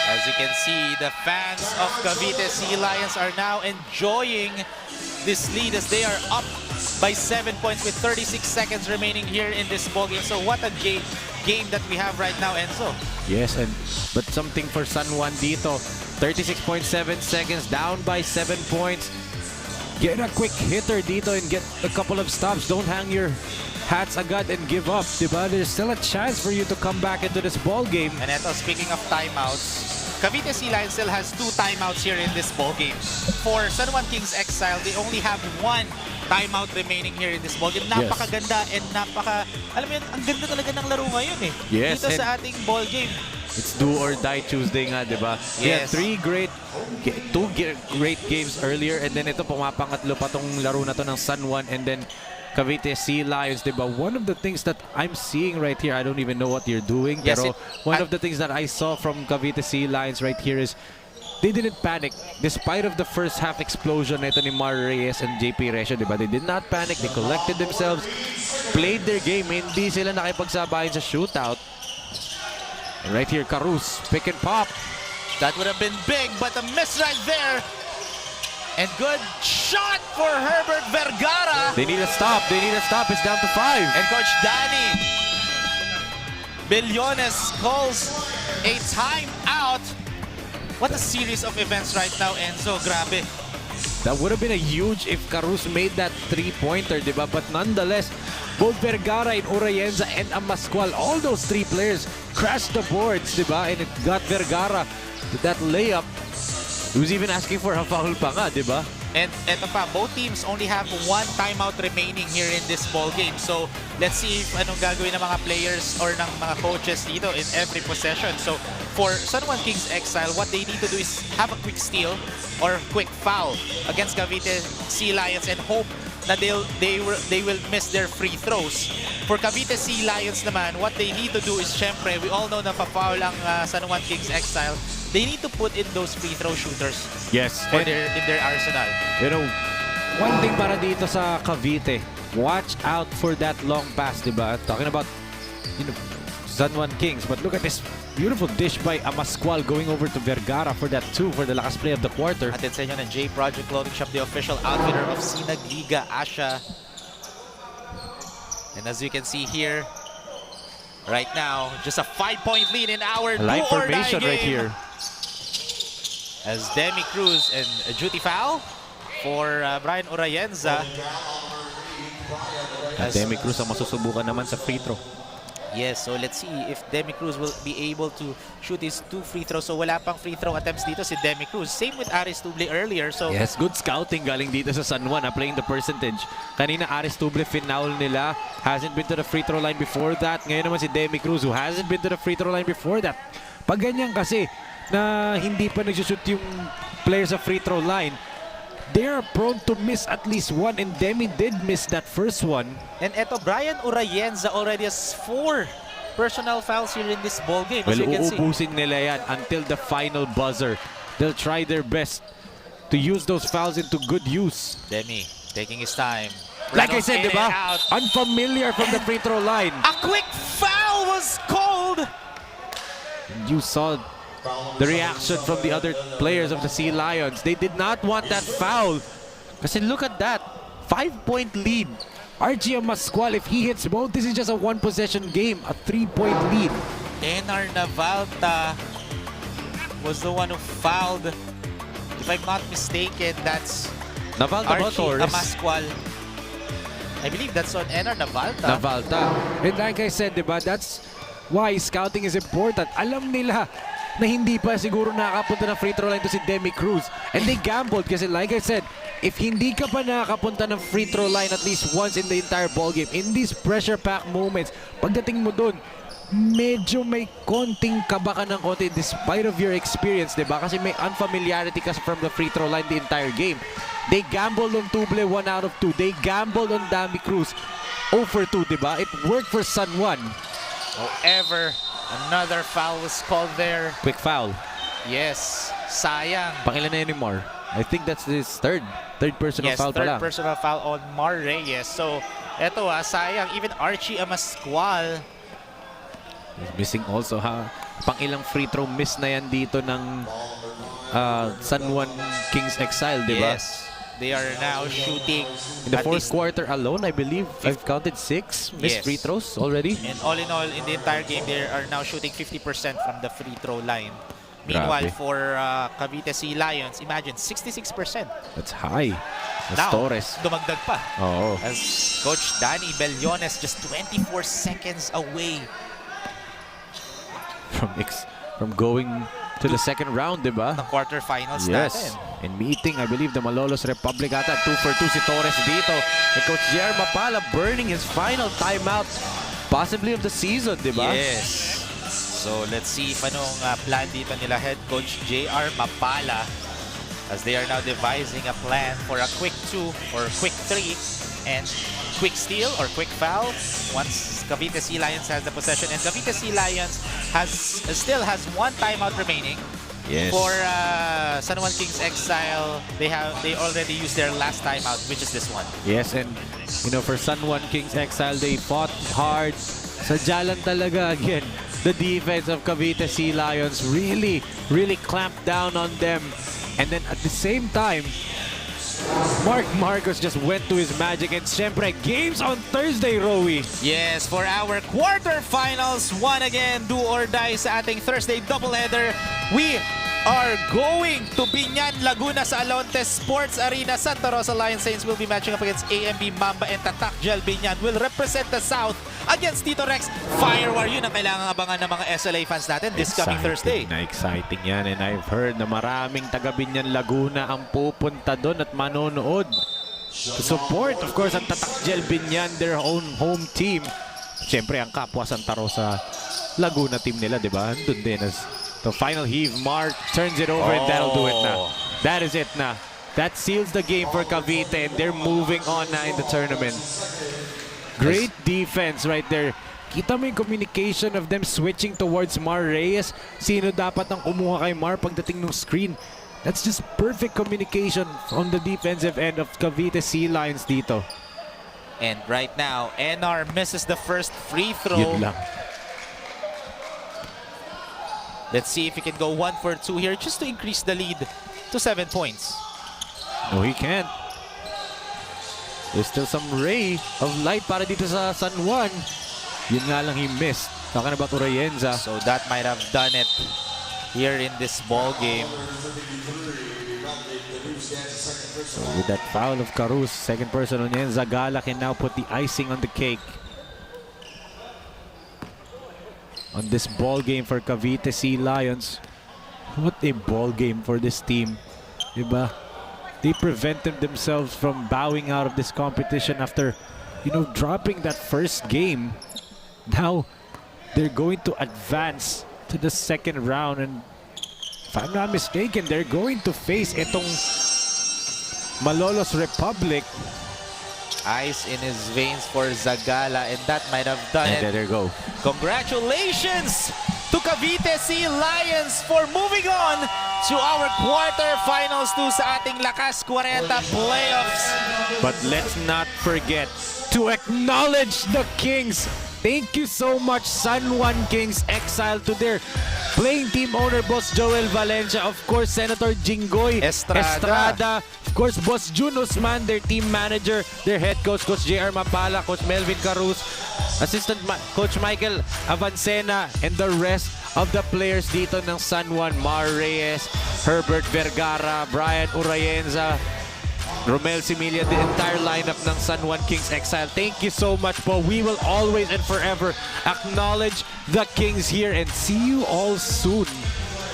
As you can see, the fans of Cavite Sea Lions are now enjoying this lead as they are up by 7 points with 36 seconds remaining here in this ballgame. So what a game that we have right now, Enzo. Yes, but something for San Juan dito. 36.7 seconds, down by 7 points. Get a quick hitter dito and get a couple of stops. Don't hang your hats agad and give up, diba? There's still a chance for you to come back into this ball game. And eto, speaking of timeouts, Cavite Sea Lions still has 2 timeouts here in this ball game. For San Juan Kings Exile, they only have 1 timeout remaining here in this ball game. Napakaganda and alam mo yun, ang ganda talaga ng laro ngayon eh. Yes, dito sa ating ball game. It's do or die Tuesday nga, diba? Yes. Yeah, 2 great games earlier, and then ito pumapangatlo pa tong laro na to ng San Juan and then Cavite Sea Lions, diba? One of the things that I'm seeing right here, I don't even know what you're doing, Yes, pero one of the things that I saw from Cavite Sea Lions right here is they didn't panic despite of the first half explosion nito ni Mar Reyes and JP Resio, diba? They did not panic, they collected themselves, played their game, hindi sila nakipagsabayan sa shootout. And right here, Carus, pick and pop. That would have been big, but a miss right there. And good shot for Herbert Vergara. They need a stop. They need a stop. It's down to 5. And Coach Danny Billones calls a timeout. What a series of events right now, Enzo. Grabe. That would have been a huge if Carus made that 3-pointer, diba? But nonetheless, both Vergara and Urayenza and Amascual, all those 3 players crashed the boards, diba? And it got Vergara to that layup. He was even asking for a foul pa nga, diba? And eto pa, both teams only have 1 timeout remaining here in this ball game. So let's see if anong gagawin ng mga players or ng mga coaches dito in every possession. So for San Juan Kings Exile, what they need to do is have a quick steal or quick foul against Cavite Sea Lions and hope na they will miss their free throws. For Cavite Sea Lions naman, what they need to do is, syempre, we all know na pa-foul ang San Juan Kings Exile. They need to put in those free throw shooters. Yes. For in their arsenal. You know, one thing para dito sa Cavite, watch out for that long pass, diba? Talking about, you know, San Juan Kings, but look at this beautiful dish by Amascual going over to Vergara for that 2 for the lakas play of the quarter. Atin sa inyo ng J Project Clothing Shop, the official outfitter of SINAG Liga, Asya. And as you can see here, right now, just a 5-point lead in our Live do-or-die formation game. right here. As Demi Cruz and a duty foul for Brian Urayenza. At Demi Cruz ang masusubukan naman sa free throw. Yes, so let's see if Demi Cruz will be able to shoot his 2 free throws. So wala pang free throw attempts dito si Demi Cruz. Same with Aristuble earlier. So Yes, good scouting galing dito sa San Juan, playing the percentage. Kanina Aristuble finaul nila, hasn't been to the free throw line before that. Ngayon naman si Demi Cruz who hasn't been to the free throw line before that. Pag ganyan kasi na hindi pa nagsushoot yung players sa free throw line, they are prone to miss at least 1, and Demi did miss that first one. And eto, Brian Urayenza already has 4 personal fouls here in this ball game. Well, As you can see. uubusin nila yan until the final buzzer. They'll try their best to use those fouls into good use. Demi taking his time. Like I said, In and diba? out. Unfamiliar from the free throw line. A quick foul was called. And you saw the reaction from the other players of the Sea Lions. They did not want that foul. Kasi look at that. 5-point lead. Archie Amascual, if he hits both, this is just a 1-possession game. A 3-point lead. Enar Navalta was the one who fouled. If I'm not mistaken, that's Navalta ba, Archie Torres? Amascual. I believe that's on Enar Navalta. Navalta. And like I said, diba, that's why scouting is important. Alam nila na hindi pa siguro nakakapunta ng free throw line to si Demi Cruz. And they gambled kasi like I said, if hindi ka pa nakakapunta ng free throw line at least once in the entire ballgame, in these pressure-packed moments, pagdating mo dun, medyo may konting kaba ka ng konti despite of your experience, diba? Kasi may unfamiliarity kasi from the free throw line the entire game. They gambled on Tuble 1 out of 2. They gambled on Demi Cruz 0 for 2, diba? It worked for San Juan. However, another foul was called there. Quick foul. Yes, sayang. Pangilan na yun ni Mar? I think that's his third personal foul third pala. personal foul on Mar Reyes. So, eto sayang. Even Archie Amascual. He's missing also, ha? Pangilang free throw miss na yan dito ng San Juan Kings Exile, di ba? Yes. They are now shooting In the at fourth least, quarter alone, I believe, I've counted 6 missed Yes. free throws already. and all in all, in the entire game, they are now shooting 50% from the free throw line. Meanwhile, Grabe. for Cavite Sea Lions, imagine 66%. That's high. That's Now, Torres. dumagdag pa. Oo. As Coach Danny Bellones just 24 seconds away. From going to the second round, di ba? ng quarterfinals Yes. natin. And meeting, I believe, the Malolos Republic ata. 2 for 2 si Torres dito. And Coach JR Mapala burning his final timeout, possibly of the season, di ba? Yes. So let's see if anong plan dito nila head coach JR Mapala as they are now devising a plan for a quick 2 or quick 3 and quick steal or quick foul once Cavite Sea Lions has the possession. And Cavite Sea Lions still has 1 timeout remaining. Yes. For San Juan Kings Exile, they already used their last timeout, which is this one. Yes, and you know, for San Juan Kings Exile, they fought hard. Sadya lang talaga again. The defense of Cavite Sea Lions really clamped down on them. And then at the same time, Mark Marcos just went to his magic. And syempre, games on Thursday, Rowie. Yes, for our quarterfinals, one again, do or die sa ating Thursday doubleheader. We are going to Binyan, Laguna sa Alonte Sports Arena. Santa Rosa Lion Saints will be matching up against AMB Mamba, and Tatak Gel Binyan will represent the South against Tito Rex. Fire War, yun ang kailangan abangan ng mga SLA fans natin this coming Thursday. Exciting yan, and I've heard na maraming taga Binyan Laguna ang pupunta doon at manonood to support, of course, ang Tatak Gel Binyan, their own home team. Siyempre, ang kapwa Santa Rosa Laguna team nila, di ba? Doon din as the final heave. Mark turns it over and that'll do it na. That is it na. That seals the game for Cavite, and they're moving on na in the tournament. Great defense right there. Kita mo yung communication of them switching towards Mar Reyes. Sino dapat ang kumuha kay Mar pagdating ng screen? That's just perfect communication on the defensive end of Cavite Sea Lions dito. And right now, NR misses the first free throw. Yun lang. Let's see if he can go 1 for 2 here just to increase the lead to 7 points. No, he can't. There's still some ray of light para dito sa San Juan. Yun nga lang he missed. Talking about Urayenza. So that might have done it here in this ball game. So with that foul of Carus, second person on Yenza, Gala can now put the icing on the cake on this ball game for Cavite Sea Lions. What a ball game for this team, diba? They prevented themselves from bowing out of this competition after, you know, dropping that first game. Now they're going to advance to the second round, and if I'm not mistaken, they're going to face itong Malolos Republic. Ice in his veins for Zagala, and that might have done And it. there you go. Congratulations to Cavite Sea Lions for moving on to our quarterfinals to sa ating Lakas 40 playoffs. But let's not forget to acknowledge the Kings. Thank you so much, San Juan Kings Exile, to their playing team owner, Boss Joel Valencia, of course, Senator Jinggoy Estrada. of course, Boss Jun Usman, their team manager, their head coach, Coach JR Mapala, Coach Melvin Carus, Assistant Coach Michael Avancena, and the rest of the players dito ng San Juan. Mar Reyes, Herbert Vergara, Brian Urayenza, Romel Similia, the entire lineup ng San Juan Kings Exile. Thank you so much po. We will always and forever acknowledge the Kings here, and see you all soon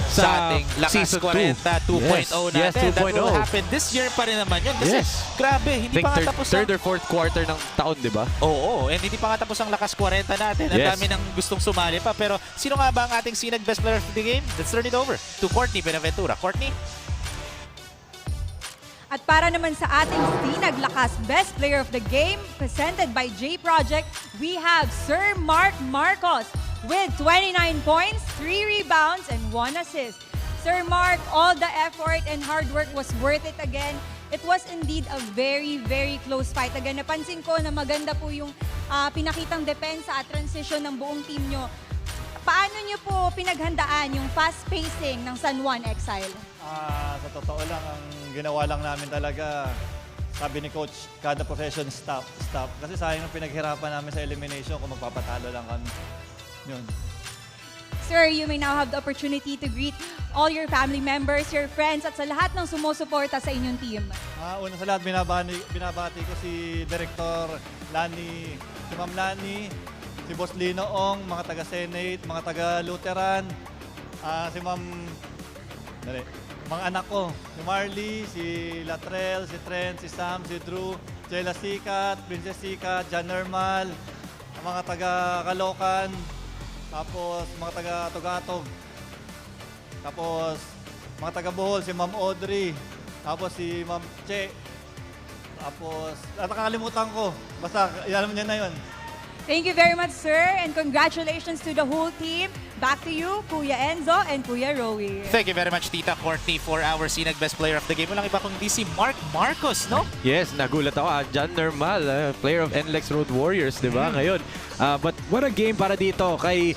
Sa ating Lakas Season 40 2.0 natin. Yes, 2.0. That will happen this year pa rin naman yun. Kasi Yes. grabe, hindi pa nga tapos third or fourth quarter ng taon, di ba? Oo, and hindi pa nga tapos ang Lakas 40 natin. Ang Yes. dami nang gustong sumali pa. Pero sino nga ba ang ating Sinag Best Player of the Game? Let's turn it over to Courtney Benaventura. Courtney? At para naman sa ating Sinag Lakas Best Player of the Game, presented by J Project, we have Sir Mark Marcos with 29 points, 3 rebounds, and 1 assist. Sir Mark, all the effort and hard work was worth it again. It was indeed a very, very close fight. Again, napansin ko na maganda po yung pinakitang depensa at transition ng buong team nyo. Paano nyo po pinaghandaan yung fast pacing ng San Juan Exile? Sa totoo lang, ang ginawa lang namin talaga, sabi ni Coach, kada profession stop. Kasi sayang ang pinaghirapan namin sa elimination kung magpapatalo lang kami. Yun. Sir, you may now have the opportunity to greet all your family members, your friends, at sa lahat ng sumusuporta sa inyong team. Una sa lahat, binabati ko si Director Lani, si Ma'am Lani, si Boss Linoong, mga taga-Senate, mga taga-Lutheran, si Ma'am, mga anak ko, si Marley, si Latrell, si Trent, si Sam, si Drew, Jella Sikat, Princess Sikat, John Normal, mga taga-Kalokan, tapos mga taga-Tugatog, tapos mga taga-Bohol, si Ma'am Audrey, tapos si Ma'am Che, tapos nakakalimutan ko, basta alam niya na yun. Thank you very much, sir, and congratulations to the whole team. Back to you, Kuya Enzo and Kuya Rowie. Thank you very much, Tita Courtney, for our Sinag Best Player of the Game. Walang iba kundi si Mark Marcos, no? Yes, nagulat ako. John Normal, player of NLEX Road Warriors, di ba? Ngayon. But what a game para dito kay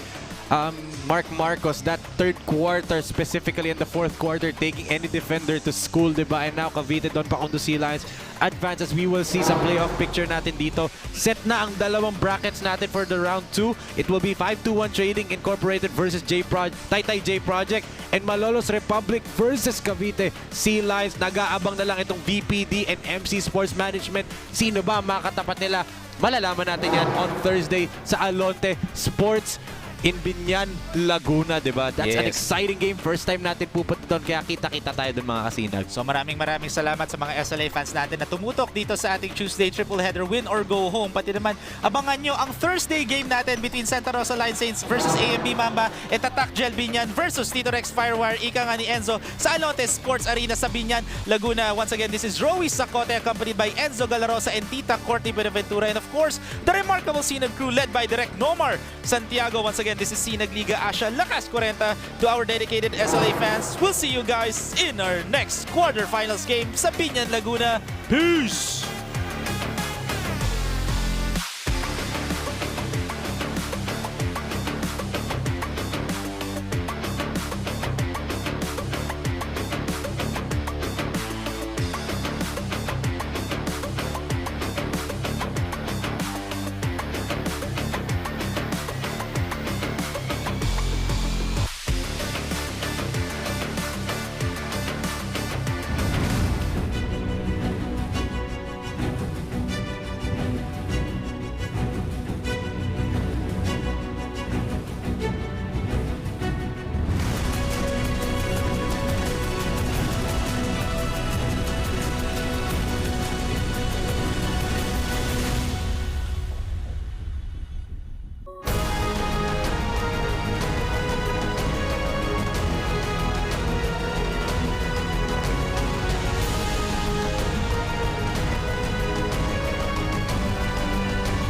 Mark Marcos, that third quarter, specifically in the fourth quarter, taking any defender to school, di ba? And now CAVITE on PACUNDO SEALIONS advance as we will see sa playoff picture natin dito. Set na ang dalawang brackets natin for the round 2. It will be 5-2-1 Trading Incorporated versus Taytay J Project and Malolos Republic versus CAVITE Sea Lions. Nag-aabang na lang itong VPD and MC Sports Management. Sino ba makatapat nila? Malalaman natin yan on Thursday sa Alonte Sports in Binyan, Laguna, di ba? That's an exciting game. First time natin pupunta doon, kaya kita-kita tayo doon mga kasinag. So maraming salamat sa mga SLA fans natin na tumutok dito sa ating Tuesday triple header, win or go home. Pati naman, abangan nyo ang Thursday game natin between Santa Rosa Line Saints versus AMB Mamba at Tatak Gel Binyan versus Tito Rex Firewire, ika nga ni Enzo sa Alonte Sports Arena sa Binyan, Laguna. Once again, this is Rowie Sacote accompanied by Enzo Galarosa and Tita Courtney Benaventura, and of course, the remarkable Sinag crew led by Direct Nomar Santiago. Once again, this is Sinag Liga Asya Lakas Kwarenta. To our dedicated SLA fans, we'll see you guys in our next quarterfinals game sa Binyan, Laguna. Peace!